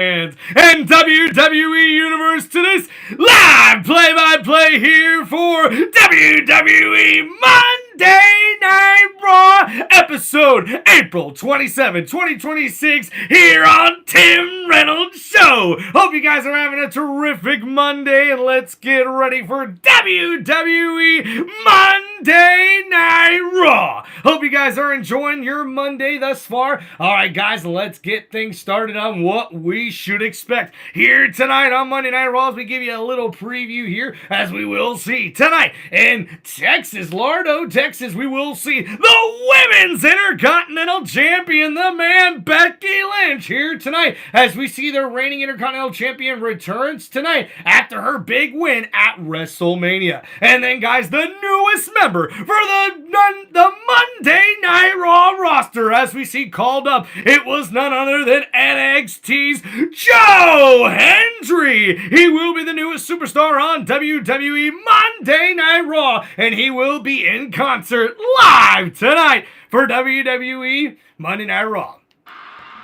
and WWE Universe to this live play-by-play here for WWE Monday Night Raw episode April 27, 2026 here on Tim Reynolds Show. Hope you guys are having a terrific Monday, and let's get ready for WWE Monday Night Raw. Hope you guys are enjoying your Monday thus far. Alright guys, let's get things started on what we should expect here tonight on Monday Night Raw as we give you a little preview here, as we will see tonight in Texas, Lardo, Texas, we will see the Women's Intercontinental Champion, the man Becky Lynch, here tonight as we see their reigning Intercontinental Champion returns tonight after her big win at WrestleMania. And then guys, the newest member for the Monday Night Raw roster, as we see called up, it was none other than NXT's Joe Hendry. He will be the newest superstar on WWE Monday Night Raw, and he will be in concert live tonight for WWE Monday Night Raw.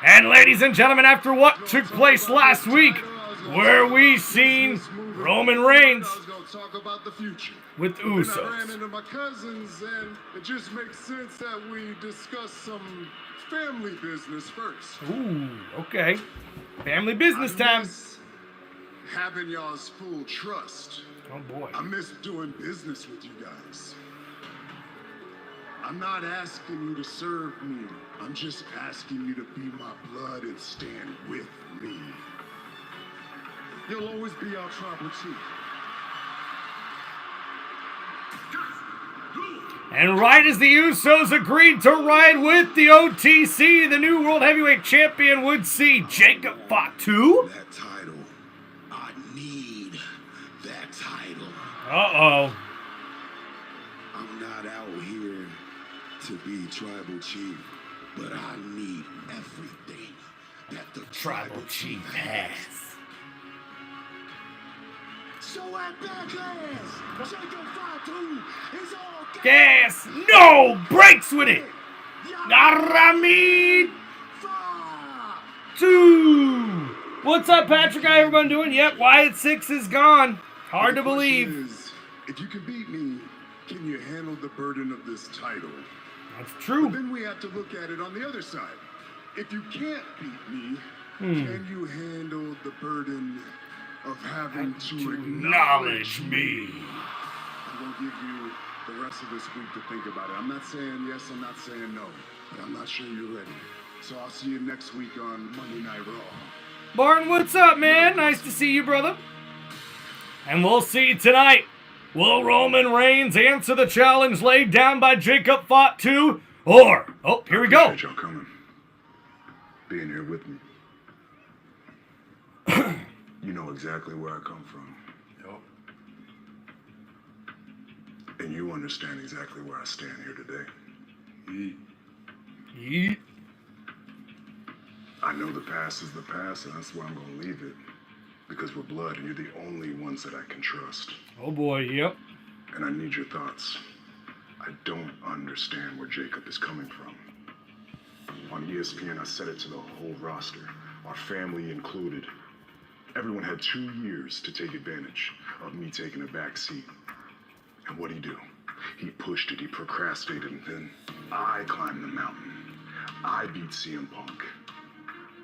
And ladies and gentlemen, after what took place last week, where we seen Roman Reigns with the Usos. And my cousins, and it just makes sense that we discuss some family business first. Ooh, okay. Family business time. Having y'all's full trust. Oh boy. I miss doing business with you guys. I'm not asking you to serve me. I'm just asking you to be my blood and stand with me. You'll always be our tribal chief. And right as the Usos agreed to ride with the OTC, the new World Heavyweight Champion would see Jacob FATU. That title. I need that title. Uh-oh. I'm not out here to be tribal chief, but I need everything that the Tribal Chief has. So at Backlash, Jacob FATU is all Gas! No! Breaks with it! Naramid! 2! What's up, Patrick? How everyone doing? Yep, Wyatt 6 is gone. Hard to believe. If you can beat me, can you handle the burden of this title? That's true. But then we have to look at it on the other side. If you can't beat me, can you handle the burden of having to acknowledge me? I'm going to give you the rest of this week to think about it. I'm not saying yes, I'm not saying no, but I'm not sure you're ready. So I'll see you next week on Monday Night Raw. Barton, what's up, man? Nice to see you, brother. And we'll see tonight. Will Roman Reigns answer the challenge laid down by Jacob FATU? Or, oh, here we go. Appreciate y'all coming. Being here with me. You know exactly where I come from. Yup. And you understand exactly where I stand here today. Yeet. I know the past is the past, and that's why I'm going to leave it. Because we're blood, and you're the only ones that I can trust. Oh boy, yep. And I need your thoughts. I don't understand where Jacob is coming from. On ESPN, I said it to the whole roster, our family included. Everyone had 2 years to take advantage of me taking a back seat. And what'd he do? He pushed it, he procrastinated, and then I climbed the mountain. I beat CM Punk.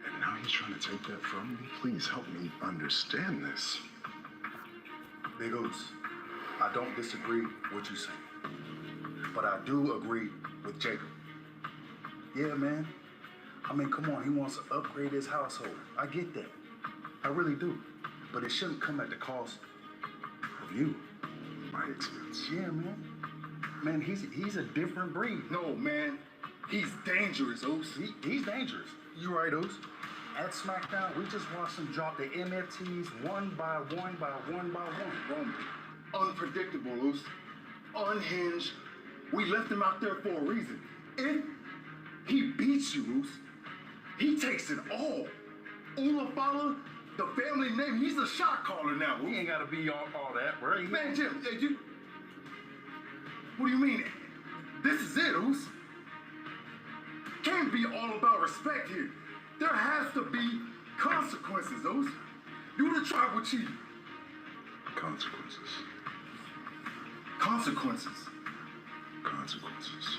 And now he's trying to take that from me? Please help me understand this. Big Oos, I don't disagree with what you say. But I do agree with Jacob. Yeah, man. I mean, come on, he wants to upgrade his household. I get that. I really do. But it shouldn't come at the cost of you. My expense. Yeah, man. Man, he's a different breed. No, man. He's dangerous, Oos. He's dangerous. You right, Oos. At SmackDown, we just watched him drop the MFTs one by one by one by one. Roman. Unpredictable, Oos. Unhinged. We left him out there for a reason. If he beats you, Oos, he takes it all. Ulafala, the family name, he's a shot caller now. He ain't got to be all that, bro. Man, Jim, you... What do you mean? This is it, Oos. Can't be all about respect here. There has to be Consequences, those. Do the tribal chief. Consequences. Consequences. Consequences.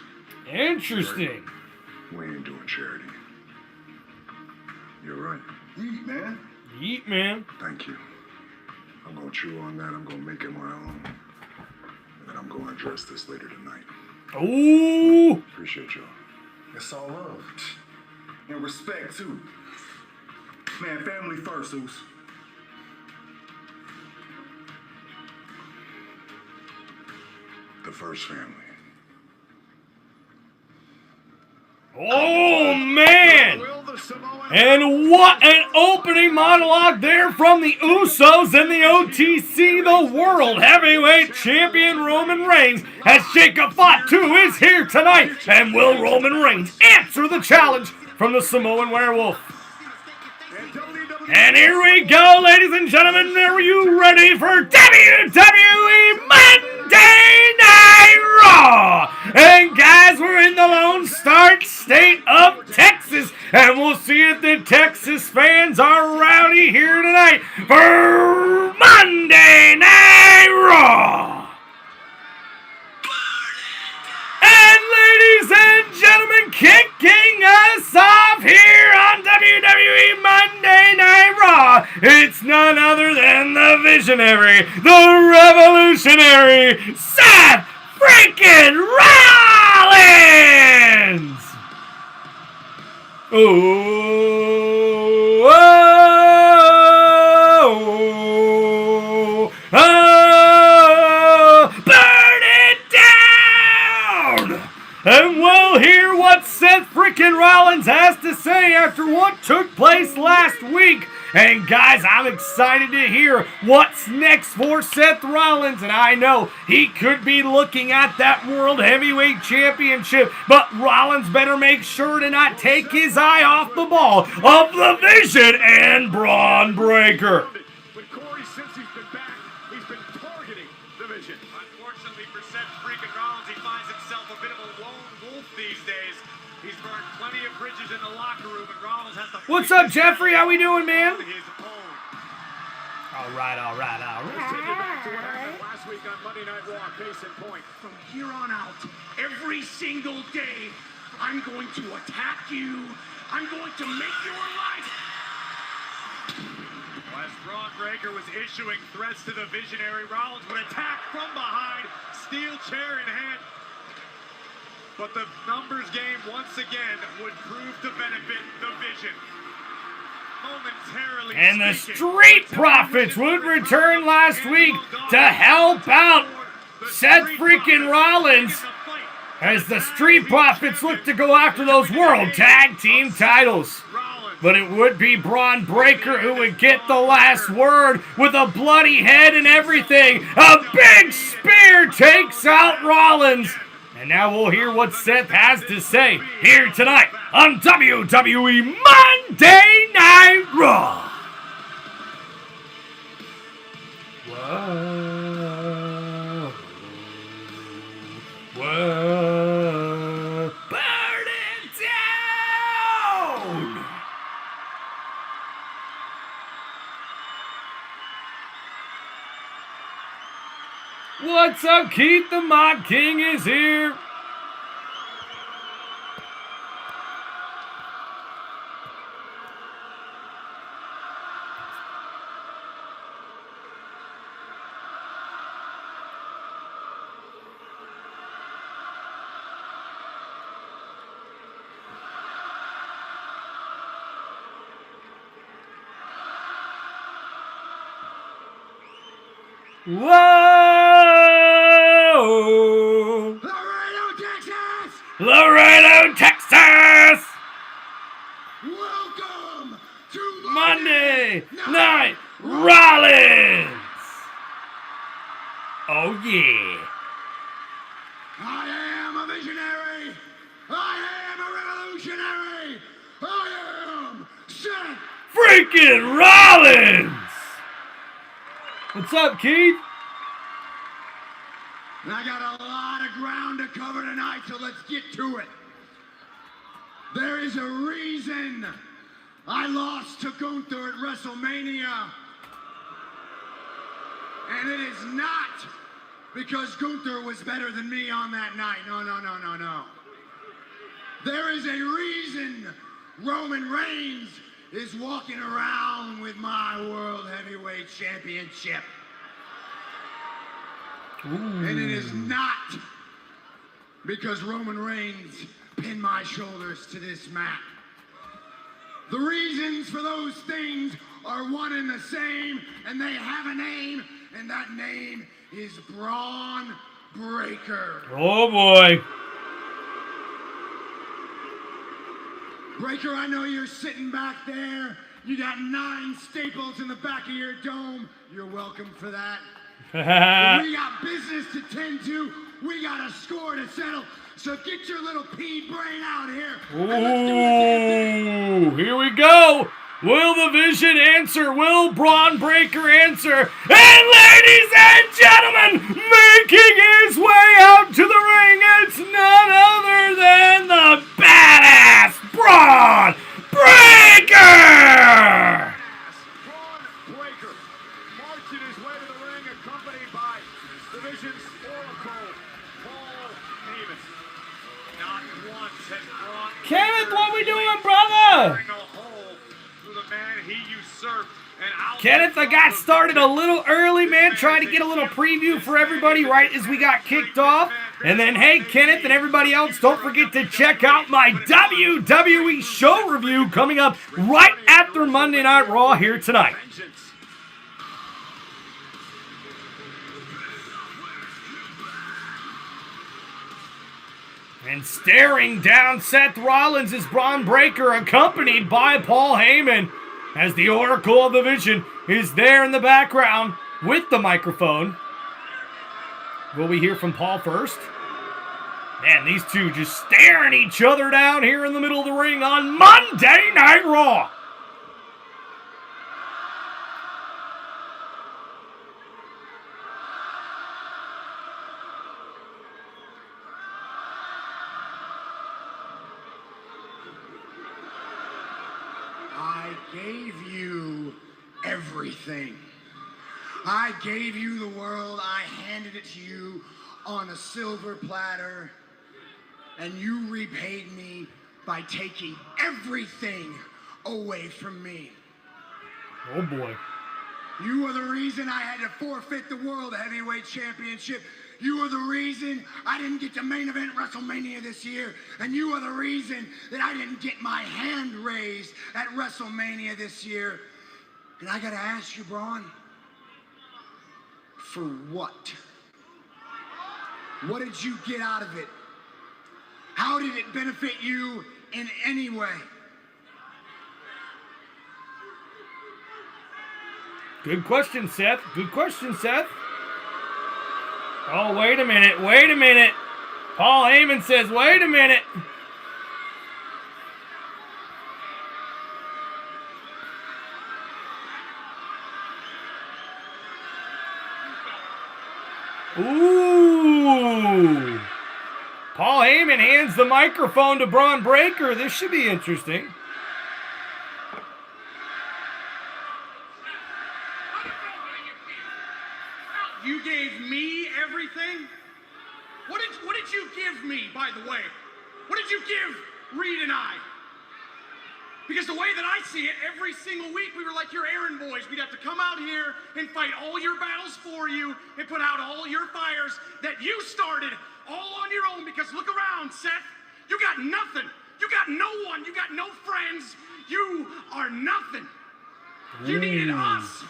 Interesting. We ain't doing charity. You're right. Eat, man. Yeet, man. Thank you. I'm gonna chew on that. I'm gonna make it my own. And then I'm gonna address this later tonight. Ooh. Appreciate y'all. It's all love. And respect, too. Man, family first, Zeus. The first family. Oh, man. And what an opening monologue there from the Usos and the OTC. The World Heavyweight Champion Roman Reigns, as Jacob FATU is here tonight. And will Roman Reigns answer the challenge from the Samoan Werewolf? And here we go, ladies and gentlemen. Are you ready for WWE Monday Night Raw? And guys, we're in the Lone Star State of Texas, and we'll see if the Texas fans are rowdy here tonight for Monday Night Raw. And ladies and gentlemen, kicking us off here on WWE Monday Night Raw, it's none other than the visionary, the revolutionary, Seth freaking Rollins! Oh, oh, oh, oh, burn it down! And we'll hear what Seth freaking Rollins has to say after what took place last week. And guys, I'm excited to hear what's next for Seth Rollins. And I know he could be looking at that World Heavyweight Championship, but Rollins better make sure to not take his eye off the ball of the Vision and Braun Breaker. But Corey, since he's been back, he's been targeting the Vision. Unfortunately for Seth freaking Rollins, he finds himself a bit of a lone wolf these days. He's burned plenty of bridges in the locker room, and Rollins has to... What's up, Jeffrey? How we doing, man? His opponent. All right. Let's take you back to what happened last week on Monday Night Raw. Case in point. From here on out, every single day, I'm going to attack you. I'm going to make your life. As Braun Breaker was issuing threats to the Visionary, Rollins would attack from behind, steel chair in hand. But the numbers game, once again, would prove to benefit the Vision. Momentarily And the speaking, Street Profits would return last week to help out Seth freaking Rollins as the Street Profits look to go after those World Tag Team titles. But it would be Braun Breaker who would get the last word with a bloody head and everything. A big spear takes out Rollins. And now we'll hear what Seth has to say here tonight on WWE Monday Night Raw. Whoa. Whoa. Burn it down! What's up, Keith? The Mod King is here. Whoa! Laredo, Texas! Laredo, Texas! Welcome to Monday Night Rollins! Oh yeah! I am a visionary! I am a revolutionary! I am Seth! Freaking Rollins! What's up, Keith? And I got a lot of ground to cover tonight, so let's get to it. There is a reason I lost to Gunther at WrestleMania. And it is not because Gunther was better than me on that night. No, no, no, no, no. There is a reason Roman Reigns is walking around with my World Heavyweight Championship. Ooh. And it is not because Roman Reigns pinned my shoulders to this mat. The reasons for those things are one and the same, and they have a name, and that name is Braun Breaker. Oh boy. Breaker, I know you're sitting back there. You got 9 staples in the back of your dome. You're welcome for that. But we got business to tend to. We got a score to settle. So get your little pea brain out here. Ooh, here we go. Will the Vision answer? Will Braun Breaker answer? And ladies and gentlemen, making his way out to the ring, it's none other than the badass Braun Breaker! Braun Breaker marching his way to the ring, accompanied by the Vision's Oracle, Paul Heyman. Not once has Braun Kenneth, what we doing, brother? tearing a hole through the man he usurped. Kenneth, I got started a little early, man, trying to get a little preview for everybody right as we got kicked off. And then, hey, Kenneth and everybody else, don't forget to check out my WWE show review coming up right after Monday Night Raw here tonight. And staring down Seth Rollins is Braun Breaker, accompanied by Paul Heyman, as the Oracle of the Vision is there in the background with the microphone. Will we hear from Paul first? Man, these two just staring each other down here in the middle of the ring on Monday Night Raw. I gave you everything. I gave you the world. I handed it to you on a silver platter. And you repaid me by taking everything away from me. Oh boy. You are the reason I had to forfeit the World Heavyweight Championship. You are the reason I didn't get to main event WrestleMania this year. And you are the reason that I didn't get my hand raised at WrestleMania this year. And I gotta ask you, Braun, for what? What did you get out of it? How did it benefit you in any way? Good question, Seth. Good question, Seth. Oh, wait a minute. Wait a minute. Paul Heyman says, wait a minute. Ooh. Paul Heyman hands the microphone to Braun Breaker. This should be interesting. You gave me everything? What did you give me, by the way? What did you give Reed and I? Because the way that I see it, every single week we were like your errand boys. We'd have to come out here and fight all your battles for you and put out all your fires that you started all on your own. Because look around, Seth. You got nothing. You got no one. You got no friends. You are nothing. You needed us.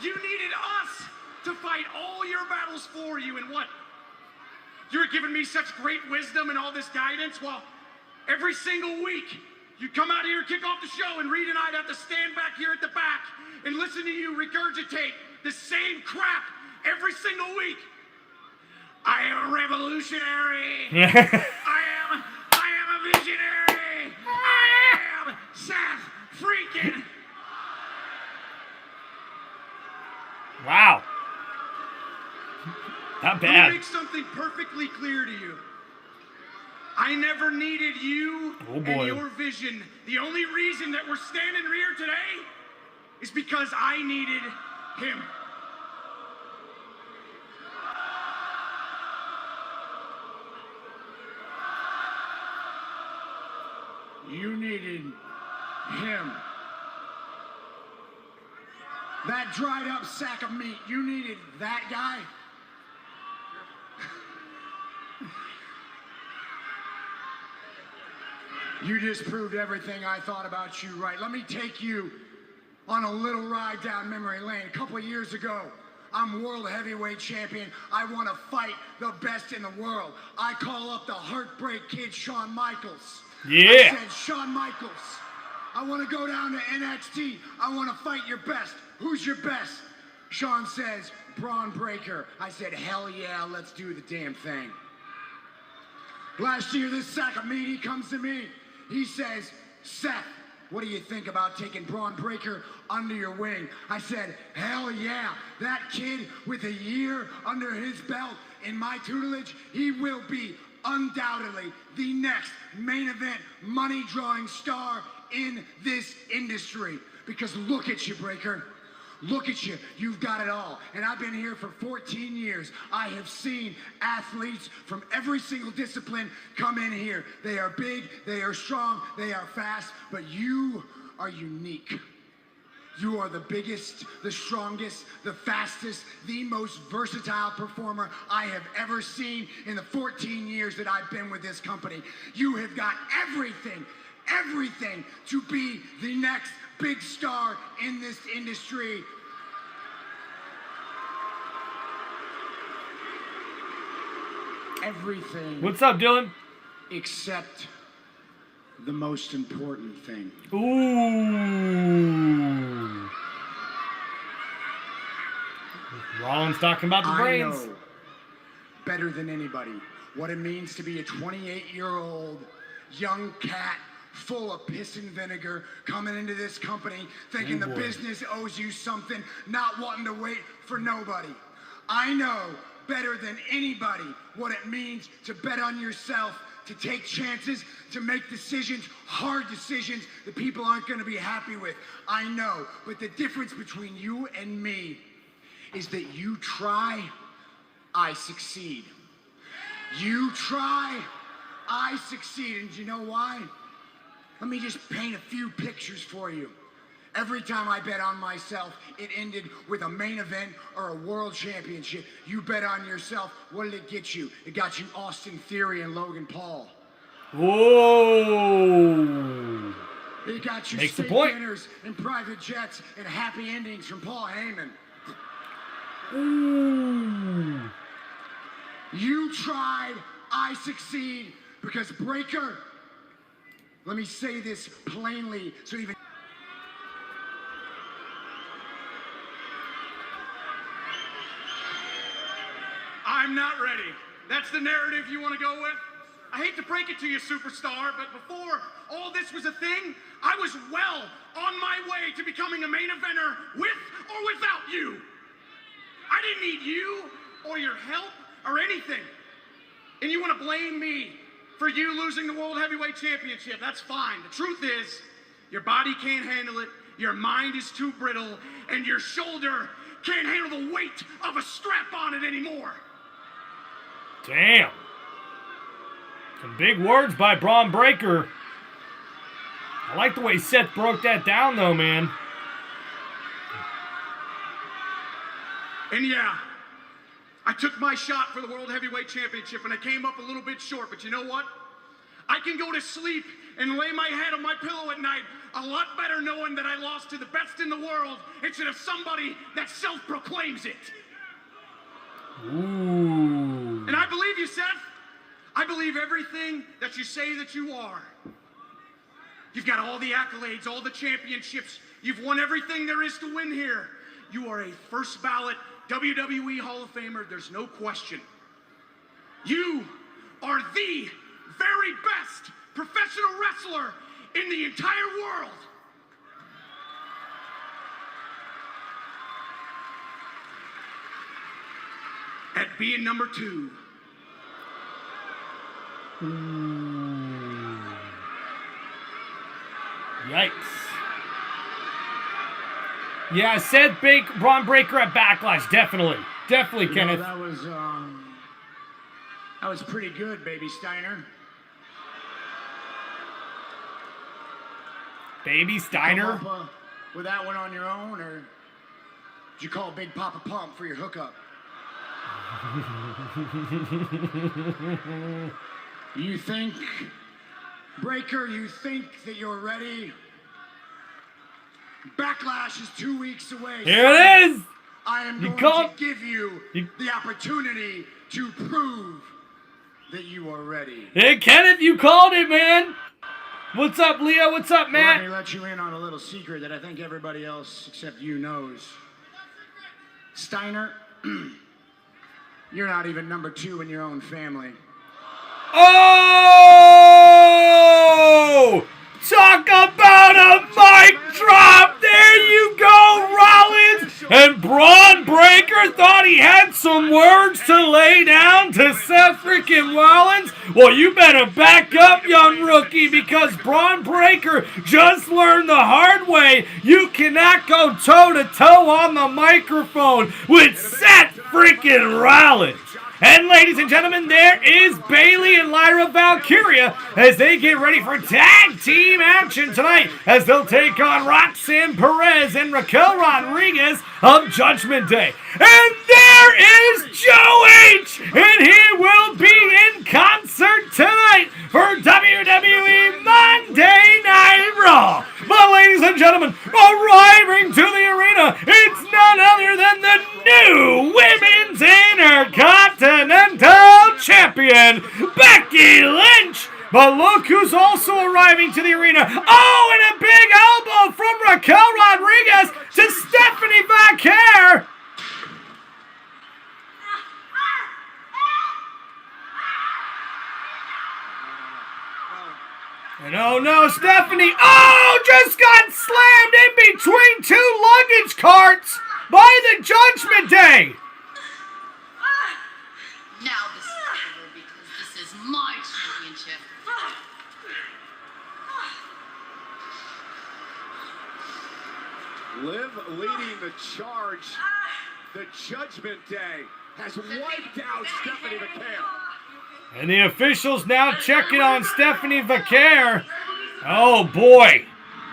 You needed us to fight all your battles for you. And what? You were giving me such great wisdom and all this guidance. Well, every single week, you'd come out here, kick off the show, and Reed and I'd have to stand back here at the back and listen to you regurgitate the same crap every single week. I am a revolutionary. I am a visionary. I am Seth freaking. Wow. Not Let me bad. make something perfectly clear to you. I I never needed you Oh, boy. and your vision. The only reason that we're standing here today is because I needed him. You needed him. That dried up sack of meat, you needed that guy? You just proved everything I thought about you right. Let me take you on a little ride down memory lane. A couple of years ago, I'm world heavyweight champion. I want to fight the best in the world. I call up the Heartbreak Kid, Shawn Michaels. Yeah. I said, Shawn Michaels, I want to go down to NXT. I want to fight your best. Who's your best? Shawn says, Braun Breaker. I said, hell yeah, let's do the damn thing. Last year, this sack of meat, he comes to me. He says, Seth, what do you think about taking Braun Breaker under your wing? I said, hell yeah. That kid with a year under his belt in my tutelage, he will be undoubtedly the next main event money-drawing star in this industry. Because look at you, Breaker. Look at you, you've got it all. And I've been here for 14 years. I have seen athletes from every single discipline come in here. They are big, they are strong, they are fast, but you are unique. You are the biggest, the strongest, the fastest, the most versatile performer I have ever seen in the 14 years that I've been with this company. You have got everything to be the next big star in this industry. Everything. What's up, Dylan? Except the most important thing. Ooh. Rollins talking about the brains. I know better than anybody what it means to be a 28-year-old young cat full of piss and vinegar coming into this company thinking the business owes you something, not wanting to wait for nobody. I know better than anybody what it means to bet on yourself, to take chances, to make decisions, hard decisions that people aren't going to be happy with. I know, but the difference between you and me is that you try, I succeed. You try, I succeed. And you know why? Let me just paint a few pictures for you. Every time I bet on myself, it ended with a main event or a world championship. You bet on yourself, what did it get you? It got you Austin Theory and Logan Paul. Whoa. It got you Makes the steak point. dinners and private jets and happy endings from Paul Heyman. Ooh. You tried, I succeed, because Breaker, let me say this plainly so even I'm not ready. That's the narrative you want to go with? I hate to break it to you, superstar, but before all this was a thing, I was well on my way to becoming a main eventer with or without you. I didn't need you or your help or anything. And you want to blame me for you losing the World Heavyweight Championship. That's fine. The truth is, your body can't handle it, your mind is too brittle, and your shoulder can't handle the weight of a strap on it anymore. Damn. Some big words by Braun Breaker. I like the way Seth broke that down, though, man. And yeah, I took my shot for the World Heavyweight Championship, and I came up a little bit short, but you know what? I can go to sleep and lay my head on my pillow at night a lot better knowing that I lost to the best in the world instead of somebody that self-proclaims it. Ooh. And I believe you, Seth. I believe everything that you say that you are. You've got all the accolades, all the championships. You've won everything there is to win here. You are a first ballot WWE Hall of Famer. There's no question. You are the very best professional wrestler in the entire world. At being number 2. Yikes. Yeah, Seth Braun Breaker at Backlash. Definitely. Definitely, You Kenneth. know, that was pretty good, baby Steiner. Baby Steiner. Come up, with that one on your own, or did you call Big Papa Pump for your hookup? You think, Breaker, you think that you're ready? Backlash is 2 weeks away. Here it is. I am You going called- to give you the opportunity to prove that you are ready. Hey, Kenneth, you called it, man. What's up, Leo? What's up, Let Matt? me let you in on a little secret that I think everybody else except you knows. Steiner, you're not even number 2 in your own family. Oh! Talk about a mic drop! There you go, Rollins! And Braun Breaker thought he had some words to lay down to Seth freaking Rollins? Well, you better back up, young rookie, because Braun Breaker just learned the hard way. You cannot go toe-to-toe on the microphone with Seth freaking Rollins. And ladies and gentlemen, there is Bayley and Lyra Valkyria as they get ready for tag team action tonight as they'll take on Roxanne Perez and Raquel Rodriguez of Judgment Day. And there is Joe H, and he will be in concert tonight for WWE Monday Night Raw. But ladies and gentlemen, arriving to the arena, it's none other than the new Women's Intercontinental Champion, Becky Lynch. But look who's also arriving to the arena. Oh, and a big elbow from Raquel Rodriguez to Stephanie Vaquer. And oh no, Stephanie, just got slammed in between 2 luggage carts by the Judgment Day. Now this is over because this is my championship. Liv leading the charge. The Judgment Day has wiped out Stephanie McCann. And the officials now checking on Stephanie Vaquer. Oh boy,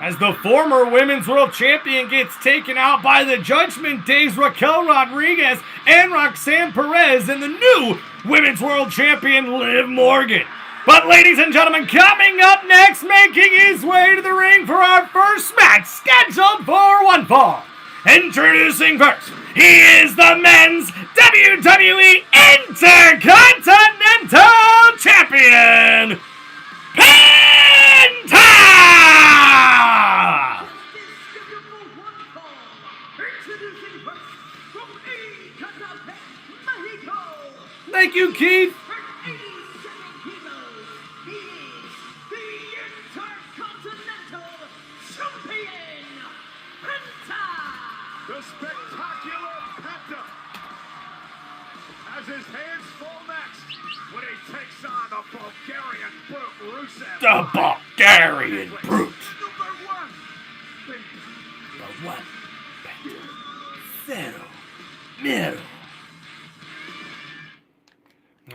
as the former Women's World Champion gets taken out by the Judgment Day's Raquel Rodriguez and Roxanne Perez and the new Women's World Champion Liv Morgan. But ladies and gentlemen, coming up next, making his way to the ring for our first match scheduled for one fall. Introducing first, he is the men's WWE Intercontinental Champion, Penta! Thank you, Keith. The spectacular Penta has his hands full next when he takes on the Bulgarian brute Rusev. The Bulgarian brute. Number 1. The what? Zero. Middle.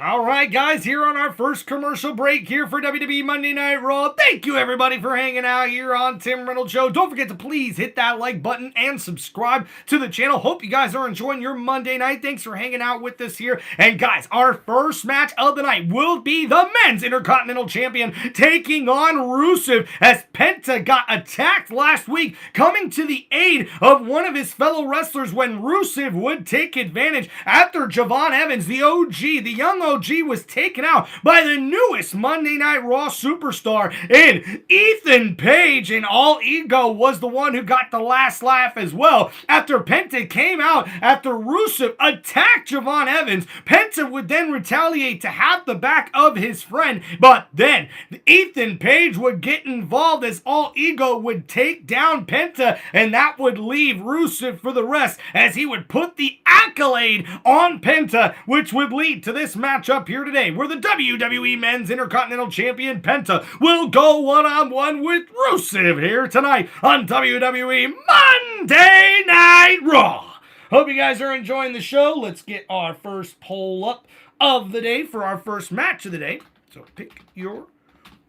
All right, guys, here on our first commercial break here for WWE Monday Night Raw. Thank you, everybody, for hanging out here on Tim Reynolds Show. Don't forget to please hit that like button and subscribe to the channel. Hope you guys are enjoying your Monday night. Thanks for hanging out with us here. And, guys, our first match of the night will be the Men's Intercontinental Champion taking on Rusev as Penta got attacked last week, coming to the aid of one of his fellow wrestlers when Rusev would take advantage after Javon Evans, the OG, the young OG, was taken out by the newest Monday Night Raw superstar in Ethan Page, and All Ego was the one who got the last laugh as well. After Penta came out, after Rusev attacked Javon Evans, Penta would then retaliate to have the back of his friend, but then Ethan Page would get involved as All Ego would take down Penta, and that would leave Rusev for the rest as he would put the accolade on Penta, which would lead to this match matchup here today where the WWE Men's Intercontinental Champion Penta will go one-on-one with Rusev here tonight on WWE Monday Night Raw. Hope you guys are enjoying the show. Let's get our first poll up of the day for our first match of the day. So pick your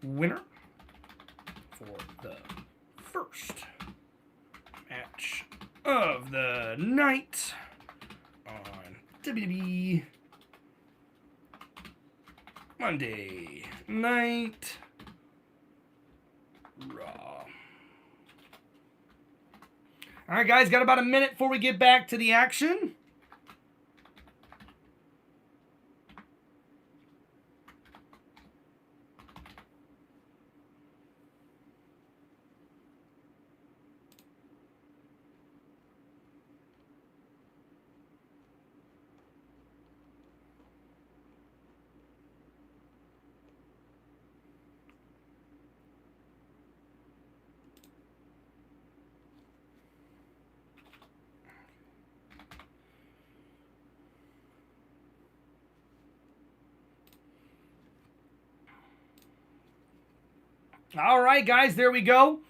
winner for the first match of the night on WWE Monday Night Raw. All right, guys, got about a minute before we get back to the action. All right, guys, there we go.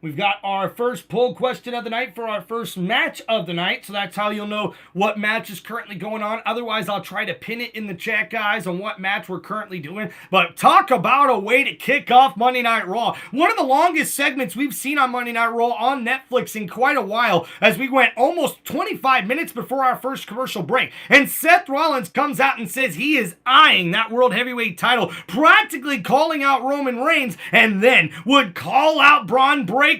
We've got our first poll question of the night for our first match of the night. So that's how you'll know what match is currently going on. Otherwise, I'll try to pin it in the chat, guys, on what match we're currently doing. But talk about a way to kick off Monday Night Raw. One of the longest segments we've seen on Monday Night Raw on Netflix in quite a while, as we went almost 25 minutes before our first commercial break. And Seth Rollins comes out and says he is eyeing that World Heavyweight title, practically calling out Roman Reigns, and then would call out Braun Breaker,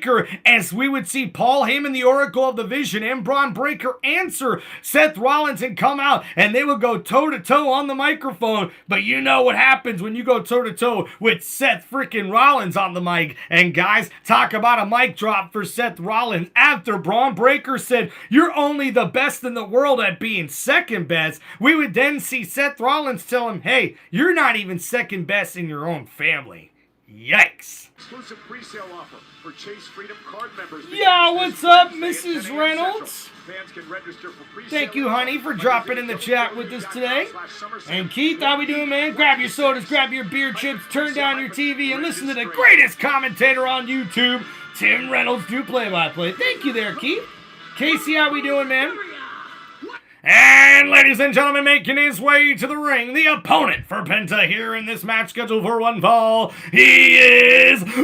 as we would see Paul Heyman, the Oracle of the Vision, and Braun Breaker answer Seth Rollins and come out, and they would go toe-to-toe on the microphone. But you know what happens when you go toe-to-toe with Seth freaking Rollins on the mic. And guys, talk about a mic drop for Seth Rollins after Braun Breaker said, "You're only the best in the world at being second best." We would then see Seth Rollins tell him, "Hey, you're not even second best in your own family." Yikes. Exclusive pre-sale offer for Chase Freedom card members. Yeah, what's up, Mrs. Reynolds? Thank you, honey, for dropping in the chat with us today. And Keith, how we doing, man? Grab your sodas, grab your beer chips, turn down your TV, and listen to the greatest commentator on YouTube, Tim Reynolds, do play-by-play. Thank you there, Keith. Casey, how we doing, man? And ladies and gentlemen, making his way to the ring, the opponent for Penta here in this match scheduled for one fall, he is Rusev!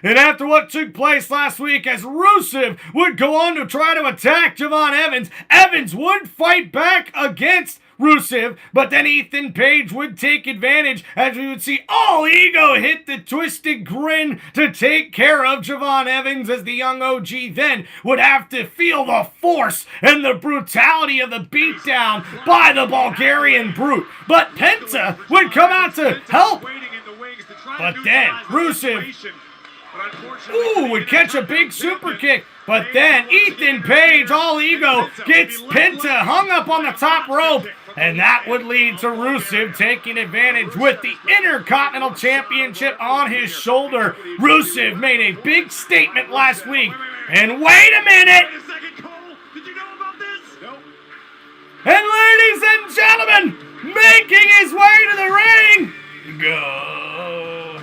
And after what took place last week as Rusev would go on to try to attack Javon Evans, Evans would fight back against Rusev, but then Ethan Page would take advantage as we would see All Ego hit the twisted grin to take care of Javon Evans, as the young OG then would have to feel the force and the brutality of the beatdown by the Bulgarian Brute. But Penta would come out to help, but then Rusev would catch a big super kick. But then Ethan Page, All Ego, gets Penta hung up on the top rope. And that would lead to Rusev taking advantage with the Intercontinental Championship on his shoulder. Rusev made a big statement last week. And wait a minute! And ladies and gentlemen, making his way to the ring, go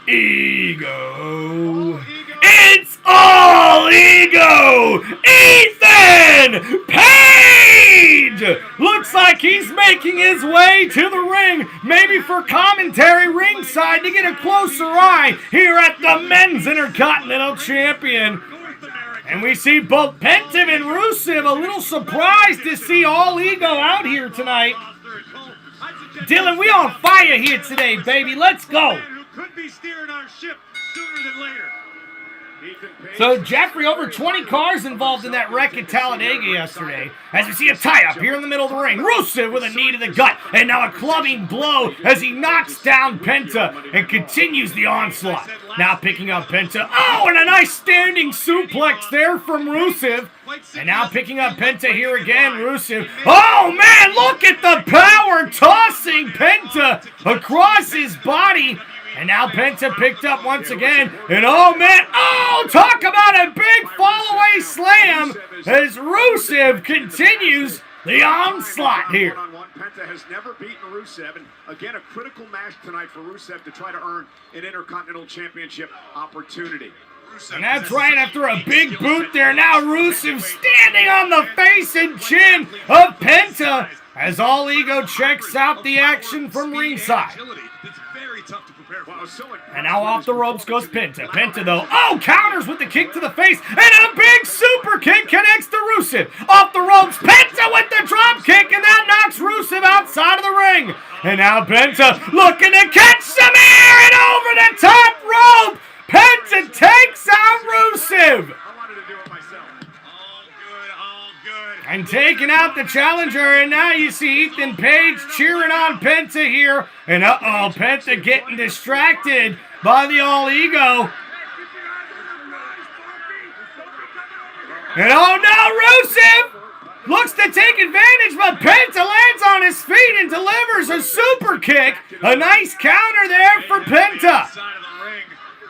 Ego. It's All Ego! Ethan Page! Looks like he's making his way to the ring, maybe for commentary ringside to get a closer eye here at the Men's Intercontinental Champion. And we see both Penta and Rusev a little surprised to see All Ego out here tonight. Dylan, we on fire here today, baby. Let's go. Could be steering our ship sooner than later. So, Jeffrey, over 20 cars involved in that wreck at Talladega yesterday. As we see a tie-up here in the middle of the ring. Rusev with a knee to the gut, and now a clubbing blow as he knocks down Penta and continues the onslaught. Now picking up Penta. Oh, and a nice standing suplex there from Rusev. And now picking up Penta here again, Rusev. Oh, man, look at the power tossing Penta across his body. And now Penta picked up once again. And oh, man, oh, Oh, talk about a big fall-away slam as Rusev continues the onslaught here. Penta has never beaten Rusev, and again, a critical match tonight for Rusev to try to earn an Intercontinental Championship opportunity. And that's right, after a big boot there, now Rusev standing on the face and chin of Penta as All Ego checks out the action from ringside. And now off the ropes goes Penta. Penta, though, counters with the kick to the face, and a big super kick connects to Rusev. Off the ropes, Penta with the drop kick, and that knocks Rusev outside of the ring. And now Penta looking to catch some air, and over the top rope, Penta takes out Rusev. And taking out the challenger, and now you see Ethan Page cheering on Penta here. And Penta getting distracted by the All Ego. And Rusev looks to take advantage, but Penta lands on his feet and delivers a super kick. A nice counter there for Penta.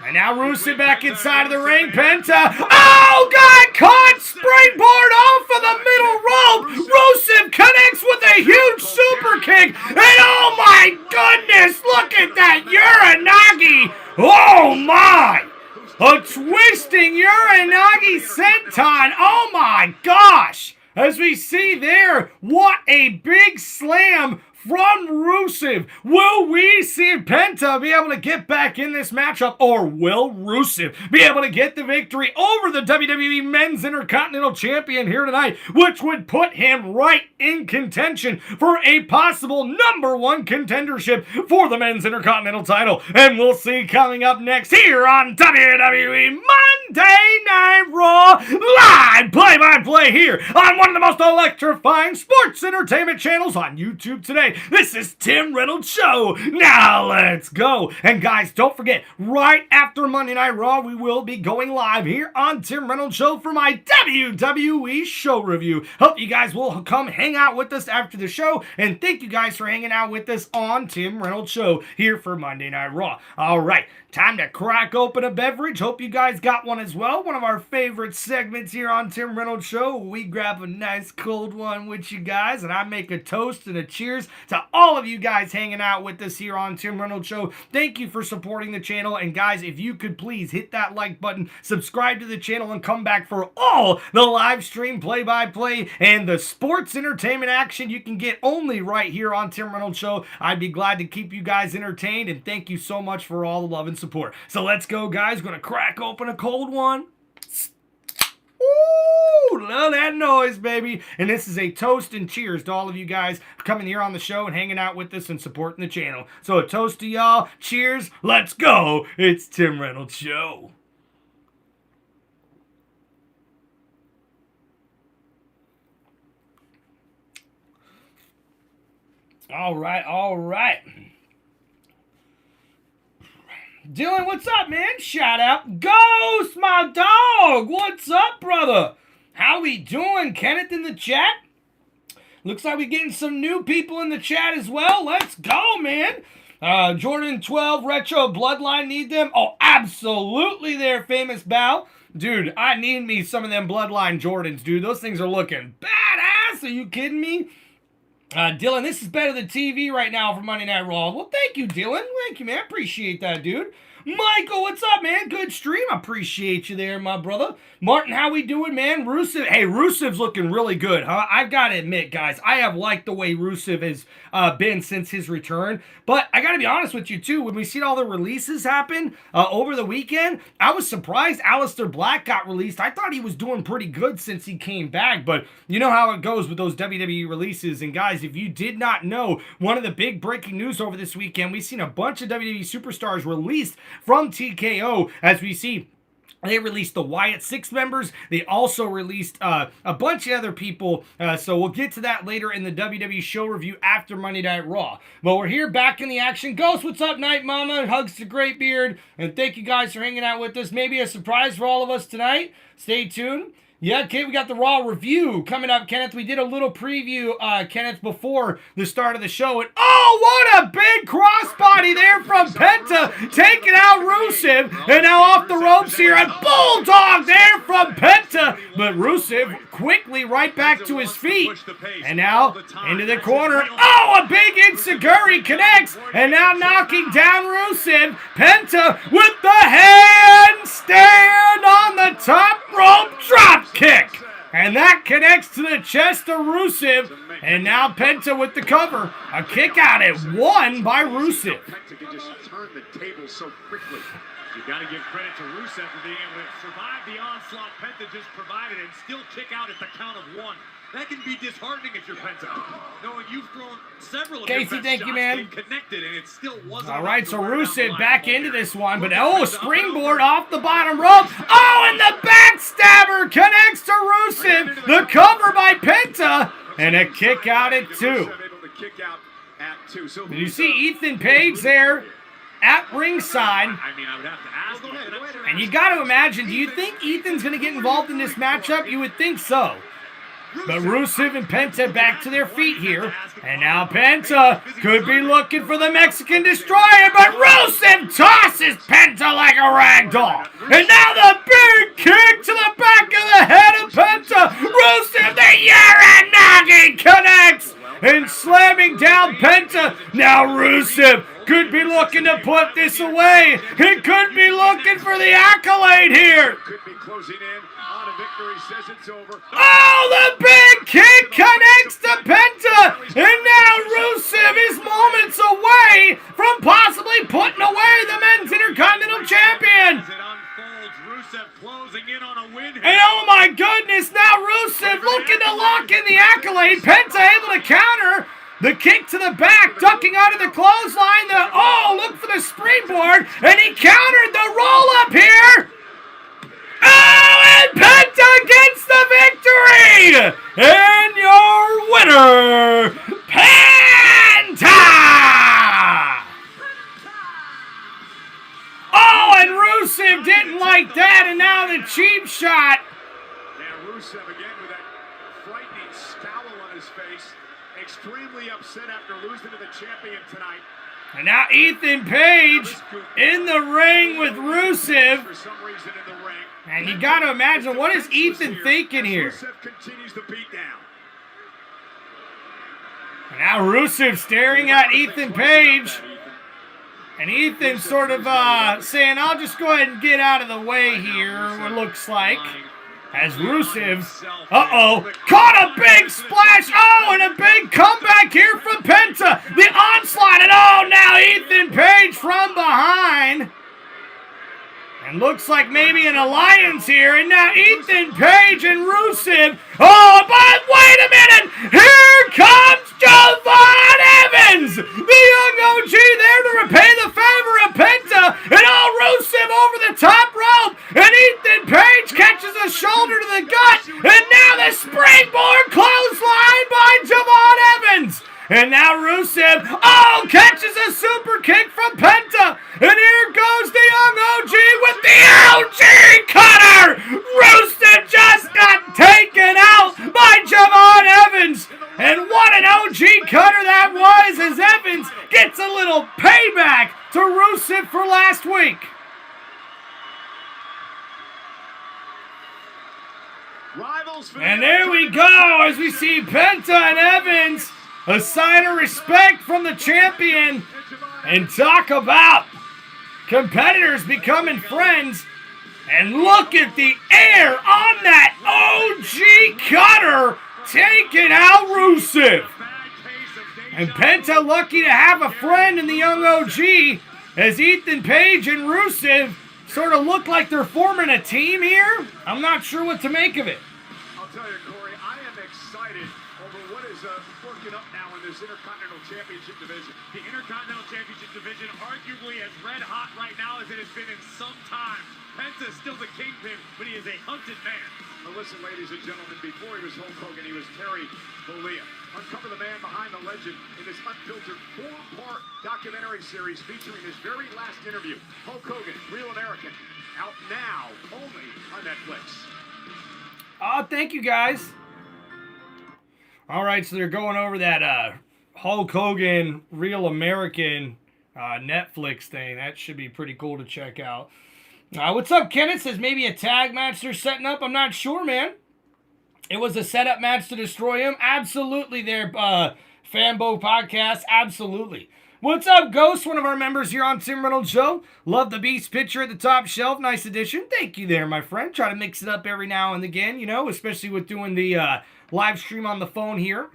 And now Rusev back inside of the ring. Penta, got caught! Springboard off of the middle rope! Rusev connects with a huge super kick! And oh my goodness, look at that Uranagi! Oh my! A twisting Uranagi senton! Oh my gosh! As we see there, what a big slam from Rusev. Will we see Penta be able to get back in this matchup, or will Rusev be able to get the victory over the WWE Men's Intercontinental Champion here tonight, which would put him right in contention for a possible #1 contendership for the Men's Intercontinental title? And we'll see coming up next here on WWE Monday Night Raw, live play-by-play here on one of the most electrifying sports entertainment channels on YouTube today. This is Tim Reynolds Show. Now let's go. And guys, don't forget, right after Monday Night Raw, we will be going live here on Tim Reynolds Show for my WWE show review. Hope you guys will come hang out with us after the show. And thank you guys for hanging out with us on Tim Reynolds Show here for Monday Night Raw. All right. Time to crack open a beverage. Hope you guys got one as well. One of our favorite segments here on Tim Reynolds Show. We grab a nice cold one with you guys, and I make a toast and a cheers to all of you guys hanging out with us here on Tim Reynolds Show. Thank you for supporting the channel. And guys, if you could please hit that like button, subscribe to the channel, and come back for all the live stream play-by-play and the sports entertainment action you can get only right here on Tim Reynolds Show. I'd be glad to keep you guys entertained, and thank you so much for all the love and support. So let's go, guys. Gonna crack open a cold one. Ooh, love that noise, baby. And this is a toast and cheers to all of you guys coming here on the show and hanging out with us and supporting the channel. So a toast to y'all. Cheers. Let's go. It's Tim Reynolds Show. All right. Dylan, what's up, man? Shout out. Ghost, my dog. What's up, brother? How we doing? Kenneth in the chat? Looks like we're getting some new people in the chat as well. Let's go, man. Jordan 12, Retro Bloodline, need them? Oh, absolutely there, Famous Bow. Dude, I need me some of them Bloodline Jordans, dude. Those things are looking badass. Are you kidding me? Dylan, this is better than TV right now for Monday Night Raw. Well, thank you, Dylan. Thank you, man. Appreciate that, dude. Michael, what's up, man? Good stream. Appreciate you there, my brother. Martin, how we doing, man? Rusev, hey, Rusev's looking really good, huh? I've got to admit, guys, I have liked the way Rusev has been since his return. But I got to be honest with you, too. When we seen all the releases happen over the weekend, I was surprised Aleister Black got released. I thought he was doing pretty good since he came back. But you know how it goes with those WWE releases. And, guys, if you did not know, one of the big breaking news over this weekend, we've seen a bunch of WWE superstars released from TKO, as we see they released the Wyatt 6 members. They also released a bunch of other people. So we'll get to that later in the WWE show review after Monday Night Raw. But we're here back in the action. Ghost, what's up, Night Mama? Hugs to Great Beard. And thank you guys for hanging out with us. Maybe a surprise for all of us tonight. Stay tuned. Yeah, okay, we got the Raw review coming up, Kenneth. We did a little preview, Kenneth, before the start of the show. And oh, what a big crossbody there from Penta, taking out Rusev. And now off the ropes here, and Bulldog there from Penta. But Rusev quickly right back to his feet. And now into the corner. Oh, a big Enziguri connects. And now knocking down Rusev. Penta with the handstand on the top rope drop kick. And that connects to the chest of Rusev. And now Penta with the cover. A kick out at 1 by Rusev. Penta can just turn the table so quickly. You got to give credit to Rusev for being able to survive the onslaught Penta just provided and still kick out at the count of 1. That can be disheartening if you're Penta, knowing you've thrown several of your best Thank you, shots man. and connected, and it still wasn't. All right, so Rusev back into this one, but oh, springboard off the bottom rope. Oh, and the backstabber connects to Rusev. The cover by Penta, and a kick out at 2. Did you see Ethan Page there at ringside? I mean, I would have to ask him. And you got to imagine, do you think Ethan's going to get involved in this matchup? You would think so. But Rusev and Penta back to their feet here. And now Penta could be looking for the Mexican Destroyer, but Rusev tosses Penta like a rag doll. And now the big kick to the back of the head of Penta. Rusev, the Uranagi connects and slamming down Penta. Now Rusev could be looking to put this away. He could be looking for the accolade here. Could be closing in on a victory, says it's over. Oh, the big kick connects to Penta. And now Rusev is moments away from possibly putting away the Men's Intercontinental Champion. As it unfolds, Rusev closing in on a win. And oh my goodness, now Rusev looking to lock in the accolade. Penta able to counter. The kick to the back, ducking out of the clothesline. Look for the springboard. And he countered the roll-up here. Oh, and Penta gets the victory! And your winner, Penta! Oh, and Rusev didn't like that, and now the cheap shot. And Rusev again with that frightening scowl on his face. Extremely upset after losing to the champion tonight. And now Ethan Page in the ring with Rusev. For some reason in the ring. And you got to imagine, what is Ethan thinking here? Rusev continues to beat down. And now Rusev staring at Ethan Page. And Ethan sort of saying, I'll just go ahead and get out of the way here, it looks like. As Rusev, caught a big splash. Oh, and a big comeback here from Penta. The onslaught, and now Ethan Page from behind. And looks like maybe an alliance here. And now Ethan Page and Rusev. Oh, but wait a minute. Here comes Javon Evans. The young OG there to repay the favor of Penta. And Rusev over the top rope. And Ethan Page catches a shoulder to the gut. And now the springboard clothesline by Javon Evans. And now Rusev, catches a super kick from Penta. And here goes the young OG with the OG cutter. Rusev just got taken out by Javon Evans. And what an OG cutter that was, as Evans gets a little payback to Rusev for last week. And there we go, as we see Penta and Evans, a sign of respect from the champion, and talk about competitors becoming friends. And look at the air on that OG cutter, taking out Rusev. And Penta lucky to have a friend in the young OG, as Ethan Page and Rusev sort of look like they're forming a team here. I'm not sure what to make of it. I'll tell you, Corey, I am excited over what is working up now in this Intercontinental Championship division. The Intercontinental Championship division arguably as red hot right now as it has been in some time. Penta is still the kingpin, but he is a hunted man. Now listen, ladies and gentlemen, before he was Hulk Hogan, he was Terry Bollea. Uncover the man behind the legend in this unfiltered 4-part documentary series featuring his very last interview. Hulk Hogan, Real American, out now only on Netflix. Oh, thank you, guys. All right, so they're going over that Hulk Hogan Real American Netflix thing. That should be pretty cool to check out. What's up, Kenneth? Says maybe a tag match they're setting up. I'm not sure, man. It was a setup match to destroy him. Absolutely there, Fanbo Podcast. Absolutely. What's up, Ghost? One of our members here on Tim Reynolds Show. Love the Beast picture at the top shelf. Nice addition. Thank you there, my friend. Try to mix it up every now and again, you know, especially with doing the live stream on the phone here.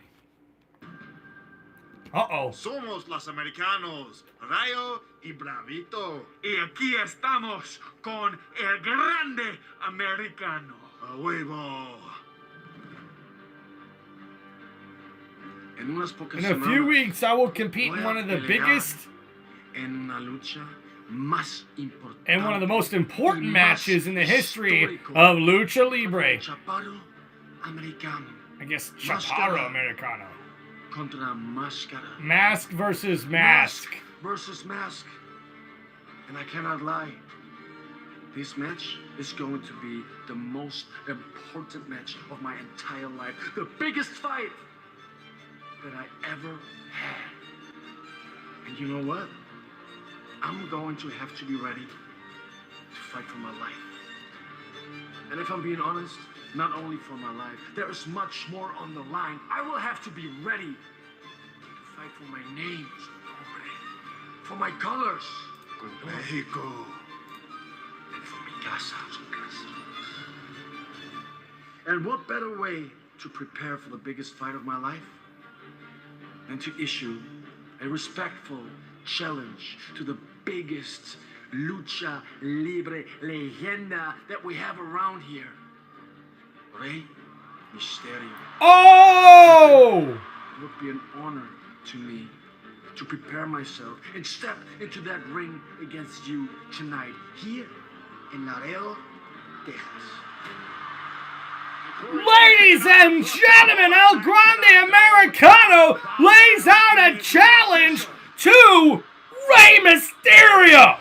Uh-oh. Somos los americanos, Rayo y Bravito. Y aquí estamos con el grande americano. A huevo. En unas pocas In a few weeks, I will compete in one of the biggest en una lucha más importante and one of the most important matches in the history of Lucha Libre. Chaparro Americano. I guess Chaparro Americano. Contra Máscara. Mask versus mask. Versus mask. And I cannot lie. This match is going to be the most important match of my entire life. The biggest fight that I ever had. And you know what? I'm going to have to be ready to fight for my life. And if I'm being honest, not only for my life, there is much more on the line. I will have to be ready to fight for my name, for my colors, Mexico. and for mi casa. And what better way to prepare for the biggest fight of my life than to issue a respectful challenge to the biggest lucha libre leyenda that we have around here, Rey Mysterio. Oh! It would be an honor to me to prepare myself and step into that ring against you tonight here in Laredo, Texas. Ladies and gentlemen, El Grande Americano lays out a challenge to Rey Mysterio.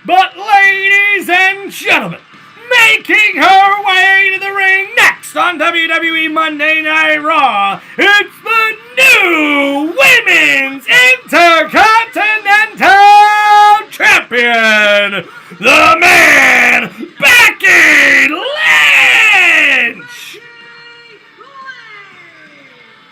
But ladies and gentlemen, making her way to the ring next on WWE Monday Night Raw, it's the new Women's Intercontinental Champion, the man, Becky Lynch!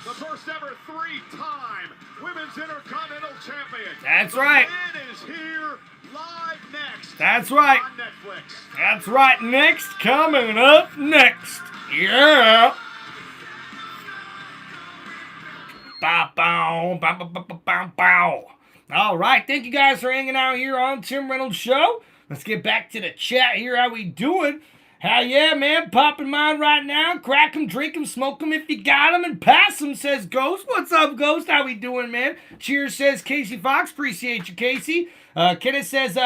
The first ever three-time Women's Intercontinental Champion. That's right. The man is here live next. That's right. On Netflix. That's right. Next, coming up next. Yeah. Bow, bow, bow, bow, bow, bow, bow. All right. Thank you guys for hanging out here on Tim Reynolds Show. Let's get back to the chat here. How we doing? Hell yeah, man. Popping mine right now. Crack 'em, drink 'em, smoke 'em if you got 'em, and pass 'em, says Ghost. What's up, Ghost? How we doing, man? Cheers, says Casey Fox. Appreciate you, Casey. Kenneth says,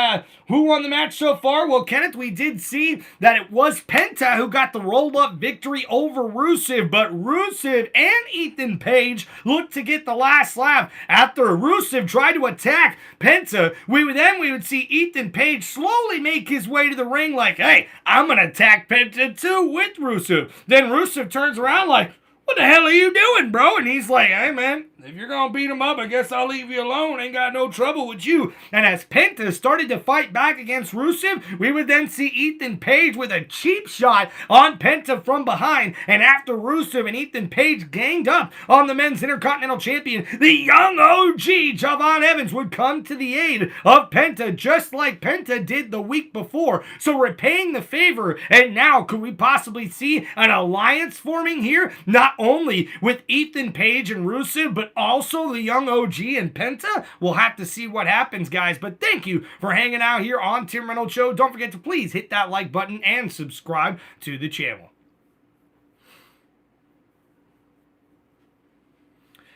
who won the match so far? Well, Kenneth, we did see that it was Penta who got the roll-up victory over Rusev, but Rusev and Ethan Page looked to get the last laugh. After Rusev tried to attack Penta, we would see Ethan Page slowly make his way to the ring like, hey, I'm going to attack Penta too with Rusev. Then Rusev turns around like, what the hell are you doing, bro? And he's like, hey, man, if you're going to beat him up, I guess I'll leave you alone. Ain't got no trouble with you. And as Penta started to fight back against Rusev, we would then see Ethan Page with a cheap shot on Penta from behind. And after Rusev and Ethan Page ganged up on the men's Intercontinental Champion, the young OG, Javon Evans, would come to the aid of Penta, just like Penta did the week before. So repaying the favor, and now could we possibly see an alliance forming here? Not only with Ethan Page and Rusev, but also the young OG and Penta? We'll have to see what happens, guys. But thank you for hanging out here on Tim Reynolds Show. Don't forget to please hit that like button and subscribe to the channel.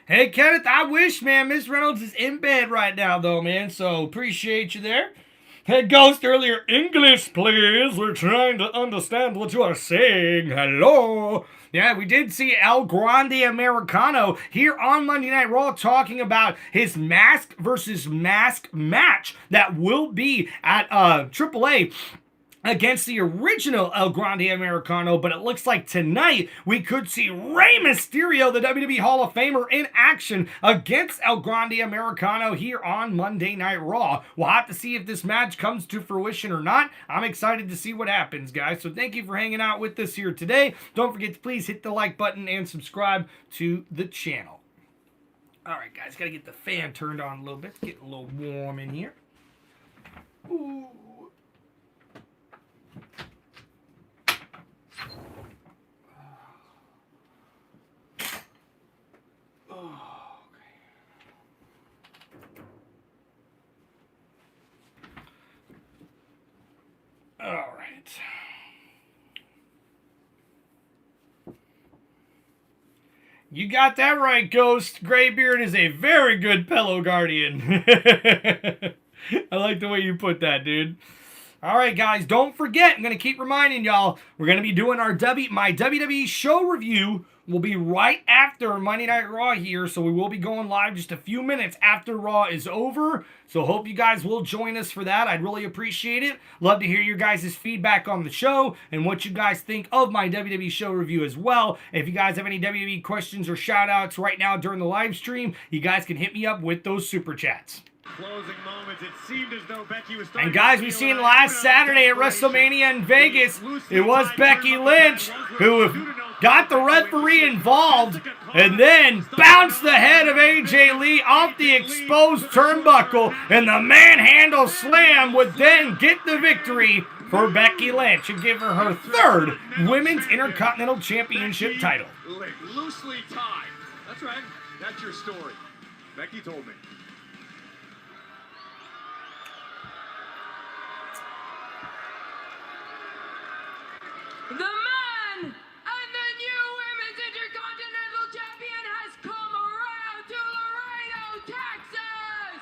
Hey, Kenneth, I wish, man, Miss Reynolds is in bed right now, though, man. So appreciate you there. Hey, Ghost, earlier, English, please. We're trying to understand what you are saying. Hello. Yeah, we did see El Grande Americano here on Monday Night Raw talking about his mask versus mask match that will be at AAA against the original El Grande Americano, but it looks like tonight we could see Rey Mysterio, the WWE Hall of Famer, in action against El Grande Americano here on Monday Night Raw. We'll have to see if this match comes to fruition or not. I'm excited to see what happens, guys. So thank you for hanging out with us here today. Don't forget to please hit the like button and subscribe to the channel. All right, guys, got to get the fan turned on a little bit. It's getting a little warm in here. Ooh. All right. You got that right, Ghost. Graybeard is a very good pillow guardian. I like the way you put that, dude. All right, guys, don't forget, I'm going to keep reminding y'all, we're going to be doing our my WWE show review will be right after Monday Night Raw here, so we will be going live just a few minutes after Raw is over. So hope you guys will join us for that. I'd really appreciate it. Love to hear your guys' feedback on the show and what you guys think of my WWE show review as well. If you guys have any WWE questions or shout-outs right now during the live stream, you guys can hit me up with those super chats. Closing moments, it seemed as though Becky was and guys, we seen last Saturday at WrestleMania in Vegas, it was Becky Lynch who got the referee involved and then bounced the head of AJ Lee off the exposed turnbuckle, and the manhandle slam would then get the victory for Becky Lynch and give her her third Women's Intercontinental Championship title. Loosely tied. That's right. That's your story. Becky told me. The man and the new Women's Intercontinental Champion has come around to Laredo, Texas!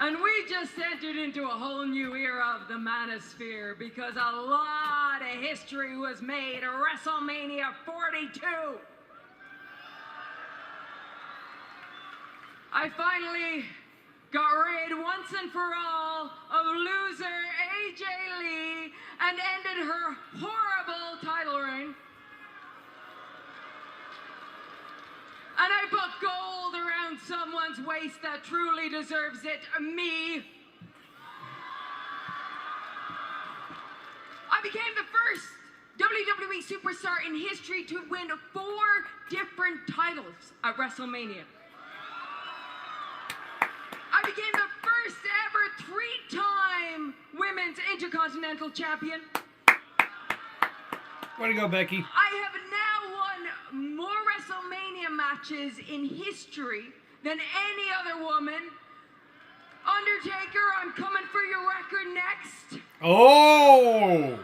And we just entered into a whole new era of the manosphere because a lot of history was made at WrestleMania 42. I finally got rid once and for all of loser AJ Lee and ended her horrible title reign. And I put gold around someone's waist that truly deserves it, me. I became the first WWE superstar in history to win 4 different titles at WrestleMania. I became the first ever 3-time Women's Intercontinental Champion. Way to go, Becky. I have now won more WrestleMania matches in history than any other woman. Undertaker, I'm coming for your record next. Oh! And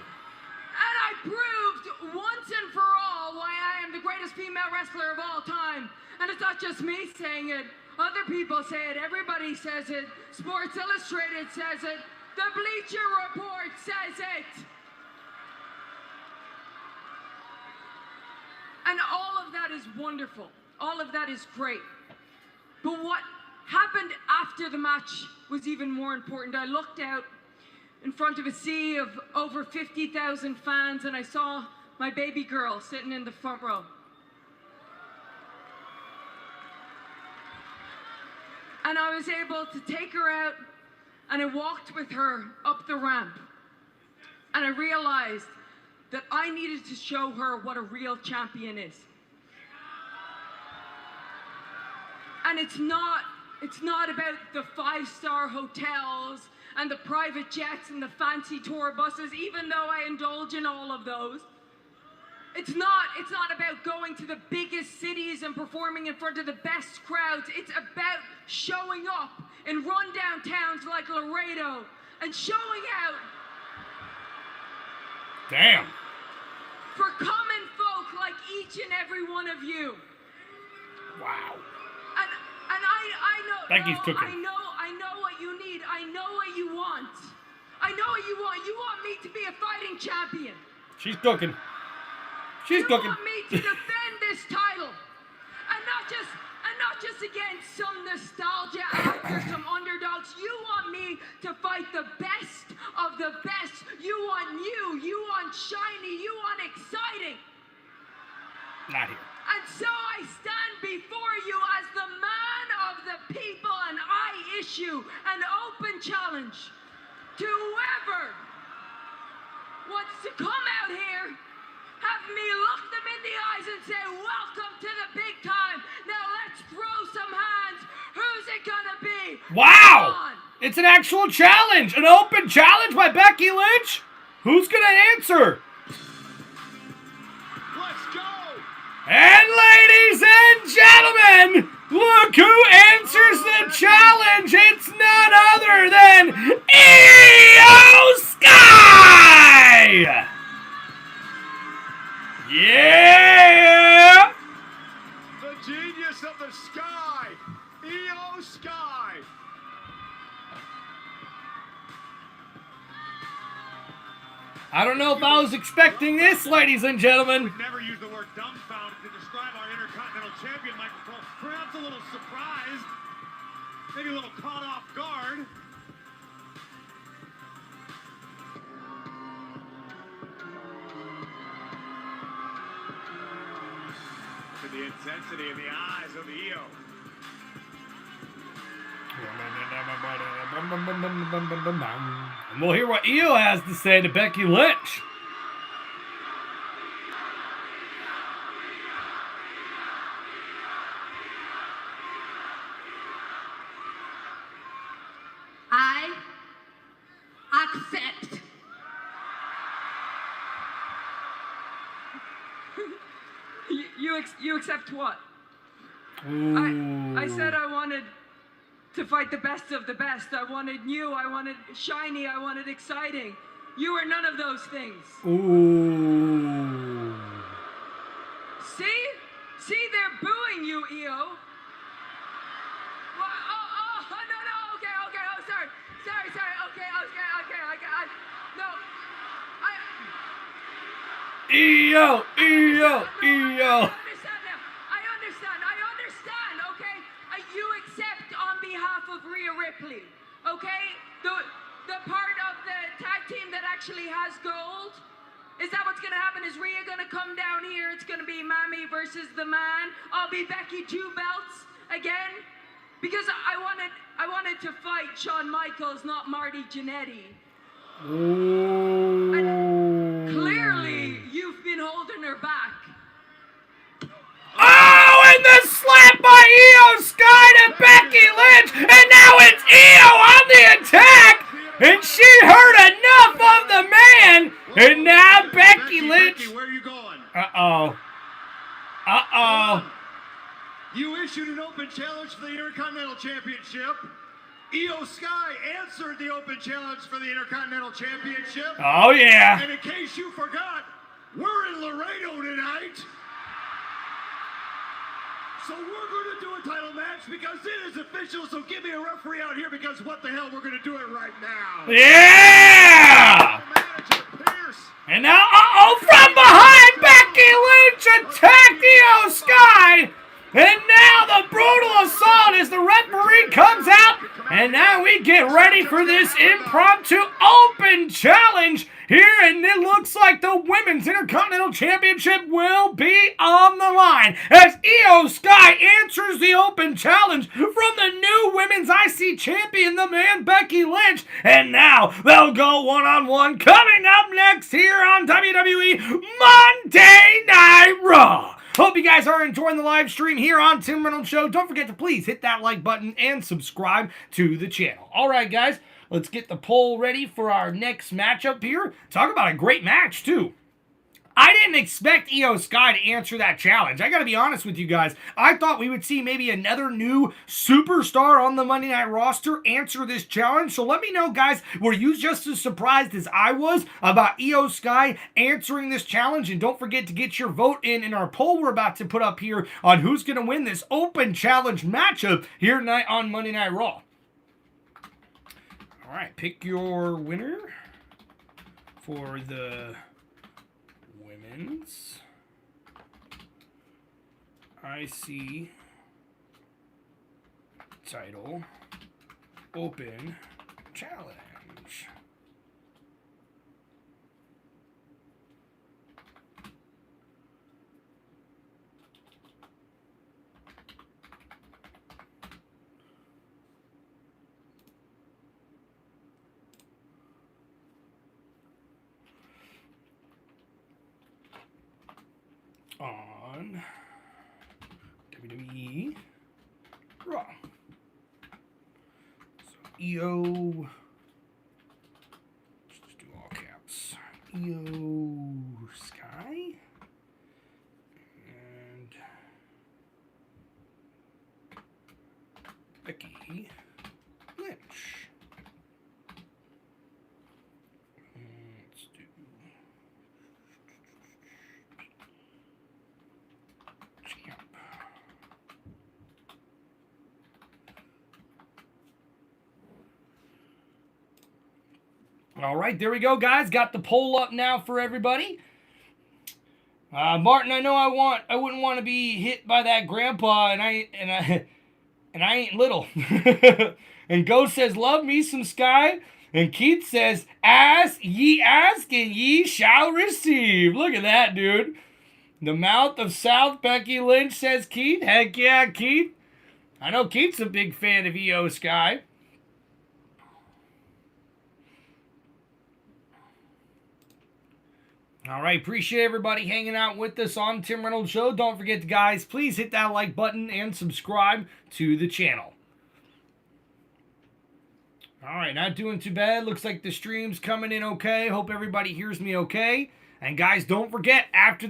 I proved once and for all why I am the greatest female wrestler of all time. And it's not just me saying it. Other people say it. Everybody says it. Sports Illustrated says it. The Bleacher Report says it. And all of that is wonderful. All of that is great. But what happened after the match was even more important. I looked out in front of a sea of over 50,000 fans and I saw my baby girl sitting in the front row. And I was able to take her out and I walked with her up the ramp. And I realized that I needed to show her what a real champion is. And it's not about the 5-star hotels and the private jets and the fancy tour buses, even though I indulge in all of those. It's not about going to the biggest cities and performing in front of the best crowds. It's about showing up in rundown towns like Laredo and showing out. Damn. For common folk like each and every one of you. Wow. And I know. Becky's cooking. I know what you need. I know what you want. I know what you want. You want me to be a fighting champion. She's cooking. She's cooking. You want me to defend this title, and not just against some nostalgia for some underdogs. You want me to fight the best of the best. You want new. You want shiny. You want exciting. Not here. And so I stand before you as the man of the people, and I issue an open challenge to whoever wants to come out here, have me look them in the eyes and say, welcome to the big time. Now let's throw some hands. Who's it gonna be? Wow! It's an actual challenge. An open challenge by Becky Lynch. Who's gonna answer? Let's go! And ladies and gentlemen, look who answers the challenge. It's none other than Io Sky! Yeah! The genius of the sky, Io Sky. I don't know if I was expecting this, ladies and gentlemen. Would never use the word dumbfounded to describe our Intercontinental Champion, Michael Cole. Perhaps a little surprised, maybe a little caught off guard. To the intensity in the eyes of Io. And we'll hear what Io has to say to Becky Lynch. I accept. You accept what? I said I wanted to fight the best of the best. I wanted new, I wanted shiny, I wanted exciting. You are none of those things. Ooh. See? See, they're booing you, Io. Well, no, okay, oh, sorry, okay, no, Io. I understand, okay? You accept on behalf of Rhea Ripley, okay? The part of the tag team that actually has gold. Is that what's gonna happen? Is Rhea gonna come down here? It's gonna be Mammy versus the man. I'll be Becky 2 belts again. Because I wanted to fight Shawn Michaels, not Marty Jannetty. Ooh. And clearly, you've been holding her back. Oh, and the slap by Io Sky to Becky Lynch, and now it's Io on the attack, and she heard enough of the man, and now Becky Lynch. Becky, where are you going? Uh-oh. You issued an open challenge for the Intercontinental Championship. Io Sky answered the open challenge for the Intercontinental Championship. Oh, yeah. And in case you forgot, we're in Laredo tonight. So we're going to do a title match because it is official. So give me a referee out here because what the hell, we're going to do it right now. Yeah! Manager Pierce. And now, from behind, Becky Lynch attacked Io Sky. And now the brutal assault as the referee comes out. And now we get ready for this impromptu open challenge here. And it looks like the Women's Intercontinental Championship will be on the line as Io Sky answers the open challenge from the new Women's IC Champion, the man Becky Lynch. And now they'll go one-on-one coming up next here on WWE Monday Night Raw. Hope you guys are enjoying the live stream here on Tim Reynolds Show. Don't forget to please hit that like button and subscribe to the channel. All right, guys, let's get the poll ready for our next matchup here. Talk about a great match, too. I didn't expect Io Sky to answer that challenge. I got to be honest with you guys. I thought we would see maybe another new superstar on the Monday Night roster answer this challenge. So let me know, guys, were you just as surprised as I was about Io Sky answering this challenge? And don't forget to get your vote in our poll we're about to put up here on who's going to win this open challenge matchup here tonight on Monday Night Raw. All right, pick your winner for the Women's IC title Open Challenge. On WWE RAW. So EO, let's just do all caps. EO Sky and Becky Lynch. Let's do champ. All right, there we go, guys. Got the poll up now for everybody. Martin, I know I wouldn't want to be hit by that grandpa, and I ain't little. And Ghost says, love me some Sky. And Keith says, ask, and ye shall receive. Look at that, dude. The mouth of South, Becky Lynch, says Keith. Heck yeah, Keith. I know Keith's a big fan of EO Sky. All right, appreciate everybody hanging out with us on Tim Reynolds Show. Don't forget, guys, please hit that like button and subscribe to the channel. All right, not doing too bad. Looks like the stream's coming in okay. Hope everybody hears me okay. And guys, don't forget, after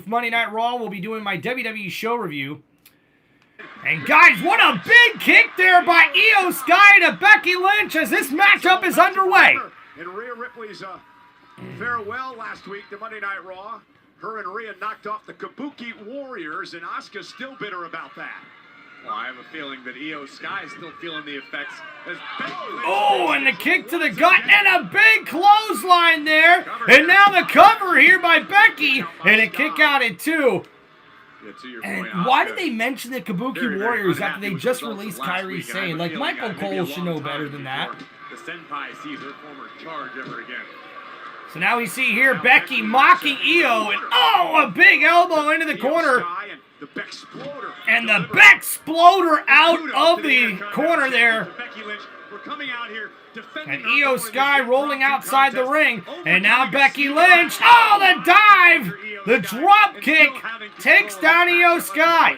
Monday Night Raw, we'll be doing my WWE show review. And guys, what a big kick there by EO Sky to Becky Lynch as this matchup is underway. And Rhea Ripley's farewell last week to Monday Night Raw. Her and Rhea knocked off the Kabuki Warriors, and Asuka's still bitter about that. Well, I have a feeling that EO Sky is still feeling the effects. Oh, and the kick to the gut, and a big clothesline there. And now the cover here by Becky, and a kick out at 2. And why did they mention the Kabuki Warriors after they just released Kairi Sane? Like, Michael Cole should know better than that. The Senpai sees her former charge ever again. So now we see here Becky mocking EO, and oh, a big elbow into the corner. And the Beck-sploder out of the corner there. And EO Sky rolling outside the ring. And now Becky Lynch. Oh, the dive! The drop kick takes down EO Sky.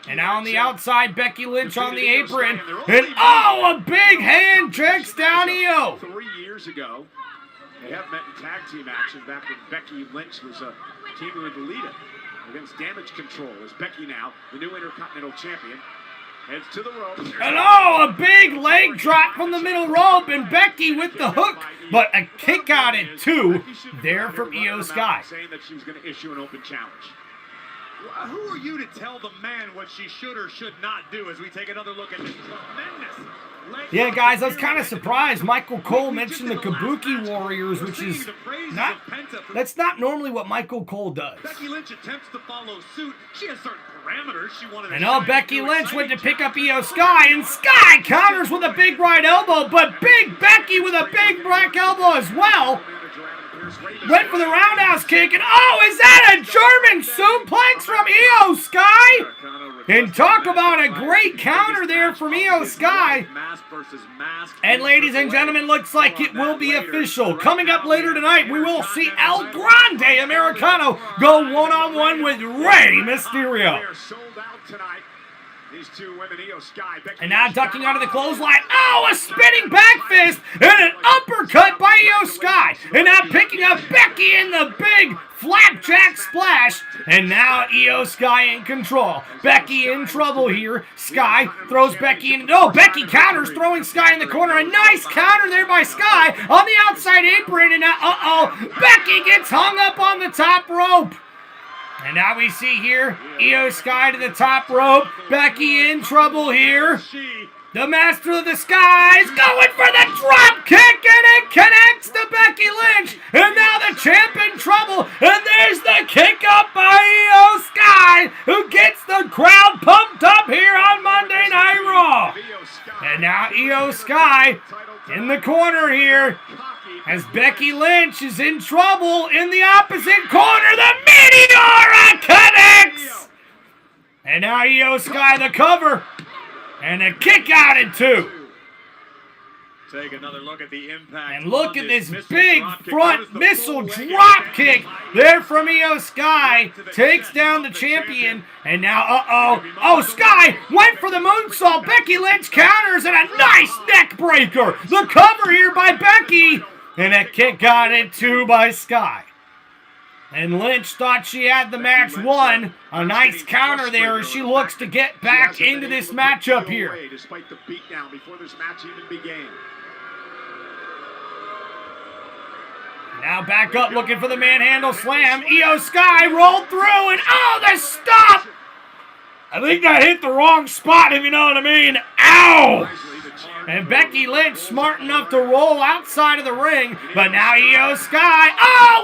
And now on the outside, Becky Lynch on the apron. And oh, a big hand takes down EO. 3 years ago, they have met in tag team action back when Becky Lynch was teaming with Lita against Damage Control. As Becky now, the new Intercontinental Champion, heads to the rope. And oh, a big leg drop from the middle rope, and Becky with the hook, but a kick out at 2 there from EO Sky. Saying that she was going to issue an open challenge. Who are you to tell the man what she should or should not do as we take another look at this tremendous leg? Yeah, guys, I was kind of surprised. Michael Cole mentioned the Kabuki Warriors, which is not, that's not normally what Michael Cole does. Becky Lynch attempts to follow suit. She has certain parameters she wanted. And now Becky Lynch went to pick up EO Sky, and Sky counters with a big right elbow, but Big Becky with a big back elbow as well. Went for the roundhouse kick, and oh, is that a German suplex from EO Sky? And talk about a great counter there from EO Sky. And ladies and gentlemen, looks like it will be official. Coming up later tonight, we will see El Grande Americano go one-on-one with Rey Mysterio. These two women, EO Sky, Becky and now ducking out of the clothesline. Oh, a spinning back fist and an uppercut by EO Sky. And now picking up Becky in the big flapjack splash. And now EO Sky in control. Becky in trouble here. Sky throws Becky in. Oh, Becky counters, throwing Sky in the corner. A nice counter there by Sky on the outside apron. And now, Becky gets hung up on the top rope. And now we see here, Io Sky to the top rope. Becky in trouble here. The Master of the Skies going for the drop kick, and it connects to Becky Lynch. And now the champ in trouble. And there's the kick up by Io Sky, who gets the crowd pumped up here on Monday Night Raw. And now Io Sky in the corner here, as Becky Lynch is in trouble in the opposite corner. The Meteora connects! And now Io Sky the cover. And a kick out at 2. Take another look at the impact. And look at this big front missile drop kick there from Io Sky. Takes down the champion. And now, oh, Sky went for the moonsault. Becky Lynch counters and a nice neck breaker. The cover here by Becky. And a kick out at 2 by Sky. And Lynch thought she had the match won. A nice counter there as she looks to get back into this matchup here. Despite the beatdown before this match even began. Now back up looking for the manhandle slam. Io Sky rolled through and the stop! I think that hit the wrong spot, if you know what I mean. Ow! And Becky Lynch smart enough to roll outside of the ring, but now Io Sky,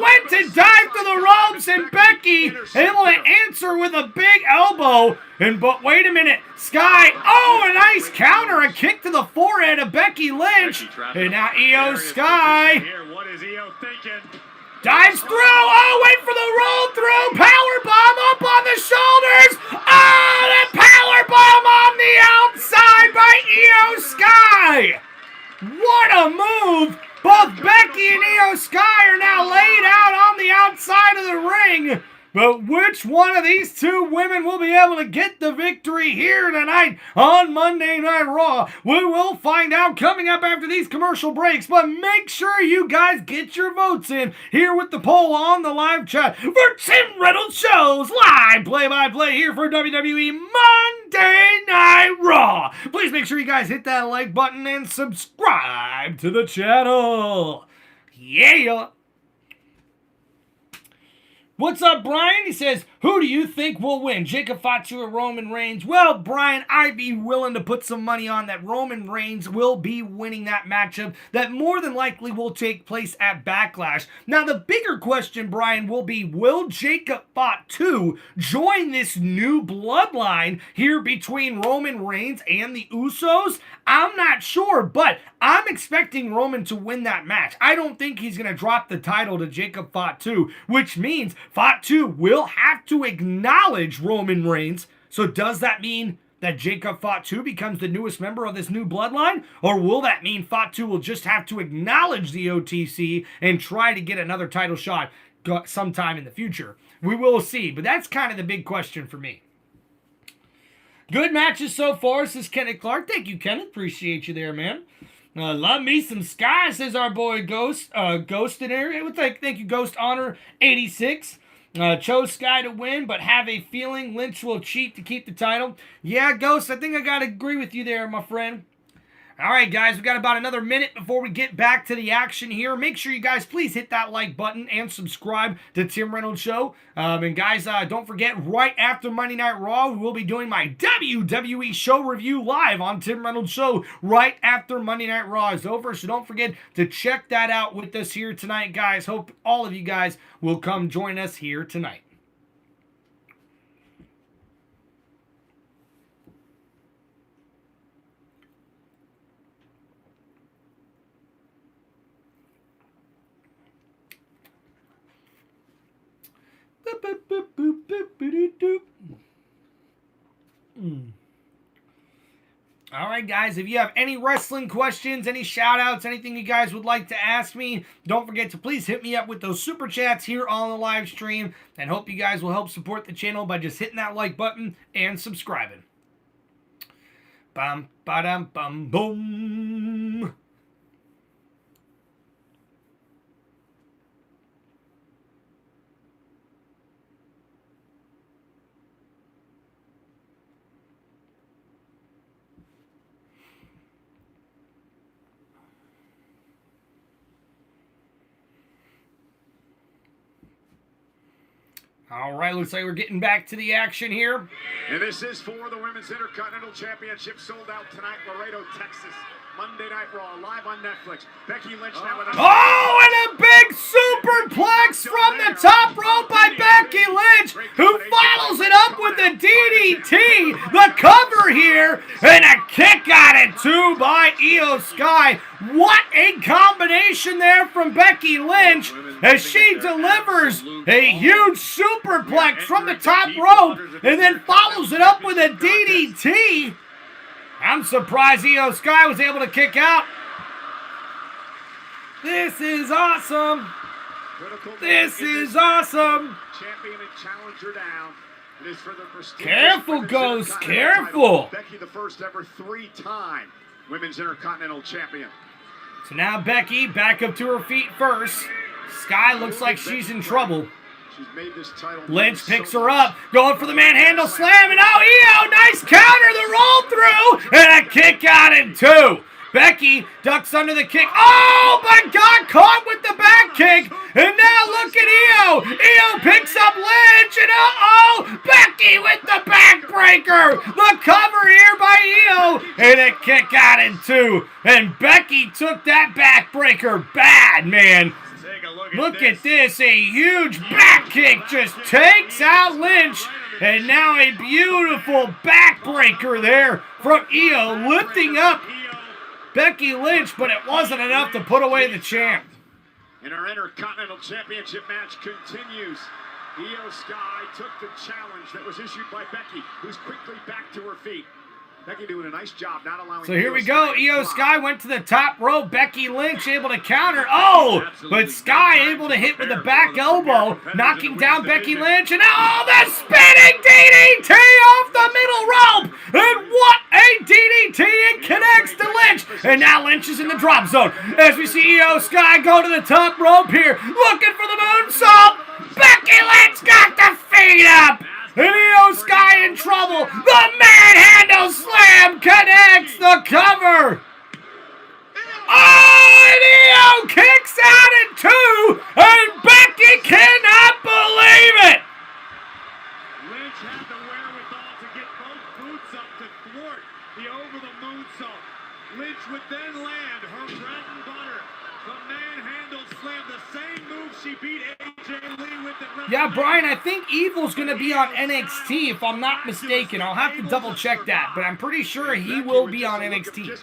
went to dive to the ropes, and Becky able to answer with a big elbow. But wait a minute, Sky, a nice counter, a kick to the forehead of Becky Lynch. And now Io Sky dives through, wait for the roll through, powerbomb up on the shoulders, the powerbomb on the outside by Io Sky. What a move. Both Becky and Io Sky are now laid out on the outside of the ring. But which one of these two women will be able to get the victory here tonight on Monday Night Raw? We will find out coming up after these commercial breaks. But make sure you guys get your votes in here with the poll on the live chat for Tim Reynolds Show's live play-by-play here for WWE Monday Night Raw. Please make sure you guys hit that like button and subscribe to the channel. Yeah. What's up, Brian? He says, who do you think will win, Jacob FATU or Roman Reigns? Well, Brian, I'd be willing to put some money on that Roman Reigns will be winning that matchup that more than likely will take place at Backlash. Now, the bigger question, Brian, will be, will Jacob FATU join this new bloodline here between Roman Reigns and the Usos? I'm not sure, but I'm expecting Roman to win that match. I don't think he's going to drop the title to Jacob FATU, which means FATU will have to acknowledge Roman Reigns. So does that mean that Jacob FATU becomes the newest member of this new bloodline? Or will that mean FATU will just have to acknowledge the OTC and try to get another title shot sometime in the future? We will see, but that's kind of the big question for me. Good matches so far, says Kenneth Clark. Thank you, Kenneth. Appreciate you there, man. Love me some Sky, says our boy Ghost. Ghost in area. Thank you, Ghost Honor 86. Chose Sky to win, but have a feeling Lynch will cheat to keep the title. Yeah, Ghost, I think I got to agree with you there, my friend. All right, guys, we got about another minute before we get back to the action here. Make sure you guys please hit that like button and subscribe to Tim Reynolds Show. And guys, don't forget, right after Monday Night Raw, we will be doing my WWE show review live on Tim Reynolds Show right after Monday Night Raw is over. So don't forget to check that out with us here tonight, guys. Hope all of you guys will come join us here tonight. All right, guys, if you have any wrestling questions, any shout-outs, anything you guys would like to ask me, don't forget to please hit me up with those super chats here on the live stream, and hope you guys will help support the channel by just hitting that like button and subscribing. Bum, ba-dum, bum, boom. All right, looks like we're getting back to the action here. And this is for the Women's Intercontinental Championship, sold out tonight, Laredo, Texas. Monday Night Raw, live on Netflix. Becky Lynch now with a... Oh, and a big superplex from the top rope by Becky Lynch, who follows it up with a DDT, the cover here, and a kick at it too by Io Sky. What a combination there from Becky Lynch as she delivers a huge superplex from the top rope and then follows it up with a DDT. I'm surprised Io Sky was able to kick out. This is awesome. This is awesome. Champion and challenger down. It is for the prestigious Careful, Women's Ghost, Intercontinental careful. title. Becky, the first ever 3-time Women's Intercontinental Champion. So now Becky back up to her feet first. Sky looks like she's in trouble. She's made this title. Lynch picks her up, going for the manhandle slam, and oh, Io, nice counter, the roll through, and a kick out in two. Becky ducks under the kick. Oh, but got caught with the back kick, and now look at Io. Io picks up Lynch, and uh-oh, Becky with the backbreaker. The cover here by Io, and a kick out in two. And Becky took that backbreaker bad, man. Look at this, a huge back kick just takes out Lynch, and now a beautiful backbreaker there from Io, lifting up Becky Lynch, but it wasn't enough to put away the champ. And our Intercontinental Championship match continues. Io Sky took the challenge that was issued by Becky, who's quickly back to her feet. Becky doing a nice job not allowing... So here we go. Io Sky went to the top rope. Becky Lynch able to counter. Oh, but Sky able to hit with the back elbow, knocking down Becky Lynch. And oh, the spinning DDT off the middle rope. And what a DDT. It connects to Lynch. And now Lynch is in the drop zone. As we see Io Sky go to the top rope here, looking for the moonsault. Becky Lynch got the feet up. And Io Sky in trouble. The manhandle slam connects the cover. Oh, and Io kicks out at two. And Becky cannot believe it. Lynch had the wherewithal to get both boots up to thwart the over the moonsault. Lynch would then land her bread and butter. The manhandle slam, the same move she beat AJ Lee with it. Yeah, Brian, I think Evil's going to be on NXT, if I'm not mistaken. I'll have to double check that, but I'm pretty sure he will be on NXT.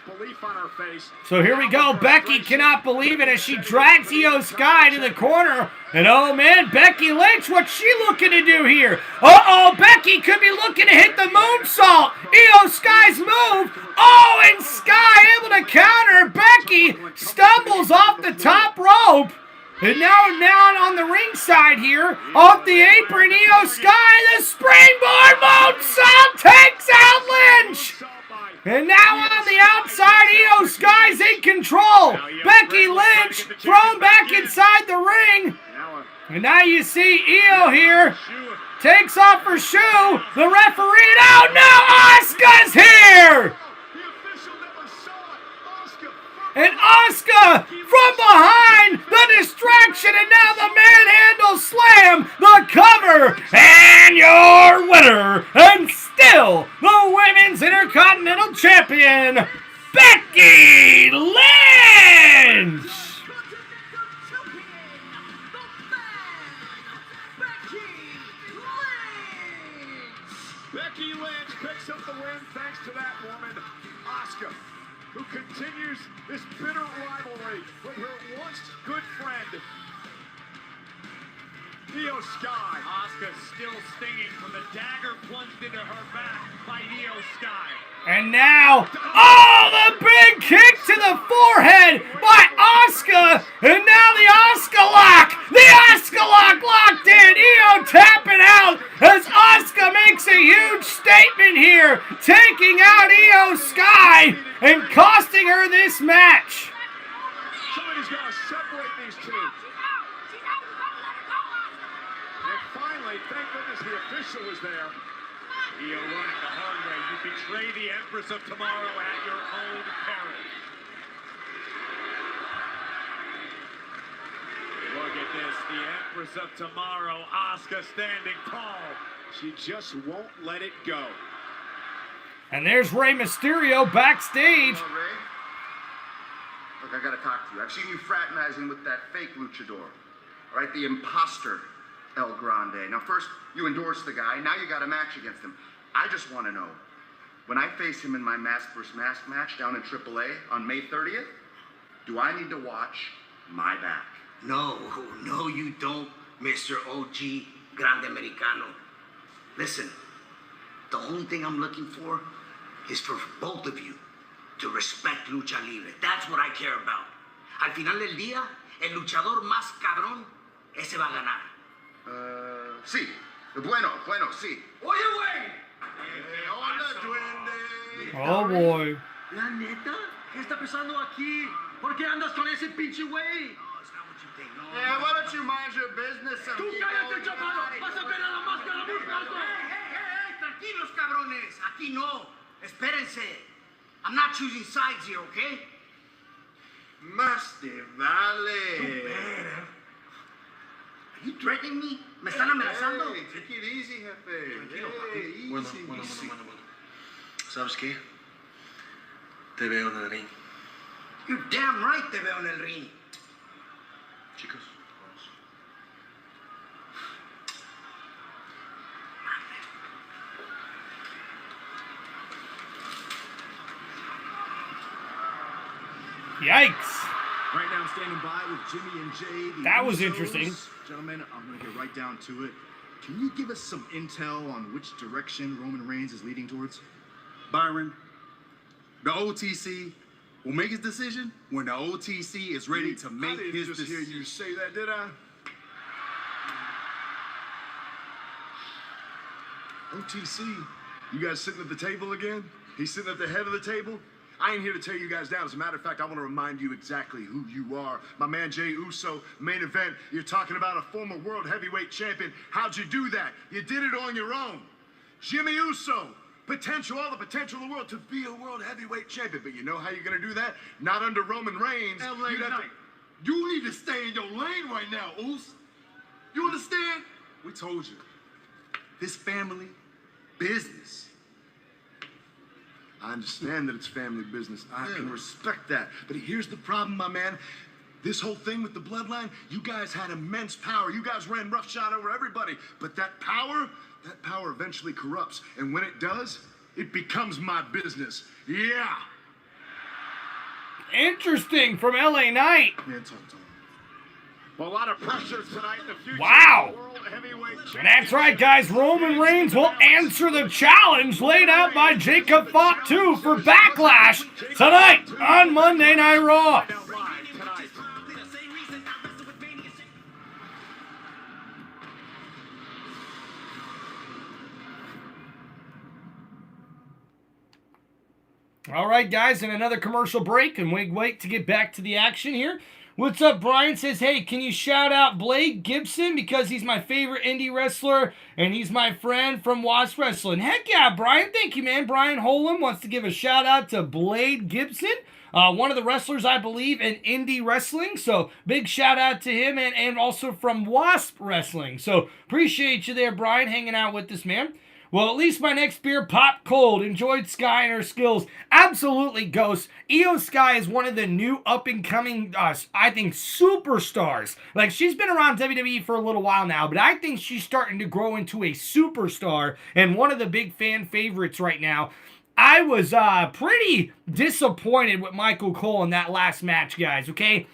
So here we go. Becky cannot believe it as she drags Io Sky to the corner. And oh man, Becky Lynch, what's she looking to do here? Uh-oh, Becky could be looking to hit the moonsault. Io Sky's move. Oh, and Sky able to counter. Becky stumbles off the top rope. And now down on the ringside here, off the apron, Io Sky, the springboard moonsault takes out Lynch. And now on the outside, Io Sky's in control. Becky Lynch thrown back inside the ring. And now you see Io here, takes off her shoe. The referee, oh no, Asuka's here. And Asuka from behind, the distraction, and now the manhandle slam, the cover, and your winner, and still the Women's Intercontinental Champion, Becky Lynch! Becky Lynch picks up the win thanks to that woman, Asuka, who continues this bitter rivalry with her once good friend, Io Sky. Asuka still stinging from the dagger plunged into her back by Io Sky. And now, oh, the big kick to the forehead by Asuka. And now the Asuka lock. The Asuka lock locked in. Io tapping out as Asuka makes a huge statement here, taking out Io Sky and costing her this match. Somebody's got to separate these two. And finally, thank goodness the official was there. Io running the hard way. You betray the Empress of Tomorrow at your own peril. Look at this. The Empress of tomorrow. Asuka standing tall. She just won't let it go. And there's Rey Mysterio backstage. Hello, Ray. Look, I gotta talk to you. I've seen you fraternizing with that fake luchador. All right, the imposter El Grande. Now, first, you endorsed the guy. Now you got a match against him. I just want to know, when I face him in my mask versus mask match down in AAA on May 30th, do I need to watch my back? No, you don't, Mr. OG Grande Americano. Listen, the only thing I'm looking for is for both of you to respect Lucha Libre. That's what I care about. Al final del día, el luchador más cabrón, ese va a ganar. Sí. Bueno, sí. Oye, güey. Hola, duende. Oh boy. La neta, ¿qué está pasando aquí? ¿Por qué andas con ese pinche güey? No, it's not what you think. No. Yeah, why don't you mind your business? Tú cállate, chaparro. Vas a ver a la máscara, mi paso. Hey, tranquilos, cabrones. Aquí no. Espérense. I'm not choosing sides here, okay? Más te vale. Are you threatening me? ¿Me están amenazando? Hey, take it easy, jefe. Tranquilo, Hey, Bueno. easy. ¿Sabes qué? Te veo en el ring. You're damn right te veo en el ring. Chicos, vamos. Yikes. Right now, I'm standing by with Jimmy and Jay. That was interesting. Gentlemen, I'm going to get right down to it. Can you give us some intel on which direction Roman Reigns is leading towards? Byron, the OTC will make his decision when the OTC is ready to make his decision. I didn't just hear you say that, did I? OTC, you guys sitting at the table again? He's sitting at the head of the table? I ain't here to tear you guys down. As a matter of fact, I want to remind you exactly who you are. My man Jey Uso, main event. You're talking about a former world heavyweight champion. How'd you do that? You did it on your own. Jimmy Uso, all the potential in the world to be a world heavyweight champion. But you know how you're going to do that? Not under Roman Reigns. You need to stay in your lane right now, Us. You understand? We told you. This family business. I understand that it's family business. I can respect that. But here's the problem, my man. This whole thing with the bloodline, you guys had immense power. You guys ran roughshod over everybody. But that power eventually corrupts. And when it does, it becomes my business. Yeah. Interesting from LA Knight. Man, talk to him. Well, a lot of pressure tonight in the future. Wow. Of the World Heavyweight And that's right, guys. Roman Reigns will answer the challenge laid out by Jacob FATU for Backlash tonight on Monday Night Raw. Find out live tonight. All right, guys, and another commercial break, and we wait to get back to the action here. What's up? Brian says, hey, can you shout out Blade Gibson because he's my favorite indie wrestler and he's my friend from Wasp Wrestling. Heck yeah, Brian. Thank you, man. Brian Holem wants to give a shout out to Blade Gibson, one of the wrestlers, I believe, in indie wrestling. So big shout out to him and also from Wasp Wrestling. So appreciate you there, Brian, hanging out with us, man. Well, at least my next beer popped cold. Enjoyed Sky and her skills. Absolutely, Ghost. Io Sky is one of the new up-and-coming, I think, superstars. Like, she's been around WWE for a little while now, but I think she's starting to grow into a superstar and one of the big fan favorites right now. I was pretty disappointed with Michael Cole in that last match, guys, okay?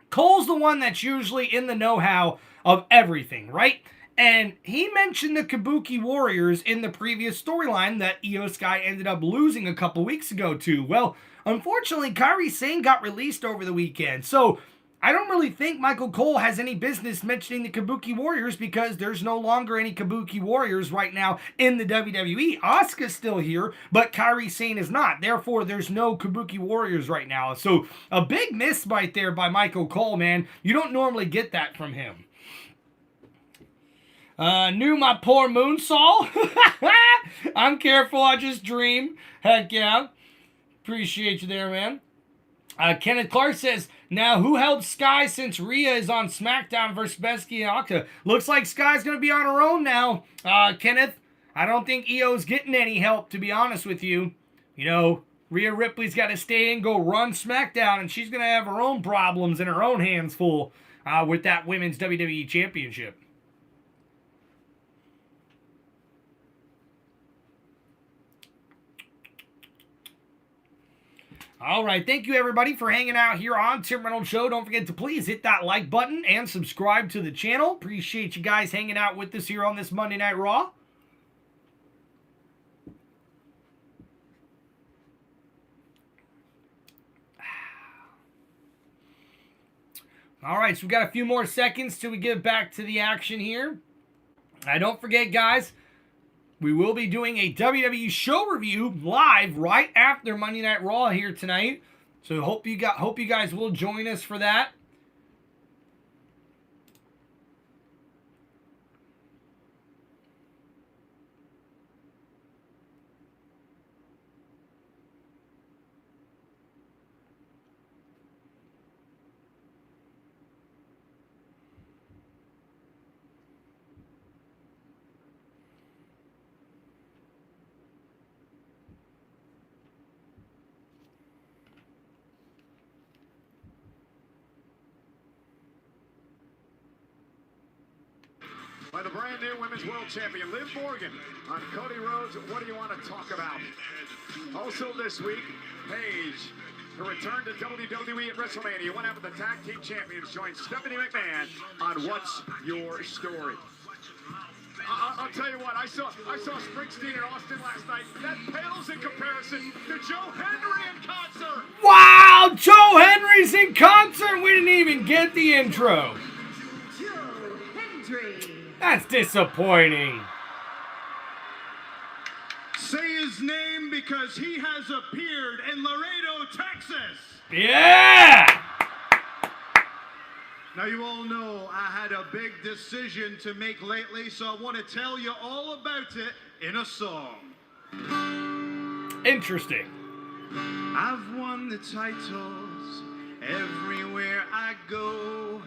Cole's the one that's usually in the know-how of everything, right? And he mentioned the Kabuki Warriors in the previous storyline that Io Sky ended up losing a couple weeks ago to. Well, unfortunately, Kairi Sane got released over the weekend. So I don't really think Michael Cole has any business mentioning the Kabuki Warriors because there's no longer any Kabuki Warriors right now in the WWE. Asuka's still here, but Kairi Sane is not. Therefore, there's no Kabuki Warriors right now. So a big miss right there by Michael Cole, man. You don't normally get that from him. Knew my poor Moonsault. I'm careful, I just dream. Heck yeah. Appreciate you there, man. Kenneth Clark says, Now, who held Sky since Rhea is on SmackDown versus Becky and Asuka? Looks like Sky's going to be on her own now, Kenneth. I don't think Io's getting any help, to be honest with you. You know, Rhea Ripley's got to stay and go run SmackDown, and she's going to have her own problems and her own hands full with that Women's WWE Championship. All right, thank you everybody for hanging out here on Tim Reynolds Show. Don't forget to please hit that like button and subscribe to the channel. Appreciate you guys hanging out with us here on this Monday Night Raw. All right, so we've got a few more seconds till we get back to the action here. Don't forget, guys, we will be doing a WWE show review live right after Monday Night Raw here tonight. So hope you guys will join us for that. By the brand new Women's World Champion, Liv Morgan, on Cody Rhodes. What do you want to talk about? Also this week, Paige, her return to WWE at WrestleMania. One half of the Tag Team Champions joins Stephanie McMahon on What's Your Story. I'll tell you what, I saw Springsteen in Austin last night. That pales in comparison to Joe Hendry in concert. Wow, Joe Hendry's in concert. We didn't even get the intro. That's disappointing. Say his name because he has appeared in Laredo, Texas. Yeah! Now you all know I had a big decision to make lately, so I want to tell you all about it in a song. Interesting. I've won the titles everywhere I go.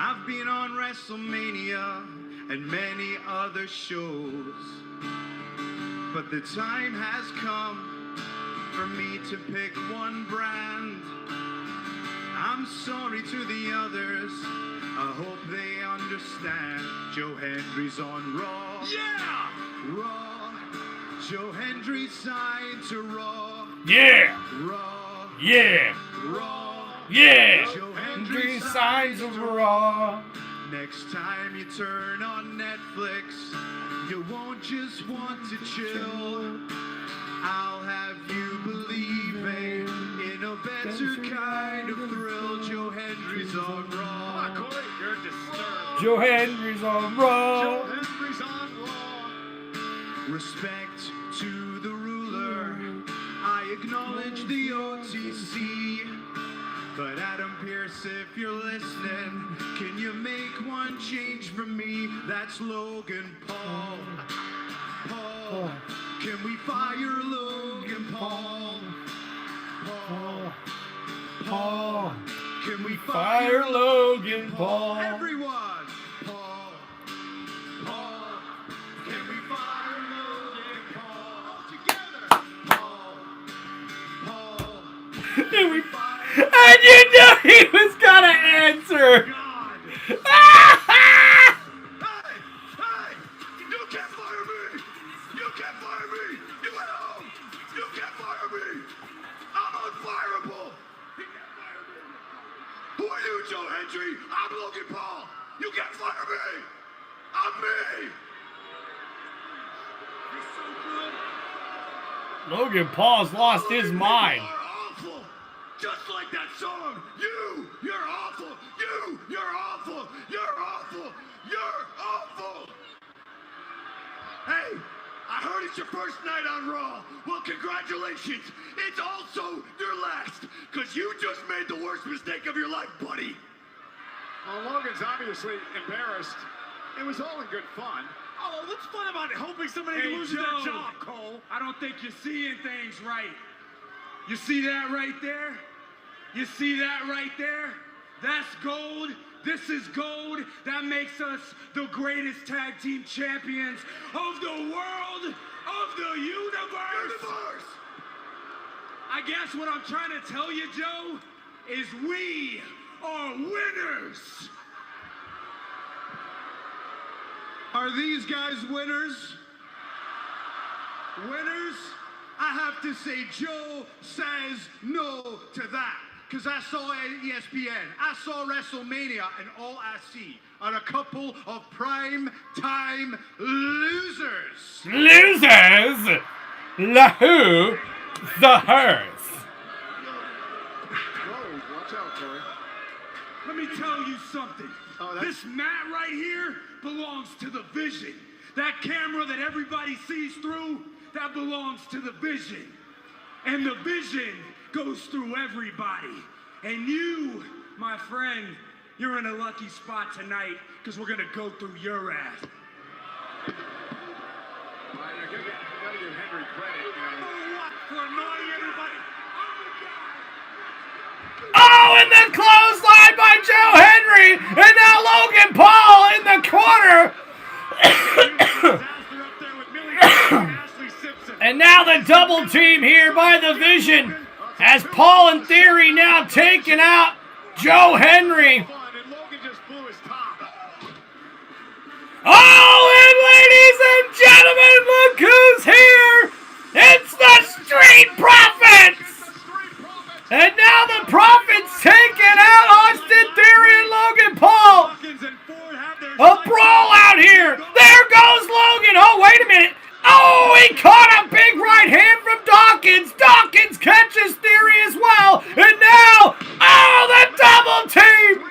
I've been on WrestleMania and many other shows. But the time has come for me to pick one brand. I'm sorry to the others, I hope they understand. Joe Hendry's on Raw. Yeah! Raw. Joe Hendry signed to Raw. Yeah! Raw. Yeah! Raw. Yeah! Joe Hendry signs of Raw. Next time you turn on Netflix, you won't just want to chill. I'll have you believing in a better kind of thrill. Joe Hendry's on Raw. Come on, Corey, you're disturbed. Joe Hendry's on Raw. Joe Hendry's on Raw. Respect to the ruler. I acknowledge the OTC. But Adam Pearce, if you're listening, can you make one change for me? That's Logan Paul. Paul, can we fire Logan Paul? Paul, can we Fire Logan Paul. Everyone, Paul, can we fire Logan Paul? Together, Paul, can we fire? And you knew he was gonna answer. God. Hey! You can't fire me! You can't fire me! You at home! You can't fire me! I'm unfireable! He can't fire me! Who are you, Joe Hendry? I'm Logan Paul! You can't fire me! I'm me! You're so good! Logan Paul's lost his mind. You are awful! Just like that song! You're awful! You're awful! You're awful! You're awful! Hey, I heard it's your first night on Raw. Well, congratulations. It's also your last, because you just made the worst mistake of your life, buddy. Well, Logan's obviously embarrassed. It was all in good fun. Oh, what's fun about it? Hoping somebody loses their job, Cole. I don't think you're seeing things right. You see that right there? You see that right there? That's gold. This is gold. That makes us the greatest tag team champions of the world, of the universe. I guess what I'm trying to tell you, Joe, is we are winners. Are these guys winners? Winners? I have to say Joe says no to that. Because I saw ESPN, I saw WrestleMania, and all I see are a couple of prime time losers. Losers? The who? The hers. Whoa, watch out, Corey. Let me tell you something. This mat right here belongs to the Vision. That camera that everybody sees through, that belongs to the Vision. And the Vision goes through everybody. And you, my friend, you're in a lucky spot tonight because we're going to go through your ass. You gotta give Hendry credit. For what? For annoying everybody? Oh, and the clothesline by Joe Hendry, and now Logan Paul in the corner. And now the double team here by the Vision, as Paul and Theory now taking out Joe Hendry. Oh, and ladies and gentlemen, look who's here! It's the Street Profits! And now the Profits taking out Austin Theory and Logan Paul! A brawl out here! There goes Logan! Oh, wait a minute! Oh, he caught a big right hand from Dawkins! Dawkins catches Theory as well! And now, oh, the double team!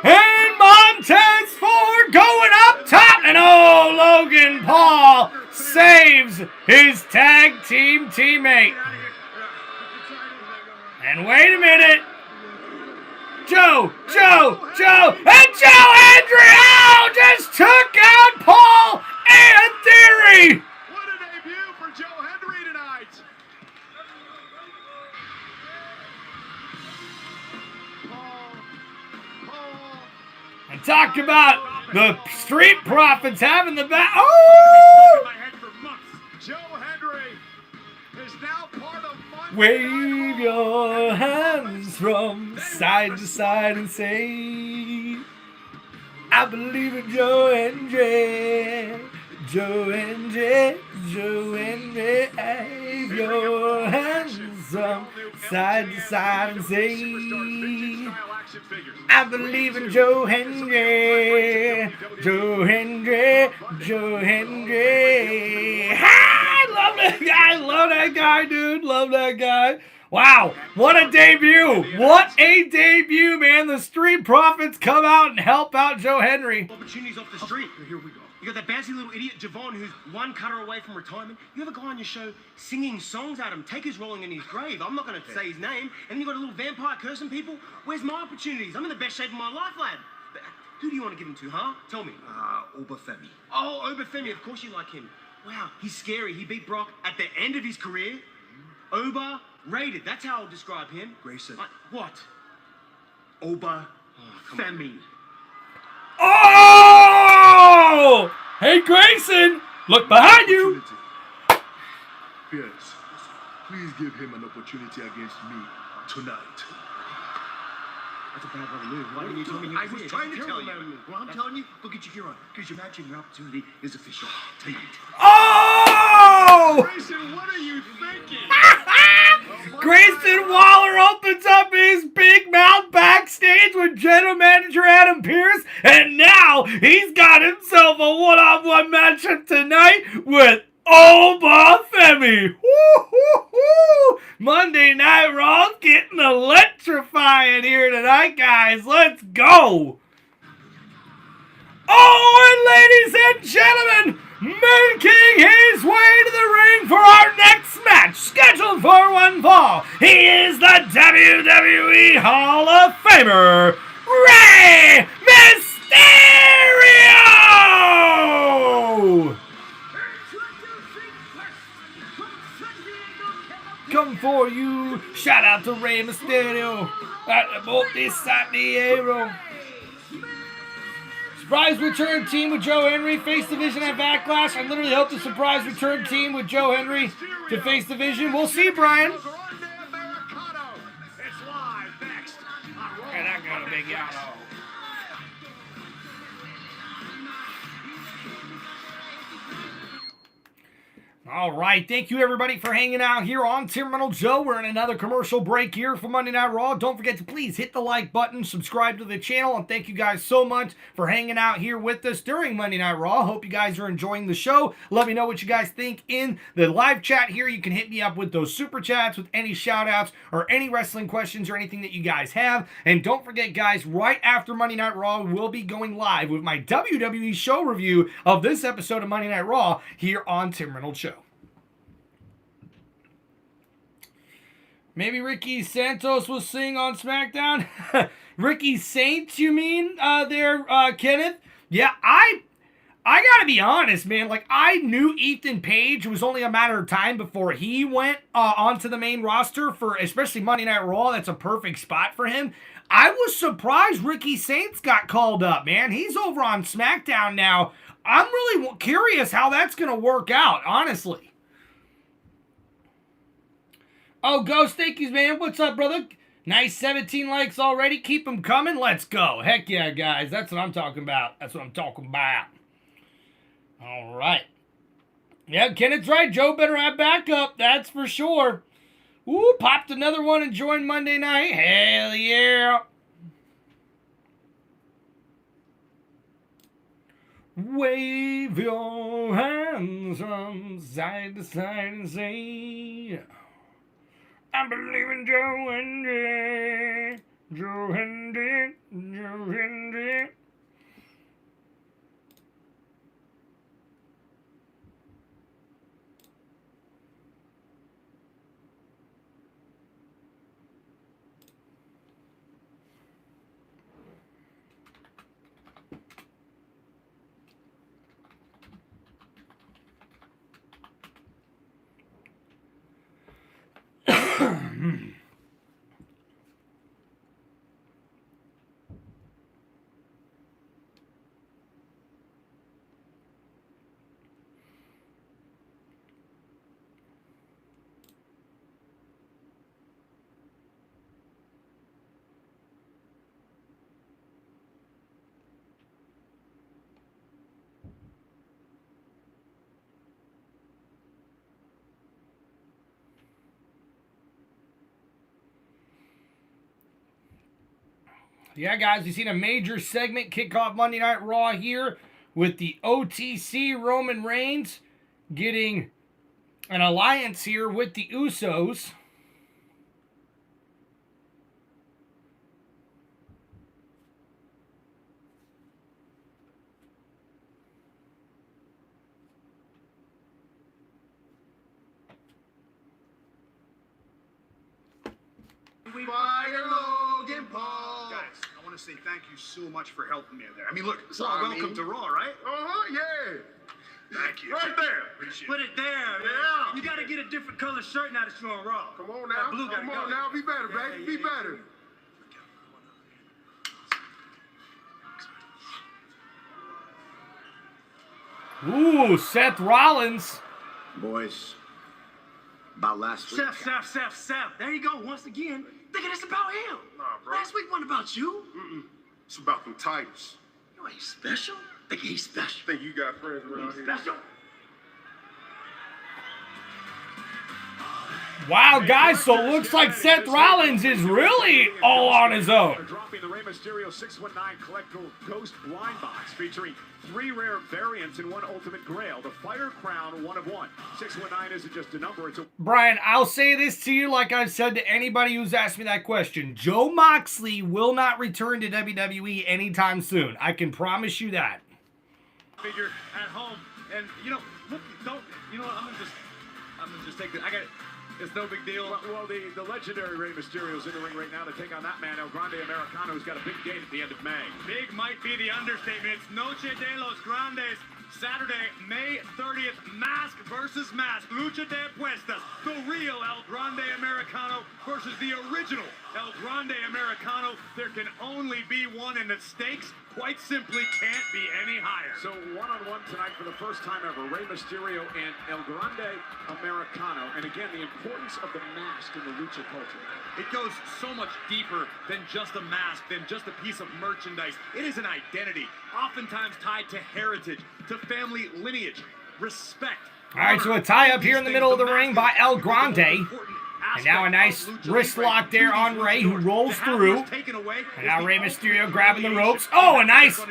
And Montez Ford going up top. And oh, Logan Paul saves his tag team teammate. And wait a minute. Joe, and Joe Hendry, oh, just took out Paul and Theory. What a debut for Joe Hendry tonight. And talk about the Street Profits having the back. Oh! Joe Hendry is now part of Wave your hands from side to side and say, I believe in Joe Hendry. Joe Hendry, Joe Hendry. Wave your hands from side to side and say, I believe in Joe Hendry. Joe Hendry, Joe Hendry. I love that guy. Love that guy, dude. Love that guy. Wow, what a debut. What a debut, man. The Street Profits come out and help out Joe Hendry. Opportunities off the street. Here we go. You got that bouncy little idiot Javon who's one cutter away from retirement. You have a guy on your show singing songs at him. Taker's rolling in his grave. I'm not going to say his name. And then you got a little vampire cursing people. Where's my opportunities? I'm in the best shape of my life, lad. Who do you want to give him to, huh? Tell me. Femi. Oh, Femi. Of course you like him. Wow, he's scary. He beat Brock at the end of his career. Overrated. That's how I'll describe him. Grayson. What? Femi. Oh! Hey, Grayson, look behind you. Yes. Please give him an opportunity against me tonight. That's a bad move. Why didn't you tell me? I was trying to tell you. Well, I'm telling you, go get your gear on. Because your match and your opportunity is official tonight. Oh! Grayson, what are you thinking? Grayson Waller opens up his big mouth backstage with General Manager Adam Pearce, and now he's got himself a one-on-one matchup tonight with Femi. Woo-hoo-hoo! Monday Night Raw getting electrifying here tonight, guys. Let's go! Oh, and ladies and gentlemen, making his way to the ring for our next match, scheduled for one fall, he is the WWE Hall of Famer, Rey Mysterio! for you. Shout out to Rey Mysterio at the Multi San Diego. Surprise return team with Joe Hendry. Face division at Backlash. I literally hope the surprise return team with Joe Hendry to face division. We'll see, Brian. It's live next on Raw. And I got a big yellow. All right, thank you everybody for hanging out here on TimReynoldsShow. We're in another commercial break here for Monday Night Raw. Don't forget to please hit the like button, subscribe to the channel, and thank you guys so much for hanging out here with us during Monday Night Raw. Hope you guys are enjoying the show. Let me know what you guys think in the live chat here. You can hit me up with those super chats with any shout outs or any wrestling questions or anything that you guys have. And don't forget, guys, right after Monday Night Raw, we'll be going live with my WWE show review of this episode of Monday Night Raw here on TimReynoldsShow. Maybe Ricky Santos will sing on SmackDown. Ricky Saints, you mean, Kenneth? Yeah, I gotta be honest, man. Like, I knew Ethan Page. It was only a matter of time before he went onto the main roster for, especially Monday Night Raw. That's a perfect spot for him. I was surprised Ricky Saints got called up, man. He's over on SmackDown now. I'm really curious how that's gonna work out, honestly. Oh, Ghost, thank you, man. What's up, brother? Nice 17 likes already. Keep them coming. Let's go. Heck yeah, guys. That's what I'm talking about. That's what I'm talking about. All right. Yeah, Kenneth's right. Joe better have backup. That's for sure. Ooh, popped another one and joined Monday night. Hell yeah. Wave your hands from side to side and say, I believe in Joe Hendry, Joe Hendry, Joe Hendry. Yeah, guys, we've seen a major segment kick off Monday Night Raw here with the OTC Roman Reigns getting an alliance here with the Usos. Fire Logan Paul. Guys, I want to say thank you so much for helping me there. I mean, look, Welcome to Raw, right? Yeah. Thank you. Right there. Appreciate Put it there, man. Yeah. You gotta get a different color shirt now that you're on Raw. Come on now. That blue gotta Come go. on now. Be better, baby. Be better. Ooh, Seth Rollins. Boys, about last week. Seth. There you go. Once again, thinking it's about him. Nah, bro. Last week wasn't about you. It's about them titles. You ain't special. Think he's special. Think you got friends around here? Special. Wow, guys, so it looks like Seth Rollins is really all on his own. Dropping the Rey Mysterio 619 collectible Ghost blind box featuring 3 rare variants and 1 ultimate grail. The Fire Crown, 1 of 1. 619 isn't just a number, it's a... Brian, I'll say this to you like I've said to anybody who's asked me that question. Joe Moxley will not return to WWE anytime soon. I can promise you that. Figure at home. And, you know, look, don't... You know what, I'm gonna just take it. I got it. It's no big deal. Well, the legendary Rey Mysterio's in the ring right now to take on that man, El Grande Americano, who's got a big date at the end of May. Big might be the understatement. It's Noche de los Grandes. Saturday, May 30th, mask versus mask. Lucha de Apuestas. The real El Grande Americano versus the original El Grande Americano. There can only be one, and the stakes, quite simply, can't be any higher. So one-on-one tonight for the first time ever, Rey Mysterio and El Grande Americano. And again, the importance of the mask in the lucha culture. It goes so much deeper than just a mask, than just a piece of merchandise. It is an identity, oftentimes tied to heritage, to family lineage, respect. All right, so a tie-up here in the middle of the ring by El Grande. And now a nice wrist lock there on Rey, who rolls through. And now Rey Mysterio grabbing the ropes. Oh, a nice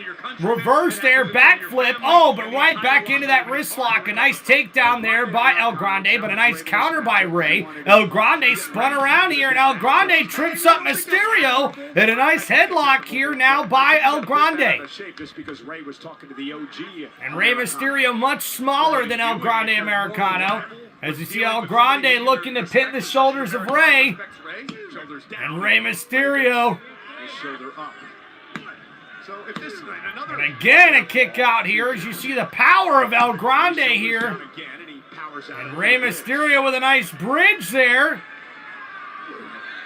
reverse there, backflip. Oh, but right back into that wrist lock. A nice takedown there by El Grande, but a nice counter by Rey. El Grande spun around here, and El Grande trips up Mysterio. And a nice headlock here now by El Grande. And Rey Mysterio much smaller than El Grande Americano. As you see El Grande looking to pin the shoulders of Rey. And Rey Mysterio. And again a kick out here as you see the power of El Grande here. And Rey Mysterio with a nice bridge there.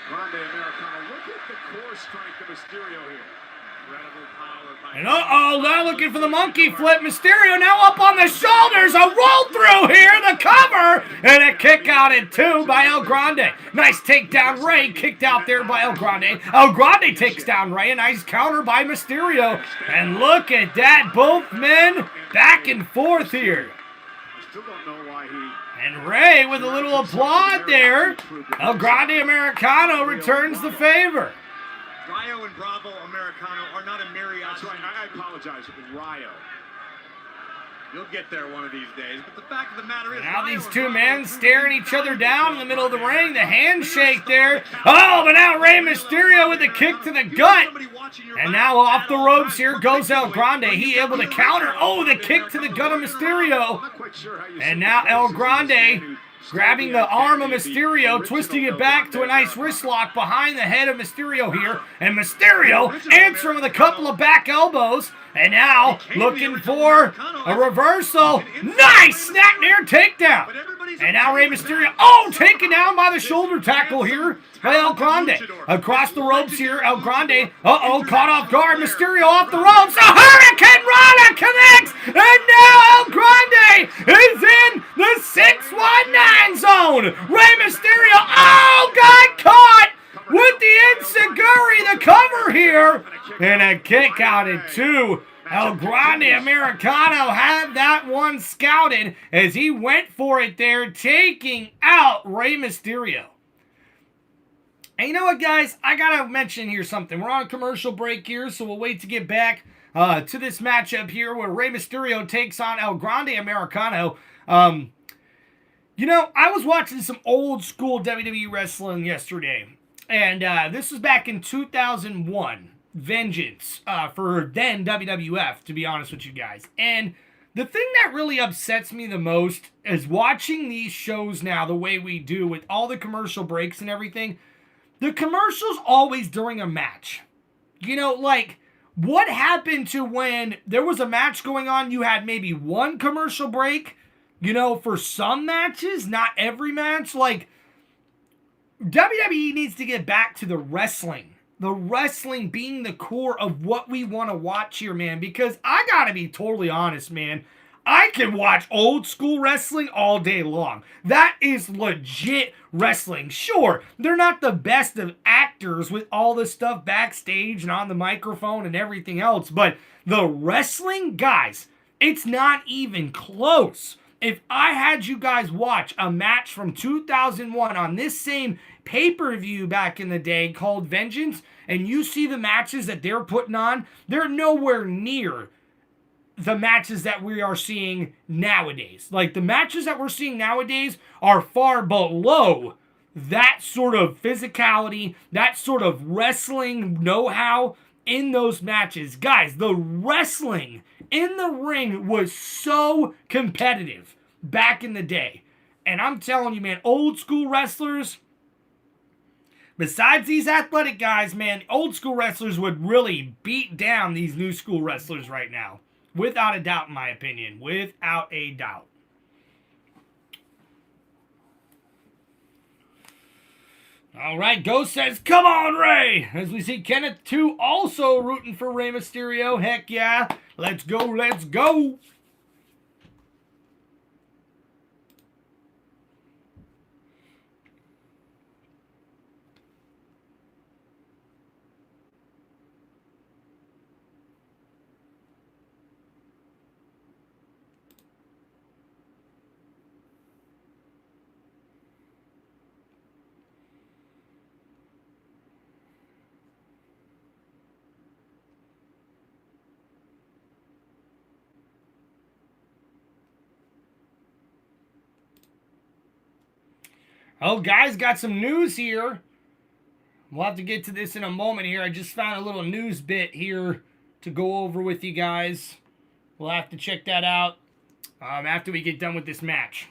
Grande Americano, look at the core strength of Mysterio here. And now looking for the monkey flip. Mysterio now up on the shoulders. A roll through here, the cover, and a kick out in two by El Grande. Nice takedown, Rey, kicked out there by El Grande. El Grande takes down Rey, a nice counter by Mysterio. And look at that, both men back and forth here. And Rey with a little applaud there. El Grande Americano returns the favor. Rayo and Bravo Americano are not a mariachi. That's right. I apologize. Rayo. You'll get there one of these days. But the fact of the matter is, now these two men staring each other down in the middle of the ring. The handshake there. Oh, but now Rey Mysterio with a kick to the gut. And now off the ropes here goes El Grande. He able to counter. Oh, the kick to the gut of Mysterio. And now El Grande grabbing the arm of Mysterio, twisting it back to a nice wrist lock behind the head of Mysterio here. And Mysterio answering with a couple of back elbows. And now looking for a reversal. Nice snap near takedown. And now Rey Mysterio, taken down by the shoulder tackle here by El Grande. Across the ropes here, El Grande, caught off guard. Mysterio off the ropes. A Hurricane Rana connects. And now El Grande is in the 619 zone. Rey Mysterio, got caught with the Enziguri, the cover here. And a kick out at two. El Grande Americano had that one scouted as he went for it there, taking out Rey Mysterio. And you know what, guys? I got to mention here something. We're on a commercial break here, so we'll wait to get back to this matchup here where Rey Mysterio takes on El Grande Americano. You know, I was watching some old school WWE wrestling yesterday, and this was back in 2001. Vengeance for then WWF, to be honest with you guys. And the thing that really upsets me the most is watching these shows now the way we do with all the commercial breaks and everything. The commercials always during a match. You know, like, what happened to when there was a match going on, you had maybe one commercial break, you know, for some matches, not every match. Like, WWE needs to get back to the wrestling. The wrestling being the core of what we want to watch here, man. Because I gotta be totally honest, man. I can watch old school wrestling all day long. That is legit wrestling. Sure, they're not the best of actors with all the stuff backstage and on the microphone and everything else. But the wrestling, guys, it's not even close. If I had you guys watch a match from 2001 on this same pay-per-view back in the day called Vengeance, and you see the matches that they're putting on, they're nowhere near the matches that we are seeing nowadays. Like, the matches that we're seeing nowadays are far below that sort of physicality, that sort of wrestling know-how in those matches. Guys, the wrestling in the ring was so competitive back in the day. And I'm telling you, man, old school wrestlers, besides these athletic guys, man, old school wrestlers would really beat down these new school wrestlers right now. Without a doubt, in my opinion. Without a doubt. All right, Ghost says, come on, Rey! As we see Kenneth 2 also rooting for Rey Mysterio. Heck yeah. Let's go, let's go! Oh, guys, got some news here. We'll have to get to this in a moment here. I just found a little news bit here to go over with you guys. We'll have to check that out after we get done with this match.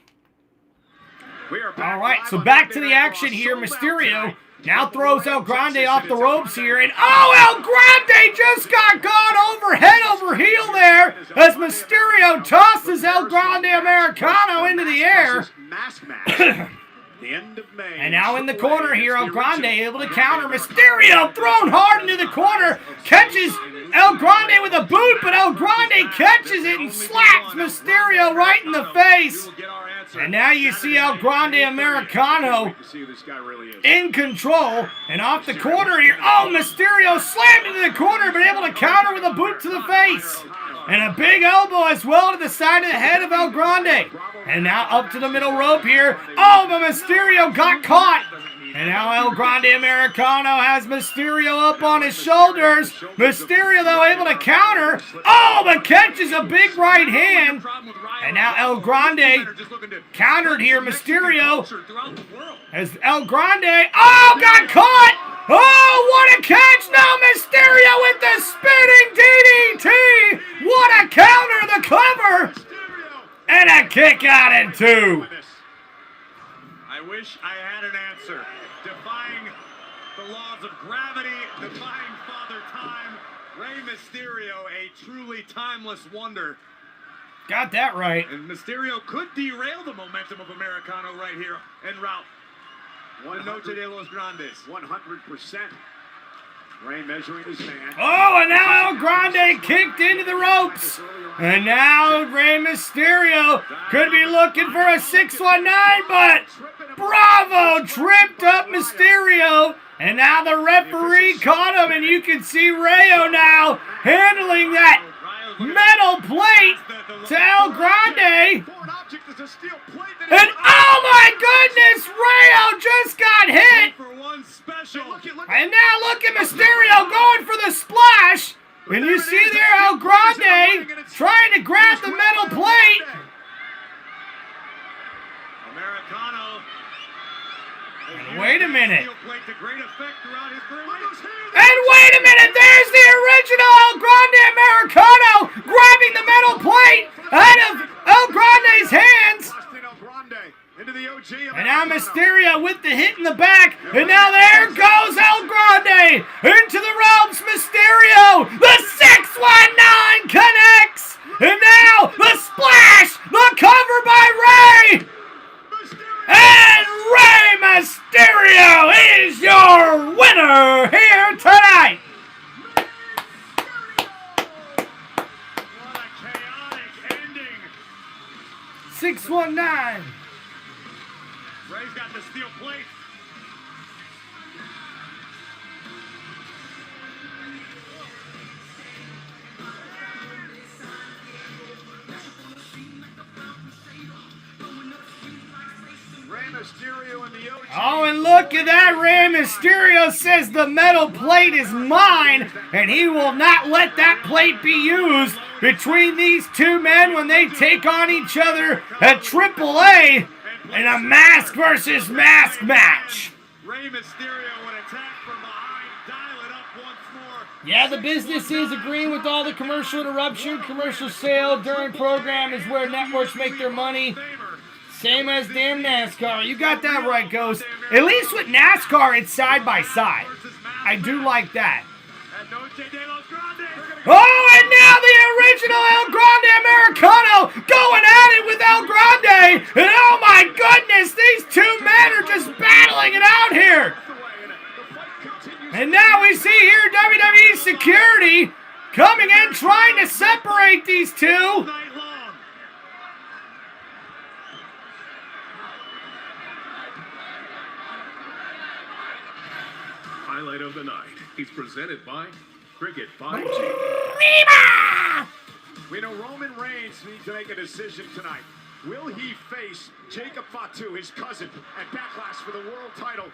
All right, so back to the action here. Mysterio now throws El Grande off the ropes here. And, oh, El Grande just got gone over head over heel there as Mysterio tosses El Grande Americano into the air. The end of May. And now in the corner here, El Grande able to counter. Mysterio thrown hard into the corner. Catches El Grande with a boot, but El Grande catches it and slaps Mysterio right in the face. And now you see El Grande Americano in control. And off the corner here, oh, Mysterio slammed into the corner, but able to counter with a boot to the face. And a big elbow as well to the side of the head of El Grande. And now up to the middle rope here. Oh, but Mysterio got caught. And now El Grande Americano has Mysterio up on his shoulders. Mysterio, though, able to counter. Oh, but catches a big right hand. And now El Grande countered here. Mysterio as El Grande. Oh, got caught. Oh, what a catch. Now Mysterio with the spinning DDT. What a counter, the cover. And a kick out at 2. I wish I had an answer. Defying the laws of gravity, defying Father Time, Rey Mysterio, a truly timeless wonder. Got that right. And Mysterio could derail the momentum of Americano right here en route. One Noche de los Grandes. 100%. Rey measuring his man. Oh, and now El Grande kicked into the ropes. And now Rey Mysterio could be looking for a 619, but Bravo tripped up Mysterio. And now the referee caught him, and you can see Rayo now handling that metal plate to El Grande. And oh my goodness, Rayo just got hit. And now look at Mysterio going for the splash. And you see there El Grande trying to grab the metal plate. And wait a minute. And wait a minute, there's the original El Grande Americano grabbing the metal plate out of El Grande's hands. And now Mysterio with the hit in the back. And now there goes El Grande into the ropes. Mysterio, the 619 connects. And now the splash, the cover by Rey. And Rey Mysterio is your winner here tonight. What a chaotic ending. 619. Rey's got the steel plate. Rey Mysterio and the OG. Oh, and look at that. Rey Mysterio says the metal plate is mine, and he will not let that plate be used between these two men when they take on each other at AAA in a mask versus mask match. Rey Mysterio would attack from behind, dial it up once more. Yeah, the business is agreeing with all the commercial interruption. Commercial sale during program is where networks make their money. Same as damn NASCAR. You got that right, Ghost. At least with NASCAR, it's side by side. I do like that. And Noche de los Grandes. Oh, and now the original El Grande Americano going at it with El Grande. And oh my goodness, these two men are just battling it out here. And now we see here WWE security coming in trying to separate these two. Highlight of the night. He's presented by Cricket 5G. We know Roman Reigns needs to make a decision tonight. Will he face Jacob FATU, his cousin, at Backlash for the world title?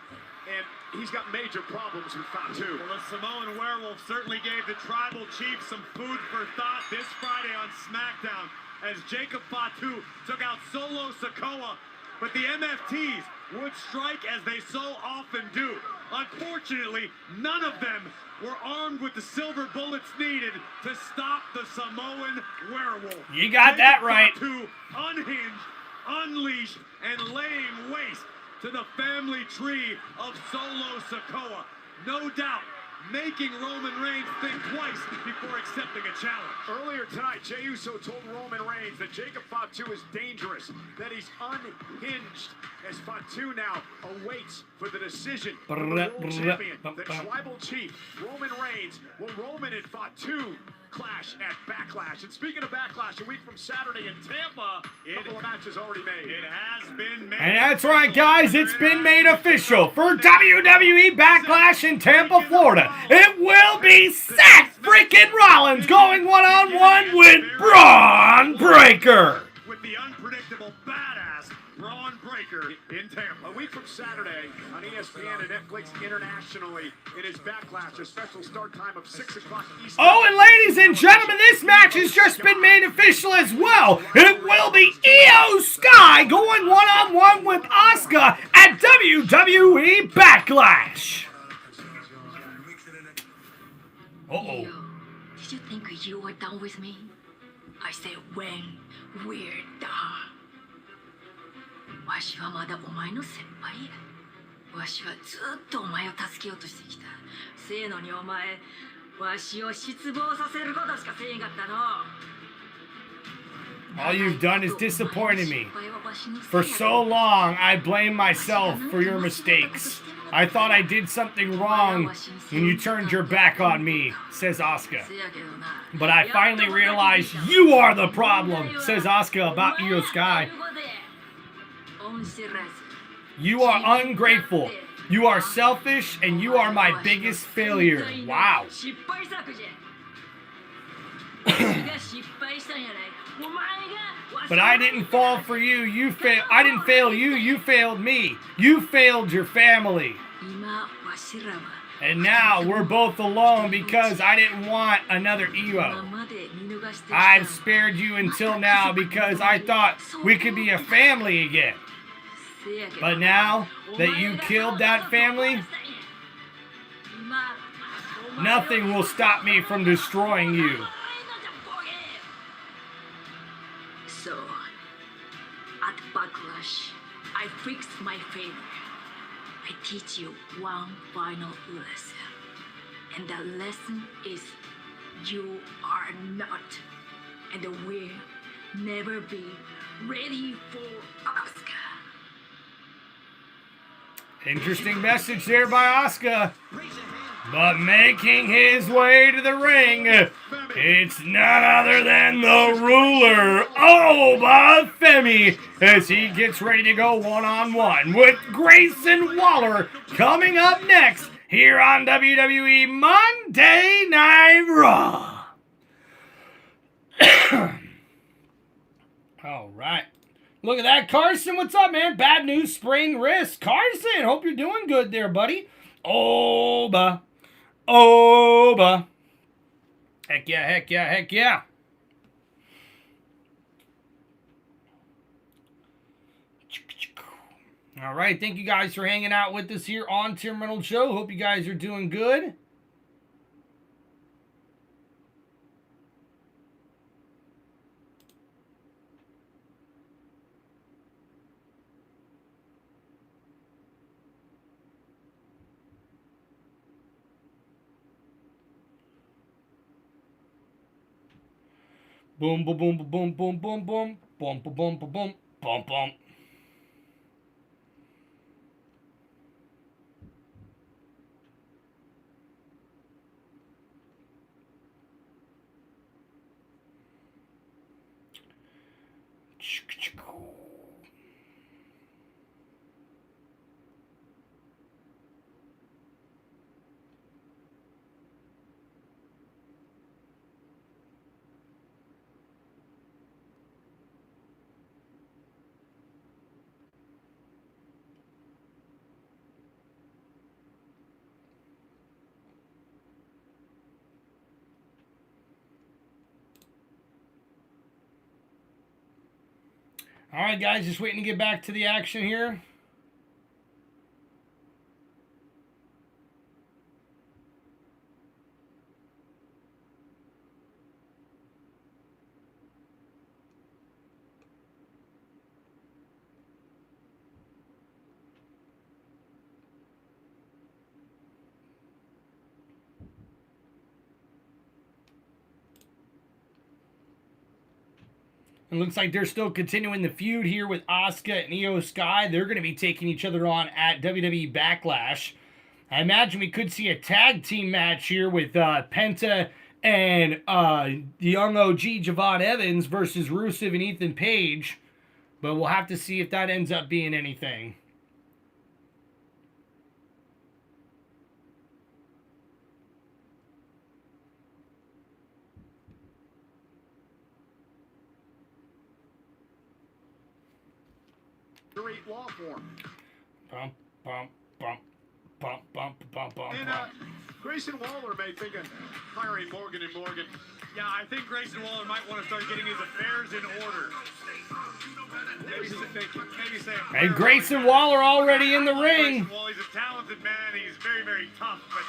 And he's got major problems with FATU. Well, the Samoan Werewolf certainly gave the Tribal Chief some food for thought this Friday on SmackDown as Jacob FATU took out Solo Sikoa. But the MFTs would strike as they so often do. Unfortunately, none of them were armed with the silver bullets needed to stop the Samoan Werewolf. You got that right. FATU unhinged, unleashed, and laying waste to the family tree of Solo Sikoa. No doubt, making Roman Reigns think twice before accepting a challenge. Earlier tonight, Jey Uso told Roman Reigns that Jacob FATU is dangerous, that he's unhinged, as FATU now awaits for the decision of the world champion, the Tribal Chief, Roman Reigns. Will Roman and FATU clash at Backlash? And speaking of Backlash, a week from Saturday in Tampa, a couple of matches already made. It has been made. And that's right, guys. It's been made official for WWE Backlash in Tampa, Florida. It will be Seth freaking Rollins going one-on-one with Braun Breaker. With the unpredictable badass Braun Breaker in Tampa. A week from Saturday on ESPN and Netflix internationally, it is Backlash, a special start time of 6 o'clock Eastern. Oh, and ladies and gentlemen, this match has just been made official as well. It will be Io Sky going one-on-one with Asuka at WWE Backlash. Uh-oh. Did you think you were done with me? I said when we're done. わしはまだお前の先輩や。わしはずっとお前を助けようとしてきた。せやのにお前、わしを失望させることしかせえんかったの。 All you've done is disappointed me. For so long, I blamed myself for your mistakes. I thought I did something wrong when you turned your back on me, says Asuka. But I finally realized you are the problem, says Asuka about Io Sky. You are ungrateful. You are selfish, and you are my biggest failure. Wow. But I didn't fall for you. I didn't fail you. You failed me. You failed your family. And now we're both alone because I didn't want another Io. I've spared you until now because I thought we could be a family again. But now that you killed that family, nothing will stop me from destroying you. So, at Backlash, I fixed my failure. I teach you one final lesson. And that lesson is you are not and will never be ready for Asuka. Interesting message there by Asuka. But making his way to the ring, it's none other than the ruler, Femi, as he gets ready to go one-on-one with Grayson Waller coming up next here on WWE Monday Night Raw. All right. Look at that, Carson. What's up, man? Bad news, sprained wrist. Carson, hope you're doing good there, buddy. Oba. Heck yeah, heck yeah, heck yeah. All right, thank you guys for hanging out with us here on Tim Reynolds Show. Hope you guys are doing good. Boom, boom, boom, boom, boom, boom, boom, boom, boom, boom, boom, boom, boom, boom. All right, guys, just waiting to get back to the action here. It looks like they're still continuing the feud here with Asuka and Io Sky. They're going to be taking each other on at WWE Backlash. I imagine we could see a tag team match here with Penta and the young OG Javon Evans versus Rusev and Ethan Page. But we'll have to see if that ends up being anything. Great law form. Bump, bump, bump, bump, bump, bump, bump. And Grayson Waller may think of hiring Morgan and Morgan. Yeah, I think Grayson Waller might want to start getting his affairs in order. Maybe say and Grayson Waller already in the ring. Well, he's a talented man. He's very, very tough, but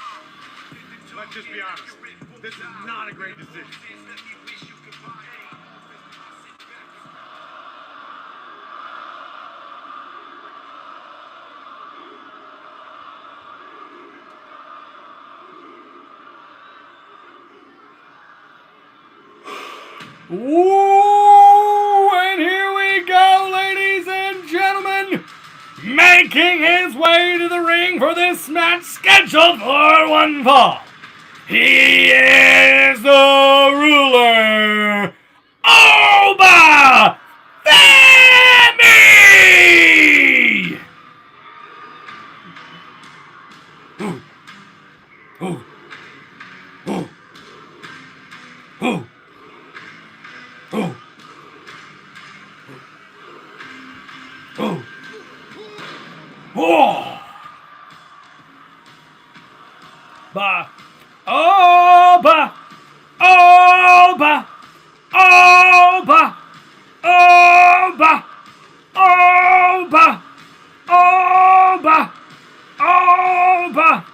let's just be honest. This is not a great decision. Ooh, and here we go, ladies and gentlemen, making his way to the ring for this match scheduled for one fall. He is the ruler, Oba Femi! Ooh, ooh, ooh, ooh. Oh. Oh. Oh. Ba. Oh, ba. Oh, ba. Oh, ba. Oh, ba. Oh, ba. Oh, ba. Oh, ba.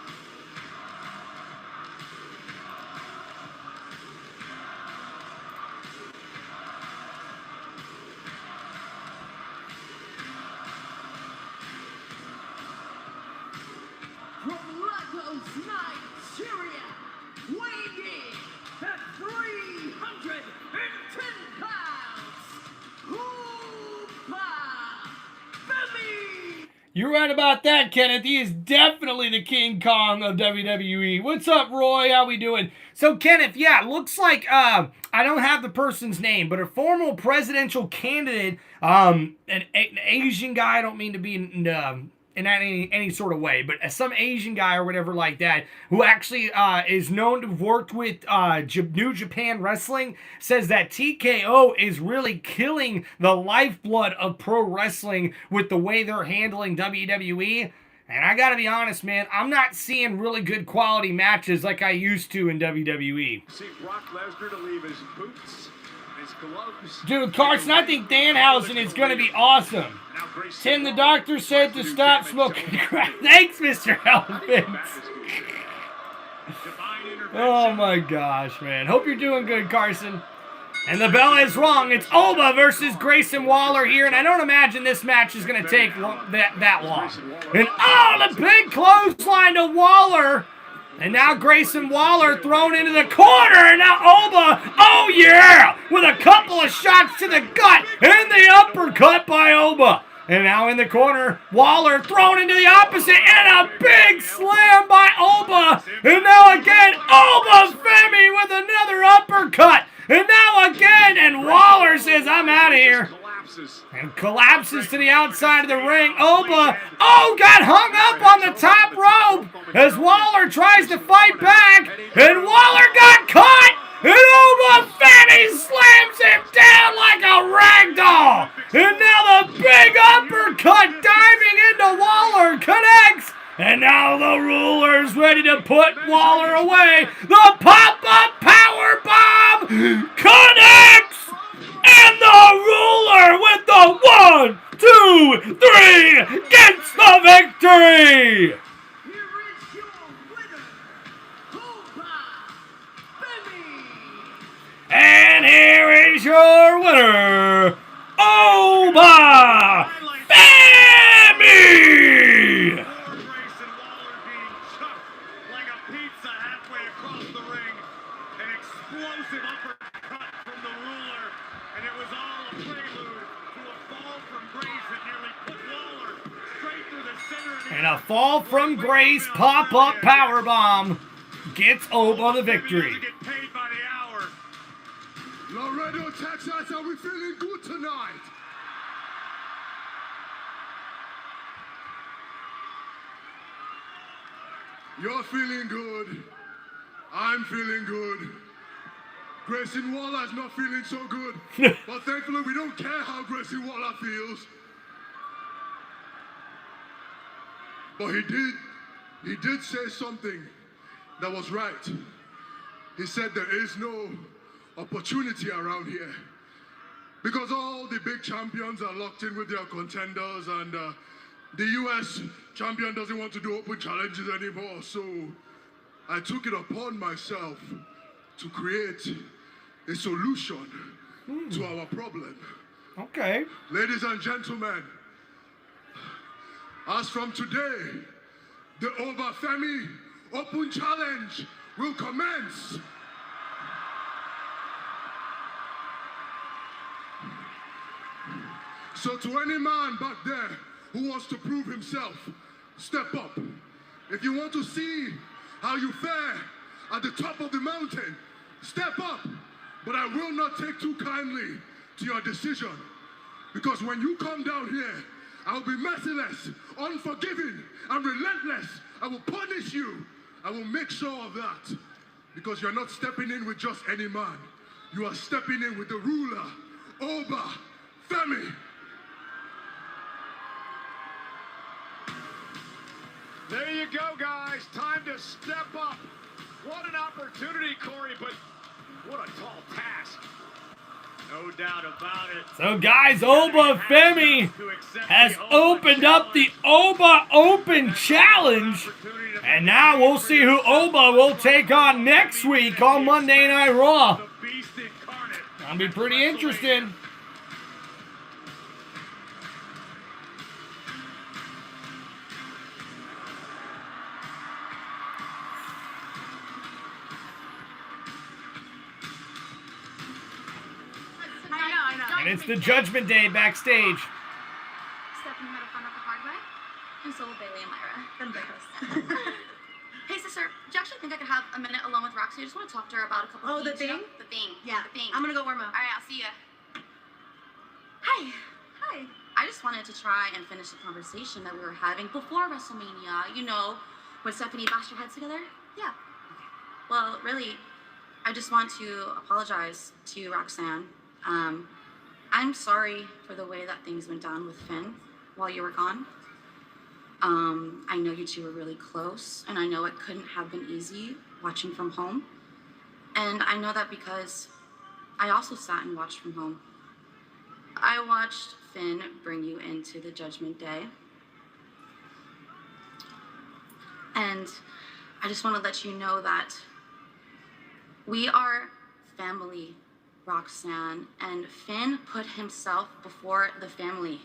You're right about that, Kenneth. He is definitely the King Kong of WWE. What's up, Roy? How we doing? So, Kenneth, yeah, looks like, I don't have the person's name, but a former presidential candidate, an Asian guy, I don't mean to be in any sort of way, but some Asian guy or whatever like that, who actually is known to have worked with New Japan Wrestling, says that TKO is really killing the lifeblood of pro wrestling with the way they're handling WWE. And I gotta be honest, man, I'm not seeing really good quality matches like I used to in WWE. See Brock Lesnar to leave his boots, his gloves. Dude, Carson, I think Danhausen is gonna be awesome. Tim the doctor said to stop smoking crack. Thanks, Mr. Elephant. Oh my gosh, man. Hope you're doing good, Carson. And the bell is rung. It's Oba versus Grayson Waller here, and I don't imagine this match is going to take that long. And the big clothesline to Waller. And now Grayson Waller thrown into the corner, and now Oba, oh yeah, with a couple of shots to the gut, and the uppercut by Oba. And now in the corner, Waller thrown into the opposite, and a big slam by Oba. And now again, Oba Femi with another uppercut. And now again, and Waller says, I'm out of here. And collapses to the outside of the ring. Oba, got hung up on the top rope as Waller tries to fight back. And Waller got caught. And Oba Femi slams him down like a rag doll. And now the big uppercut diving into Waller connects. And now the ruler's ready to put Waller away. The pop-up power bomb connects. And the ruler with the 1, 2, 3 gets the victory. And here is your winner, Oba Femi! Grayson Waller being chucked like a pizza halfway across the ring. An explosive uppercut from the ruler, and it was all a prelude to a fall from Grace that nearly put Waller straight through the center of the And a fall from Grace pop-up powerbomb gets Oba the victory. get paid by the hour. Laredo, Texas, are we feeling good tonight? You're feeling good. I'm feeling good. Grayson Waller's not feeling so good. But thankfully, we don't care how Grayson Waller feels. But he did say something that was right. He said there is no opportunity around here because all the big champions are locked in with their contenders, and the US champion doesn't want to do open challenges anymore. So I took it upon myself to create a solution to our problem. Okay. Ladies and gentlemen, as from today, the Oba Femi Open Challenge will commence. So to any man back there who wants to prove himself, step up. If you want to see how you fare at the top of the mountain, step up. But I will not take too kindly to your decision, because when you come down here, I will be merciless, unforgiving, and relentless. I will punish you. I will make sure of that, because you're not stepping in with just any man. You are stepping in with the ruler, Oba Femi. There you go, guys. Time to step up. What an opportunity, Corey, but what a tall task. No doubt about it. So guys, Oba Femi has opened up the Oba Open Challenge. And now we'll see who Oba will take on next week on Monday Night Raw. That'll be pretty interesting. And it's the Judgment Day backstage. Stephanie had a fun up the hard way, and so will Bailey and Lyra. Hey, sister, do you actually think I could have a minute alone with Roxy? I just want to talk to her about a couple of things. The thing? The thing. Yeah. The thing. I'm gonna go warm up. All right, I'll see ya. Hi. Hi. I just wanted to try and finish the conversation that we were having before WrestleMania. You know, when Stephanie bashed your heads together? Yeah. Okay. Well, really, I just want to apologize to Roxanne. I'm sorry for the way that things went down with Finn while you were gone. I know you two were really close, and I know it couldn't have been easy watching from home. And I know that because I also sat and watched from home. I watched Finn bring you into the Judgment Day. And I just want to let you know that we are family, Roxanne, and Finn put himself before the family.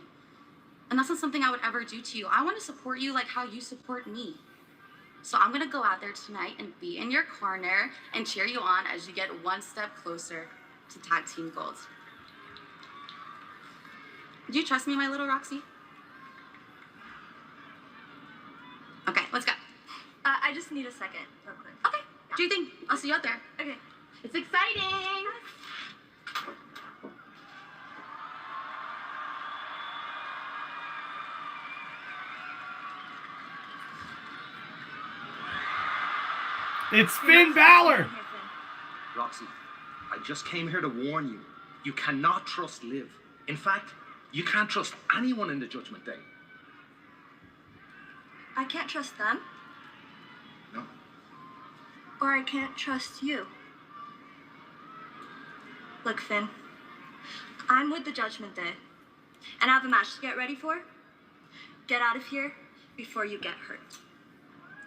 And that's not something I would ever do to you. I want to support you like how you support me. So I'm gonna go out there tonight and be in your corner and cheer you on as you get one step closer to tag team gold. Do you trust me, my little Roxy? Okay, let's go. I just need a second, real quick. Okay, do you think I'll see you out there? Okay. It's exciting. It's Finn Balor. Roxy, I just came here to warn you. You cannot trust Liv. In fact, you can't trust anyone in the Judgment Day. I can't trust them. No. Or I can't trust you. Look, Finn. I'm with the Judgment Day. And I have a match to get ready for. Get out of here before you get hurt.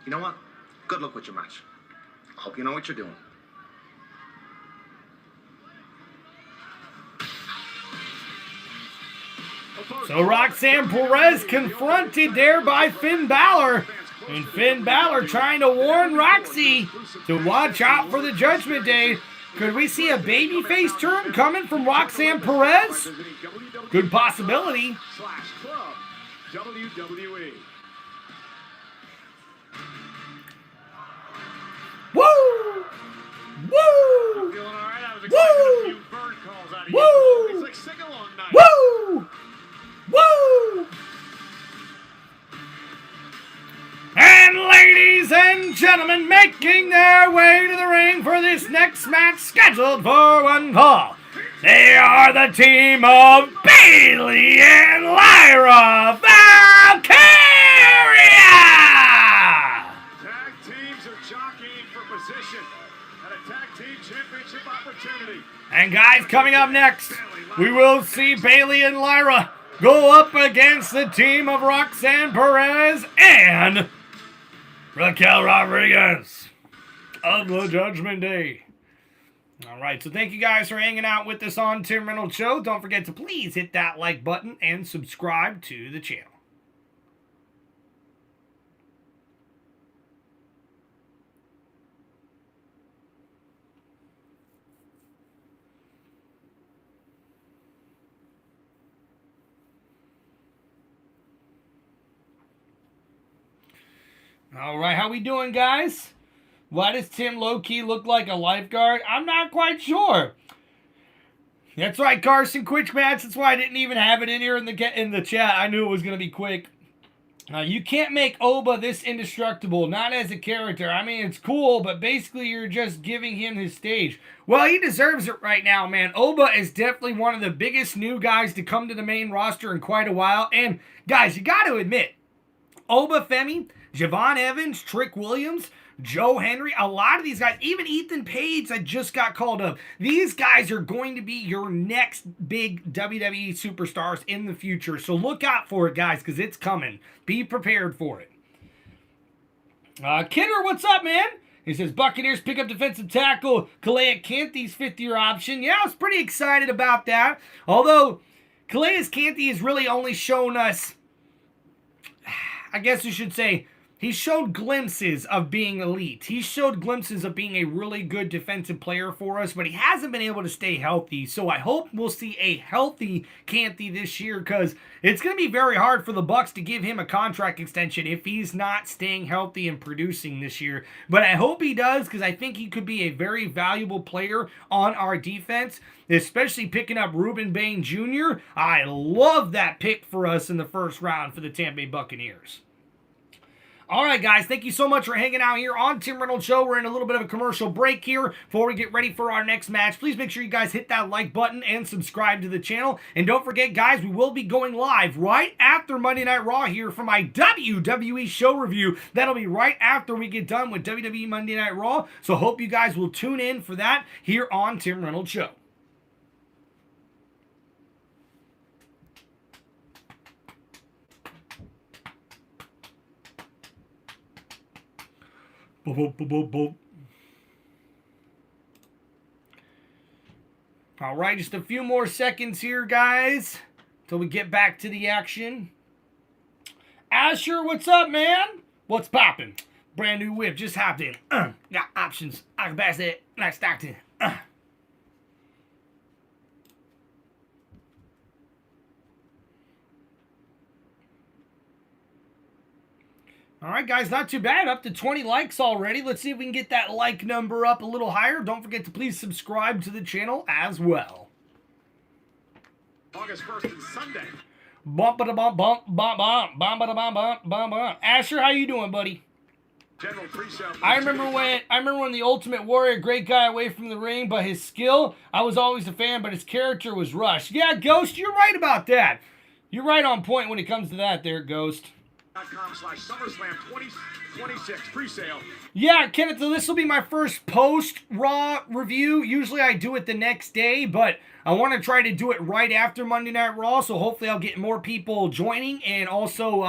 You know what? Good luck with your match. I hope you know what you're doing. So Roxanne Perez confronted there by Finn Balor. And Finn Balor trying to warn Roxy to watch out for the Judgment Day. Could we see a babyface turn coming from Roxanne Perez? Good possibility. /club WWE. Woo! Woo! Feeling all right? I was expecting Woo! a few bird calls out of Woo! you. It's like sing-along night. Woo! Woo! And ladies and gentlemen, making their way to the ring for this next match scheduled for one fall. They are the team of Bayley and Lyra Valkyria! Tag teams are jockeying for position at a tag team championship opportunity. And guys, coming up next, we will see Bayley and Lyra go up against the team of Roxanne Perez and Raquel Rodriguez of the Judgment Day. All right, so thank you guys for hanging out with us on Tim Reynolds Show. Don't forget to please hit that like button and subscribe to the channel. All right, how we doing, guys? Why does Tim low-key look like a lifeguard? I'm not quite sure. That's right, Carson, quick match. That's why I didn't even have it in here in the chat. I knew it was going to be quick. You can't make Oba this indestructible, not as a character. I mean, it's cool, but basically you're just giving him his stage. Well, he deserves it right now, man. Oba is definitely one of the biggest new guys to come to the main roster in quite a while. And, guys, you got to admit, Oba, Femi, Javon Evans, Trick Williams, Joe Hendry, a lot of these guys, even Ethan Page that just got called up, these guys are going to be your next big WWE superstars in the future. So look out for it, guys, because it's coming. Be prepared for it. Kidder, what's up, man? He says, Buccaneers pick up defensive tackle Calais Canty's fifth-year option. Yeah, I was pretty excited about that. Although, Calais Canty has really only shown us, I guess you should say, he showed glimpses of being elite. He showed glimpses of being a really good defensive player for us, but he hasn't been able to stay healthy. So I hope we'll see a healthy Canty this year, because it's going to be very hard for the Bucs to give him a contract extension if he's not staying healthy and producing this year. But I hope he does, because I think he could be a very valuable player on our defense, especially picking up Reuben Bain Jr. I love that pick for us in the first round for the Tampa Bay Buccaneers. All right, guys, thank you so much for hanging out here on Tim Reynolds Show. We're in a little bit of a commercial break here before we get ready for our next match. Please make sure you guys hit that like button and subscribe to the channel. And don't forget, guys, we will be going live right after Monday Night Raw here for my WWE show review. That'll be right after we get done with WWE Monday Night Raw. So hope you guys will tune in for that here on Tim Reynolds Show. Boop, boop, boop, boop, boop. All right, just a few more seconds here, guys, till we get back to the action. Asher, what's up, man? What's poppin'? Brand new whip, just hopped in. Got options. I can pass that like Stockton. All right, guys, not too bad. Up to 20 likes already. Let's see if we can get that like number up a little higher. Don't forget to please subscribe to the channel as well. August 1st and Sunday. Bump ba da bump bump bump bump bump ba da bump bump bump bump. Asher, how you doing, buddy? General pre-sale. I remember when the Ultimate Warrior, great guy away from the ring, but his skill, I was always a fan, but his character was rushed. Yeah, Ghost, you're right about that. You're right on point when it comes to that there, Ghost. .com/SummerSlam 2026 pre-sale. Yeah, Kenneth, so this will be my first post-Raw review. Usually I do it the next day, but I want to try to do it right after Monday Night Raw, so hopefully I'll get more people joining, and also,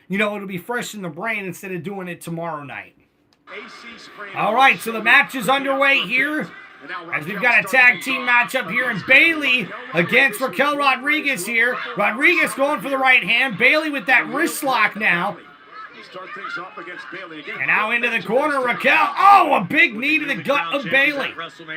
it'll be fresh in the brain instead of doing it tomorrow night. All right, so the match is underway here, as we've got a tag team matchup here, and Bayley against Raquel Rodriguez here. Rodriguez going for the right hand. Bayley with that wrist lock now. Start things off against Bayley again. And now into the corner, Raquel. Oh, a big knee to the gut of Bayley.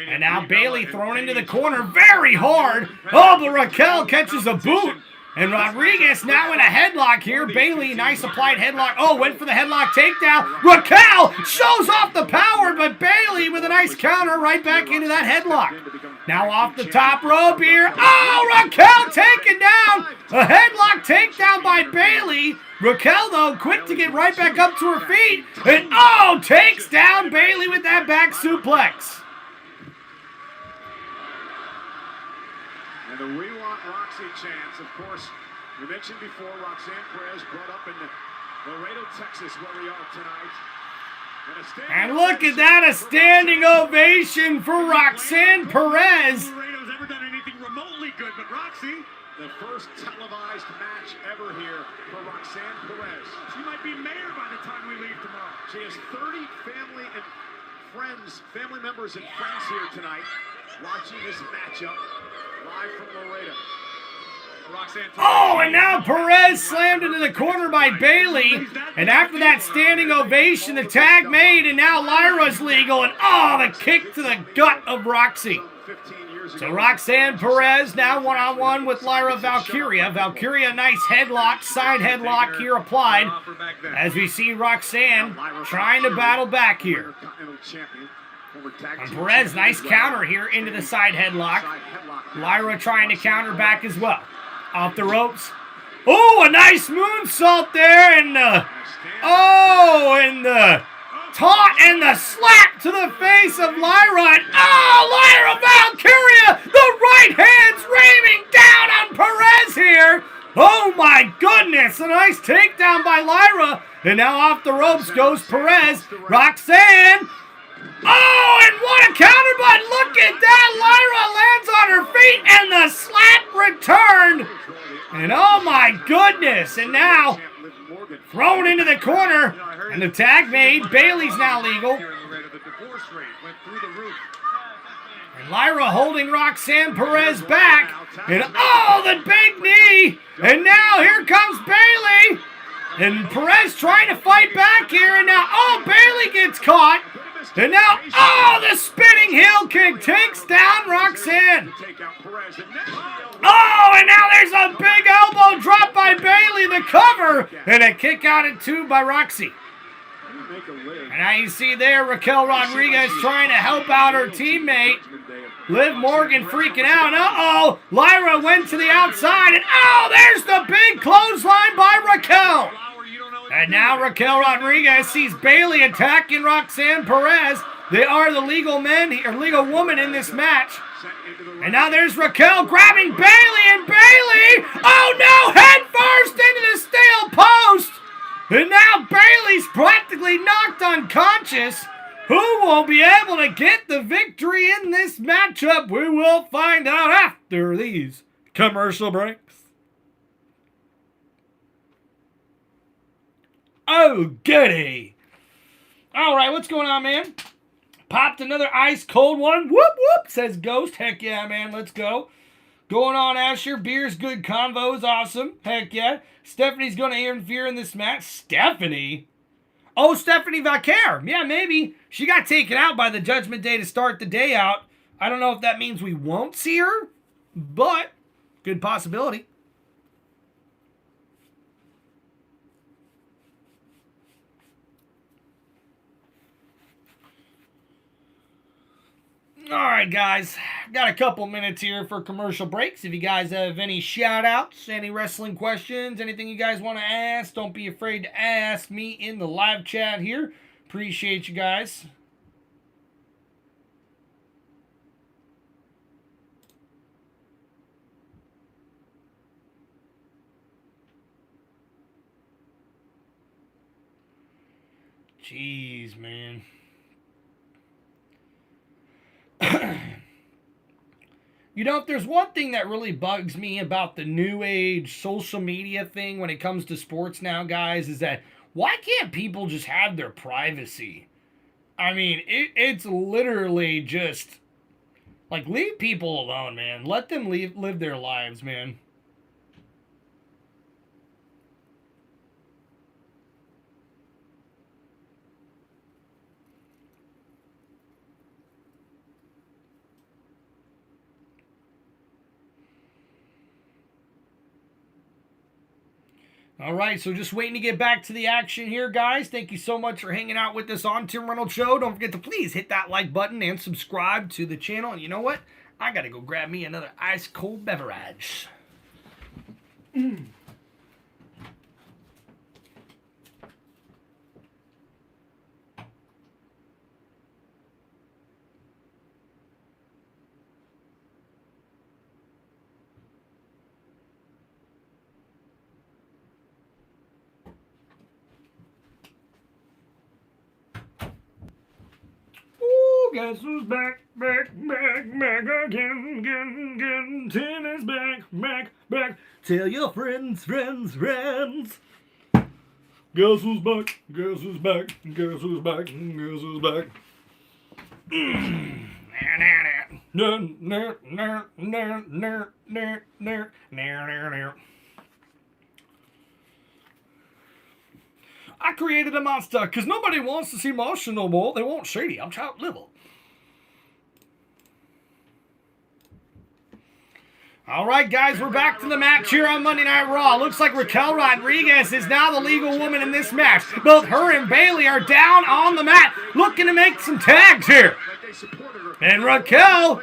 And now Bayley thrown into the corner very hard. Oh, but Raquel catches a boot. And Rodriguez now in a headlock here. Bayley, nice applied headlock. Oh, went for the headlock takedown. Raquel shows off the power, but Bayley with a nice counter right back into that headlock. Now off the top rope here. Oh, Raquel taken down. A headlock takedown by Bayley. Raquel, though, quick to get right back up to her feet. And, takes down Bayley with that back suplex. And the We Want Roxy chants, of course, we mentioned before, Roxanne Perez brought up in Laredo, Texas, where we are tonight. And look at that, a standing ovation for Roxanne Perez. Laredo's ever done anything remotely good, but Roxy, the first televised match ever here for Roxanne Perez. She might be mayor by the time we leave tomorrow. She has 30 family members and friends here tonight watching this matchup live from Laredo. Oh, and now Perez slammed into the corner by Bayley. And after that standing ovation, the tag made, and now Lyra's legal. And the kick to the gut of Roxy. So Roxanne Perez now one-on-one with Lyra Valkyria. Valkyria, nice headlock, side headlock here applied. As we see Roxanne trying to battle back here. And Perez, nice counter here into the side headlock. Lyra trying to counter back as well. Off the ropes. Oh, a nice moonsault there. And the taunt and the slap to the face of Lyra. And Lyra Valkyria, the right hand's raining down on Perez here. Oh my goodness, a nice takedown by Lyra. And now off the ropes goes Perez. Roxanne. Oh, and what a counter, but look at that. Lyra lands on her feet, and the slap returned. And oh my goodness, and now thrown into the corner, and the tag made. Bayley's now legal. And Lyra holding Roxanne Perez back. And the big knee. And now here comes Bayley. And Perez trying to fight back here, and now, Bayley gets caught. And now, the spinning heel kick takes down Roxanne. And now there's a big elbow drop by Bayley, the cover, and a kick out at 2 by Roxy. And now you see there Raquel Rodriguez trying to help out her teammate. Liv Morgan freaking out. Lyra went to the outside, and there's the big clothesline by Raquel. And now Raquel Rodriguez sees Bayley attacking Roxanne Perez. They are the legal woman in this match. And now there's Raquel grabbing Bayley, and Bayley, head first into the steel post. And now Bayley's practically knocked unconscious. Who will be able to get the victory in this matchup? We will find out after these commercial breaks. Oh, goody. All right, what's going on, man? Popped another ice cold one. Whoop, whoop, says Ghost. Heck yeah, man, let's go. Going on, Asher. Beer's good. Convo's awesome. Heck yeah. Stephanie's going to interfere in this match. Stephanie? Oh, Stephanie Vaquer. Yeah, maybe. She got taken out by the Judgment Day to start the day out. I don't know if that means we won't see her, but good possibility. All right, guys. Got a couple minutes here for commercial breaks. If you guys have any shout-outs, any wrestling questions, anything you guys want to ask, don't be afraid to ask me in the live chat here. Appreciate you guys. Jeez, man. You know, if there's one thing that really bugs me about the new age social media thing when it comes to sports now, guys, is that why can't people just have their privacy? I mean, it's literally just, like, leave people alone, man. Let them live their lives, man. All right, so just waiting to get back to the action here, guys. Thank you so much for hanging out with us on Tim Reynolds Show. Don't forget to please hit that like button and subscribe to the channel. And you know what? I got to go grab me another ice-cold beverage. Guess who's back again. Tim is back. Tell your friends. Guess who's back? I created a monster because nobody wants to see Martian no more. They want Shady. I'm chopped liver. All right, guys, we're back to the match here on Monday Night Raw. Looks like Raquel Rodriguez is now the legal woman in this match. Both her and Bayley are down on the mat, looking to make some tags here. And Raquel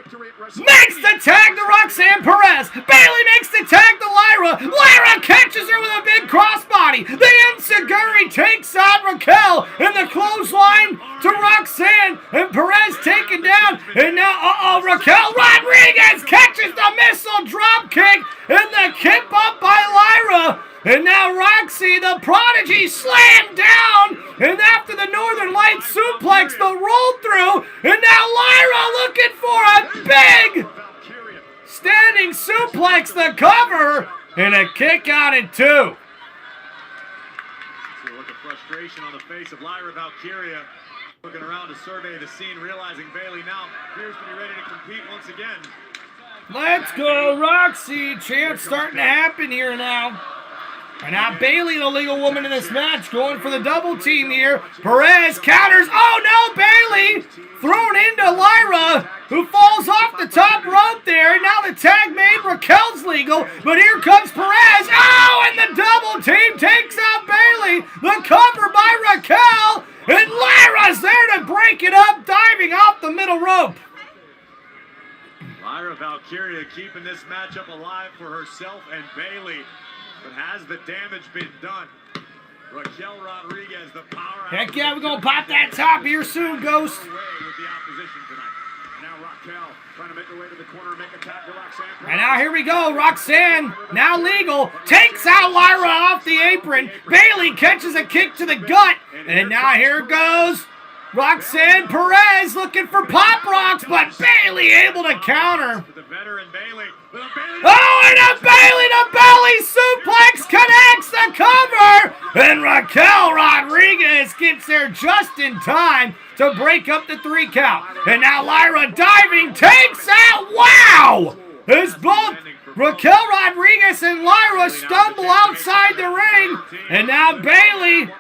makes the tag to Roxanne Perez. Bayley makes the tag to Lyra. Lyra catches her with a big crossbody. The Enziguri takes out Raquel, and the clothesline to Roxanne, and Perez taken down. And now, Raquel Rodriguez catches the missile drop kick, and the kick up by Lyra. And now Roxy, the prodigy, slammed down. And after the Northern Lights suplex, the roll through. And now Lyra looking for a big standing suplex, the cover, and a kick out at 2. See a look of frustration on the face of Lyra Valkyria. Looking around to survey the scene, realizing Bayley now appears to be ready to compete once again. Let's go, Roxy. Chance starting to happen here now. And now Bayley, the legal woman in this match, going for the double team here. Perez counters. Oh no, Bayley thrown into Lyra, who falls off the top rope there. And now the tag made. Raquel's legal, but here comes Perez. Oh, and the double team takes out Bayley. The cover by Raquel, and Lyra's there to break it up, diving off the middle rope. Lyra Valkyria keeping this matchup alive for herself and Bayley. But has the damage been done? Raquel Rodriguez, the powerhouse. Heck yeah, we're going to pop that top here soon, Ghost. With the opposition tonight. And now Raquel trying to make her way to the corner and make a tag to Roxanne. And now here we go. Roxanne, now legal, takes out Lyra off the apron. Bayley catches a kick to the gut. And now here goes Roxanne Perez looking for Pop Rocks, but Bayley able to counter. The veteran Bayley. Oh, and a Bayley to belly suplex connects the cover. And Raquel Rodriguez gets there just in time to break up the 3 count. And now Lyra diving takes out. Wow! As both Raquel Rodriguez and Lyra stumble outside the ring. And now Bayley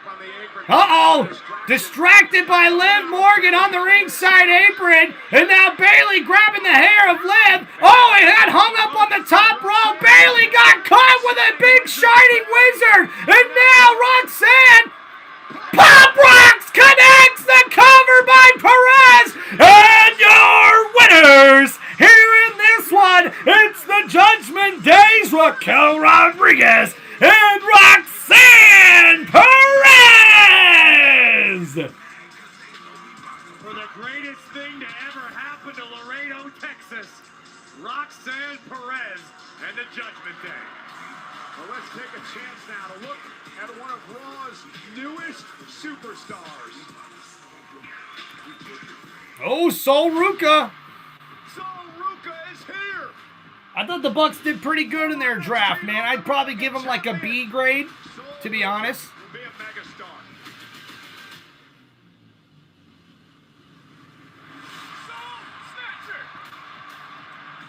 Uh-oh. Distracted by Liv Morgan on the ringside apron. And now Bayley grabbing the hair of Liv. Oh, it had hung up on the top rope. Bayley got caught with a big shining wizard. And now Roxanne Pop Rocks connects the cover by Perez. And your winners here in this one, it's the Judgment Day's Raquel Rodriguez and Roxanne Perez. For the greatest thing to ever happen to Laredo, Texas, Roxanne Perez and the Judgment Day. Well, let's take a chance now to look at one of Raw's newest superstars. Oh, Sol Ruka. Sol Ruka is here. I thought the Bucks did pretty good in their draft, man. I'd probably give them like a B grade, to be honest. Be a megastar. Soul Snatcher.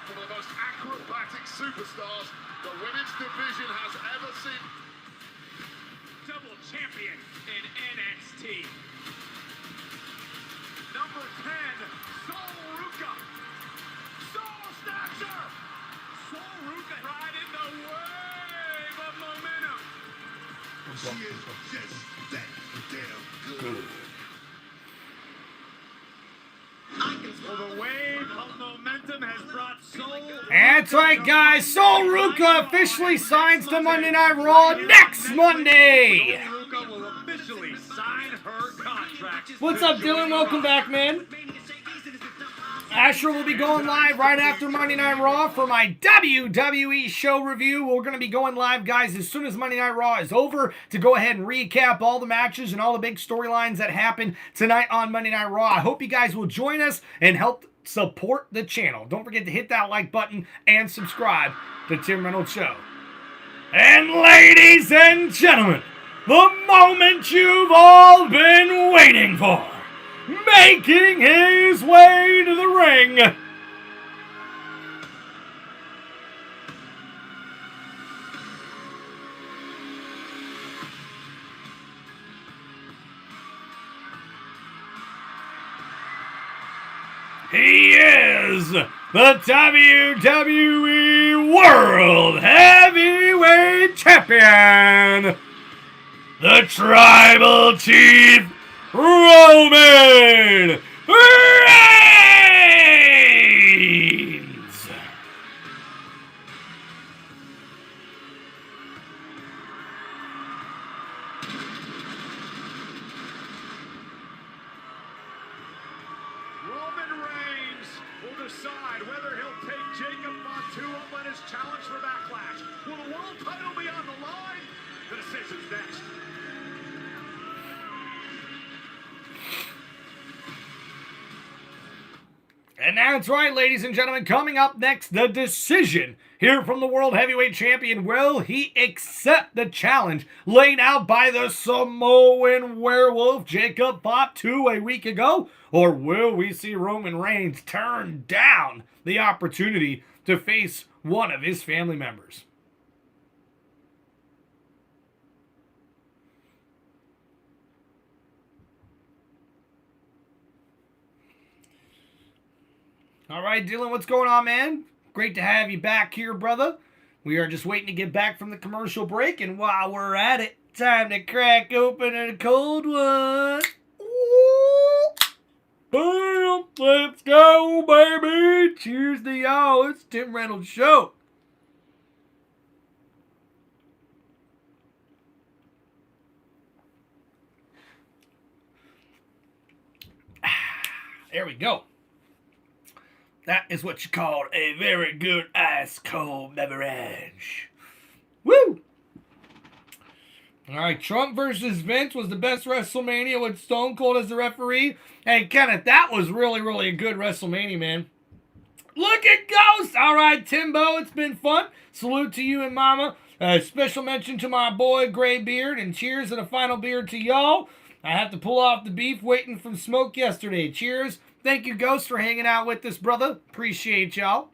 One of the most acrobatic superstars the women's division has ever seen. Double champion in NXT. Number 10, Sol Ruka. Soul Snatcher. Sol Ruka riding the wave of momentum. She is just that damn good. Well, the wave of momentum has brought Sol. That's right, guys. Sol Ruka officially signs to Monday Night Raw next Monday. Ruka will officially sign her contract. What's up, Dylan? Welcome back, man. Asher will be going live right after Monday Night Raw for my WWE show review. We're going to be going live, guys, as soon as Monday Night Raw is over to go ahead and recap all the matches and all the big storylines that happened tonight on Monday Night Raw. I hope you guys will join us and help support the channel. Don't forget to hit that like button and subscribe to Tim Reynolds Show. And ladies and gentlemen, the moment you've all been waiting for, making his way to the ring, he is the WWE World Heavyweight Champion, the Tribal Chief, Roman Reigns. Roman Reigns will decide whether he'll take Jacob FATU up on his challenge for Backlash. Will the world title be on the line? The decision's next. And that's right, ladies and gentlemen. Coming up next, the decision here from the World Heavyweight Champion. Will he accept the challenge laid out by the Samoan werewolf Jacob FATU a week ago? Or will we see Roman Reigns turn down the opportunity to face one of his family members? All right, Dylan, what's going on, man? Great to have you back here, brother. We are just waiting to get back from the commercial break, and while we're at it, time to crack open a cold one. Ooh. Bam, let's go, baby. Cheers to y'all. It's Tim Reynolds Show. There we go. That is what you call a very good ice-cold beverage. Woo! All right, Trump versus Vince was the best WrestleMania with Stone Cold as the referee. Hey, Kenneth, that was really, really a good WrestleMania, man. Look at Ghost! All right, Timbo, it's been fun. Salute to you and Mama. Special mention to my boy, Gray Beard, and cheers and a final beer to y'all. I have to pull off the beef waiting from smoke yesterday. Cheers. Thank you, Ghost, for hanging out with us, brother. Appreciate y'all.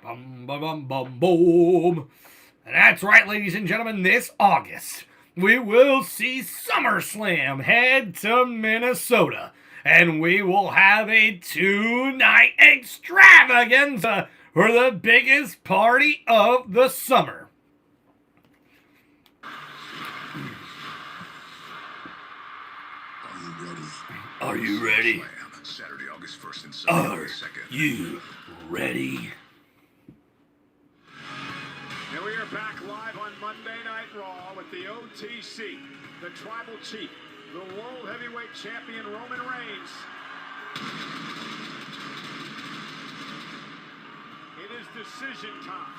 Bum, bum, bum, bum, boom. And that's right, ladies and gentlemen, this August, we will see SummerSlam head to Minnesota. And we will have a 2-night extravaganza for the biggest party of the summer. Are you ready? Saturday, August 1st and Are Sunday, August 2nd. you ready? And we are back live on Monday Night Raw with the OTC, the Tribal Chief, the World Heavyweight Champion Roman Reigns. It is decision time.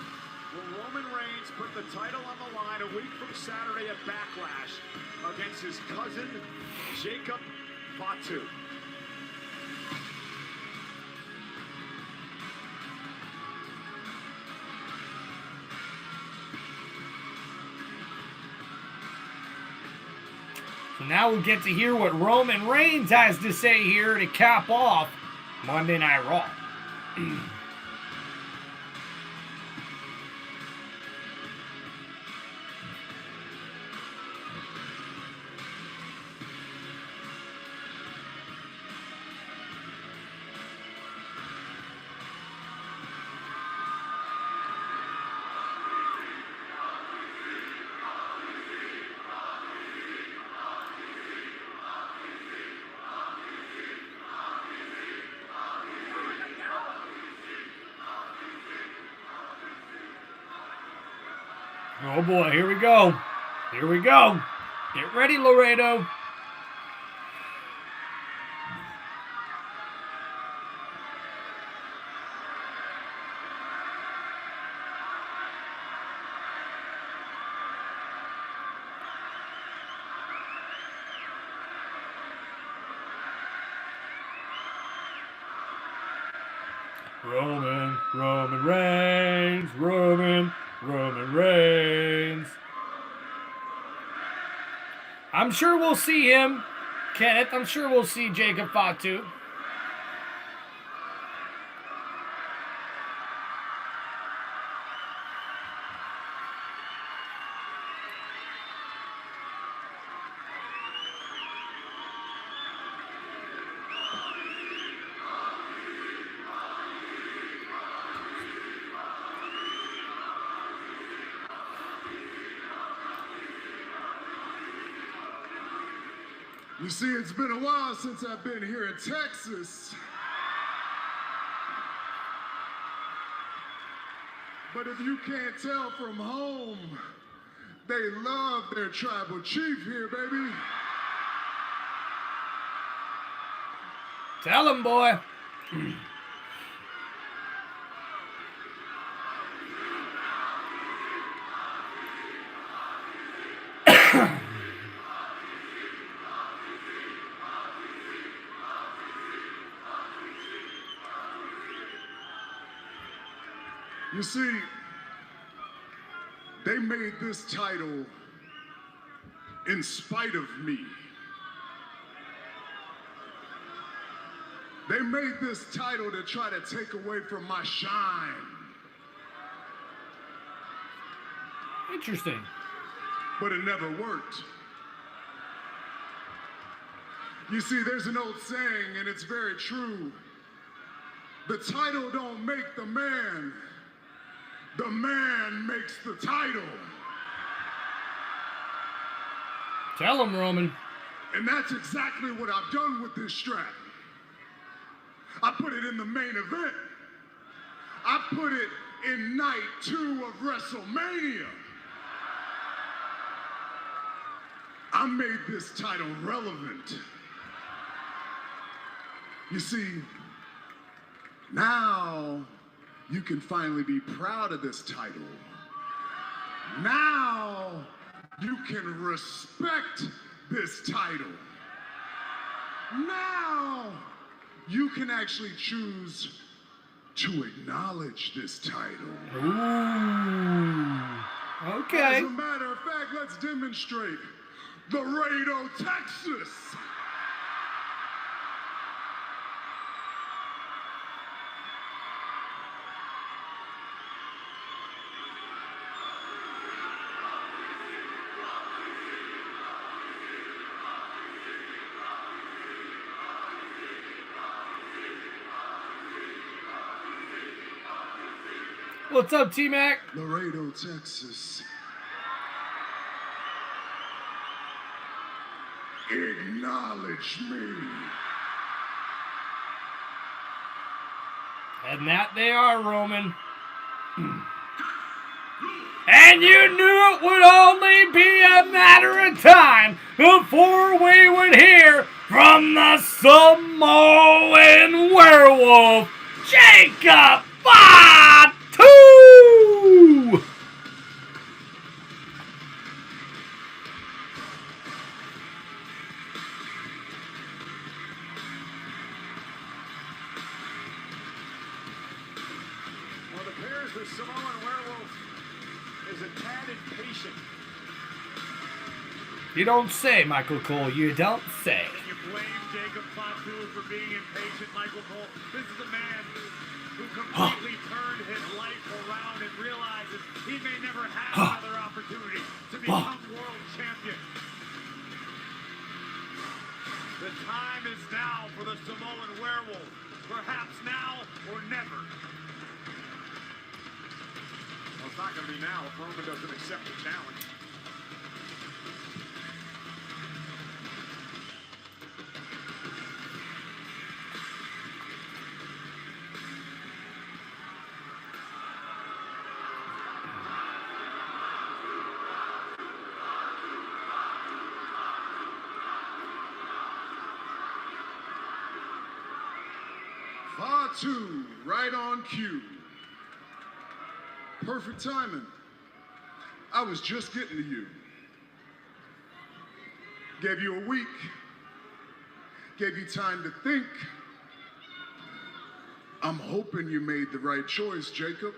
Will Roman Reigns put the title on the line a week from Saturday at Backlash against his cousin, Jacob FATU? So now we'll get to hear what Roman Reigns has to say here to cap off Monday Night Raw. Oh boy, here we go. Here we go. Get ready, Laredo. Roman Reigns, Roman Reigns. I'm sure we'll see him, Kenneth. I'm sure we'll see Jacob FATU. You see, it's been a while since I've been here in Texas. But if you can't tell from home, they love their tribal chief here, baby. Tell him, boy. You see, they made this title in spite of me. They made this title to try to take away from my shine. Interesting. But it never worked. You see, there's an old saying, and it's very true. The title don't make the man makes the title. Tell him, Roman. And that's exactly what I've done with this strap. I put it in the main event. I put it in night 2 of WrestleMania. I made this title relevant. You see, now you can finally be proud of this title. Now you can respect this title. Now you can actually choose to acknowledge this title. Ooh. Okay. As a matter of fact, let's demonstrate. Laredo, Texas. What's up, T-Mac? Laredo, Texas. Acknowledge me. And that they are, Roman. And you knew it would only be a matter of time before we would hear from the Samoan werewolf, Jacob FATU! Well, it appears the Samoan werewolf is a tad impatient. You don't say, Michael Cole. You don't say. You blame Jacob FATU for being impatient, Michael Cole. This is a man who completely turned his life around and realizes he may never have another opportunity to become world champion. The time is now for the Samoan werewolf. Perhaps now or never. Well, it's not going to be now if Roman doesn't accept the challenge. FATU, right on cue. Perfect timing. I was just getting to you. Gave you a week. Gave you time to think. I'm hoping you made the right choice, Jacob.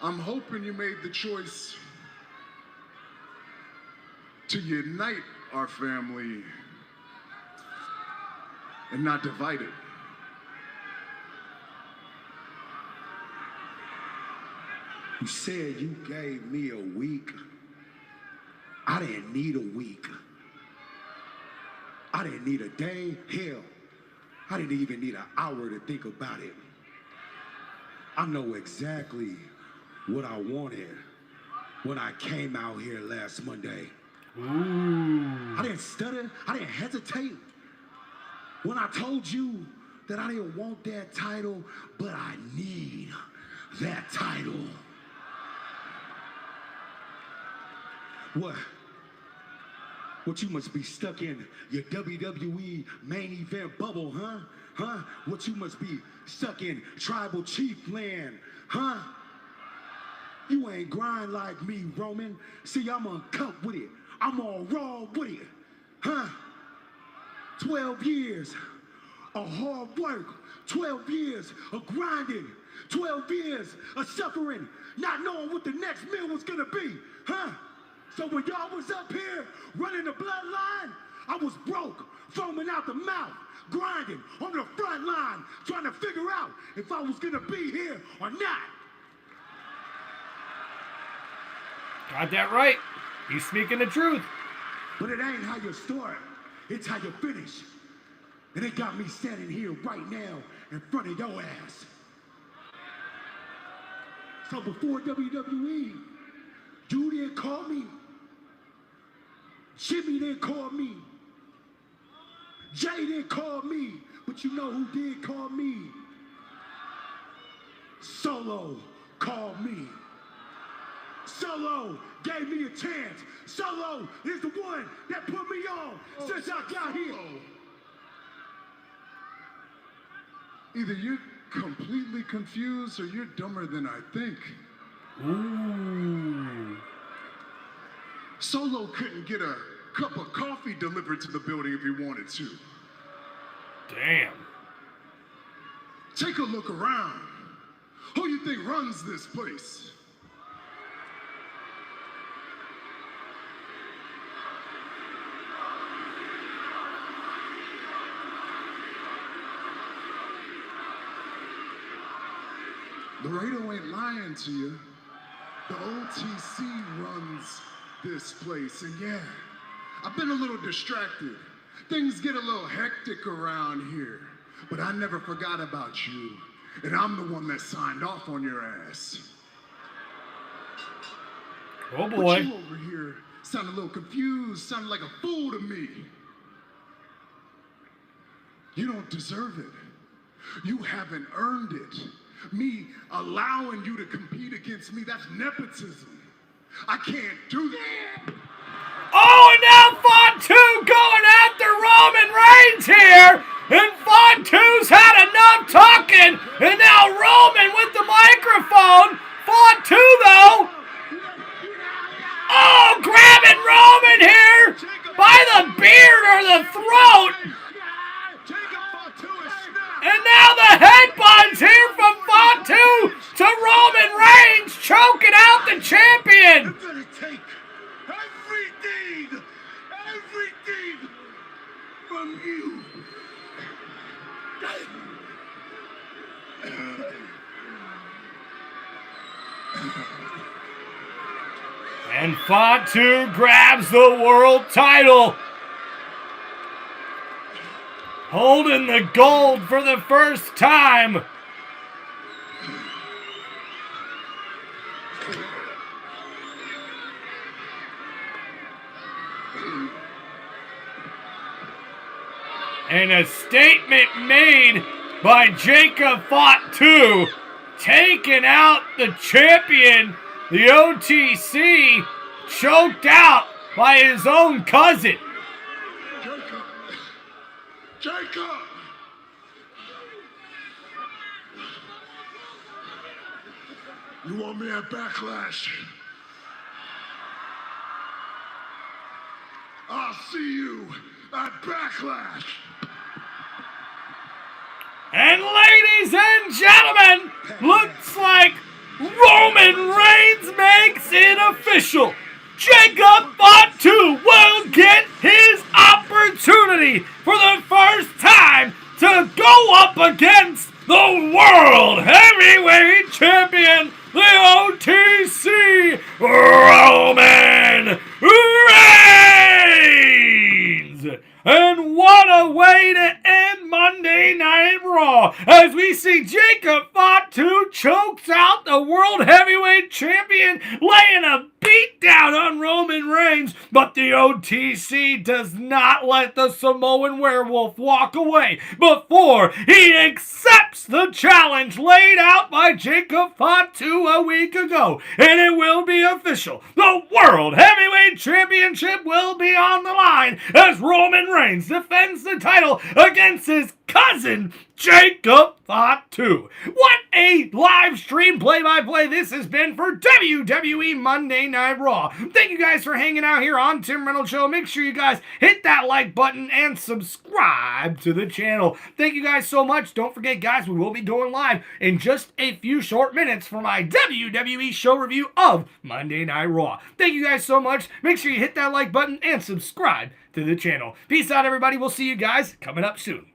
I'm hoping you made the choice to unite our family and not divide it. You said you gave me a week. I didn't need a week. I didn't need a day. Hell, I didn't even need an hour to think about it. I know exactly what I wanted when I came out here last Monday. I didn't stutter. I didn't hesitate. When I told you that I didn't want that title, but I need that title. What you must be stuck in your WWE main event bubble, huh? Huh? What you must be stuck in tribal chief land, huh? You ain't grind like me, Roman. See, I'm uncut with it. I'm on raw with it, huh? 12 years of hard work, 12 years of grinding, 12 years of suffering, not knowing what the next meal was gonna be, huh? So when y'all was up here running the bloodline, I was broke, foaming out the mouth, grinding on the front line, trying to figure out if I was gonna be here or not. Got that right. He's speaking the truth. But it ain't how you start, it's how you finish. And it got me standing here right now in front of your ass. So before WWE, you didn't call me. Jimmy didn't call me. Jay didn't call me. But you know who did call me? Solo called me. Solo gave me a chance. Solo is the one that put me on since I got here. Either you're completely confused or you're dumber than I think. Ooh. Solo couldn't get a cup of coffee delivered to the building if he wanted to. Damn. Take a look around. Who you think runs this place? Laredo ain't lying to you. The OTC runs this place, and yeah, I've been a little distracted. Things get a little hectic around here, but I never forgot about you. And I'm the one that signed off on your ass. Oh boy. But you over here sound a little confused, sounded like a fool to me. You don't deserve it. You haven't earned it. Me allowing you to compete against me, that's nepotism. I can't do that. Oh, and now Fatu going after Roman Reigns here. And Fatu's had enough talking. And now Roman with the microphone. Fatu, though. Oh, grabbing Roman here by the beard or the throat. And now the headbutts here from Fatu to Roman Reigns, choking out the champion. I'm gonna take everything from you. And Fatu grabs the world title, holding the gold for the first time. And a statement made by Jacob FATU, taking out the champion, the OTC, choked out by his own cousin. Jacob! You want me at Backlash? I'll see you at Backlash. And ladies and gentlemen, looks like Roman Reigns makes it official. Jacob FATU will get his opportunity for the first time to go up against the World Heavyweight Champion, the OTC, Roman Reigns. And what a way to end Monday Night Raw as we see Jacob FATU chokes out the World Heavyweight Champion, laying a beat down on Roman Reigns, but the OTC does not let the Samoan Werewolf walk away before he accepts the challenge laid out by Jacob FATU a week ago, and it will be official. The World Heavyweight Championship will be on the line as Roman Reigns defends the title against his cousin, Jacob FATU. What a live stream play-by-play this has been for WWE Monday Night Raw. Thank you guys for hanging out here on Tim Reynolds Show. Make sure you guys hit that like button and subscribe to the channel. Thank you guys so much. Don't forget, guys, we will be going live in just a few short minutes for my WWE show review of Monday Night Raw. Thank you guys so much. Make sure you hit that like button and subscribe to the channel. Peace out, everybody. We'll see you guys coming up soon.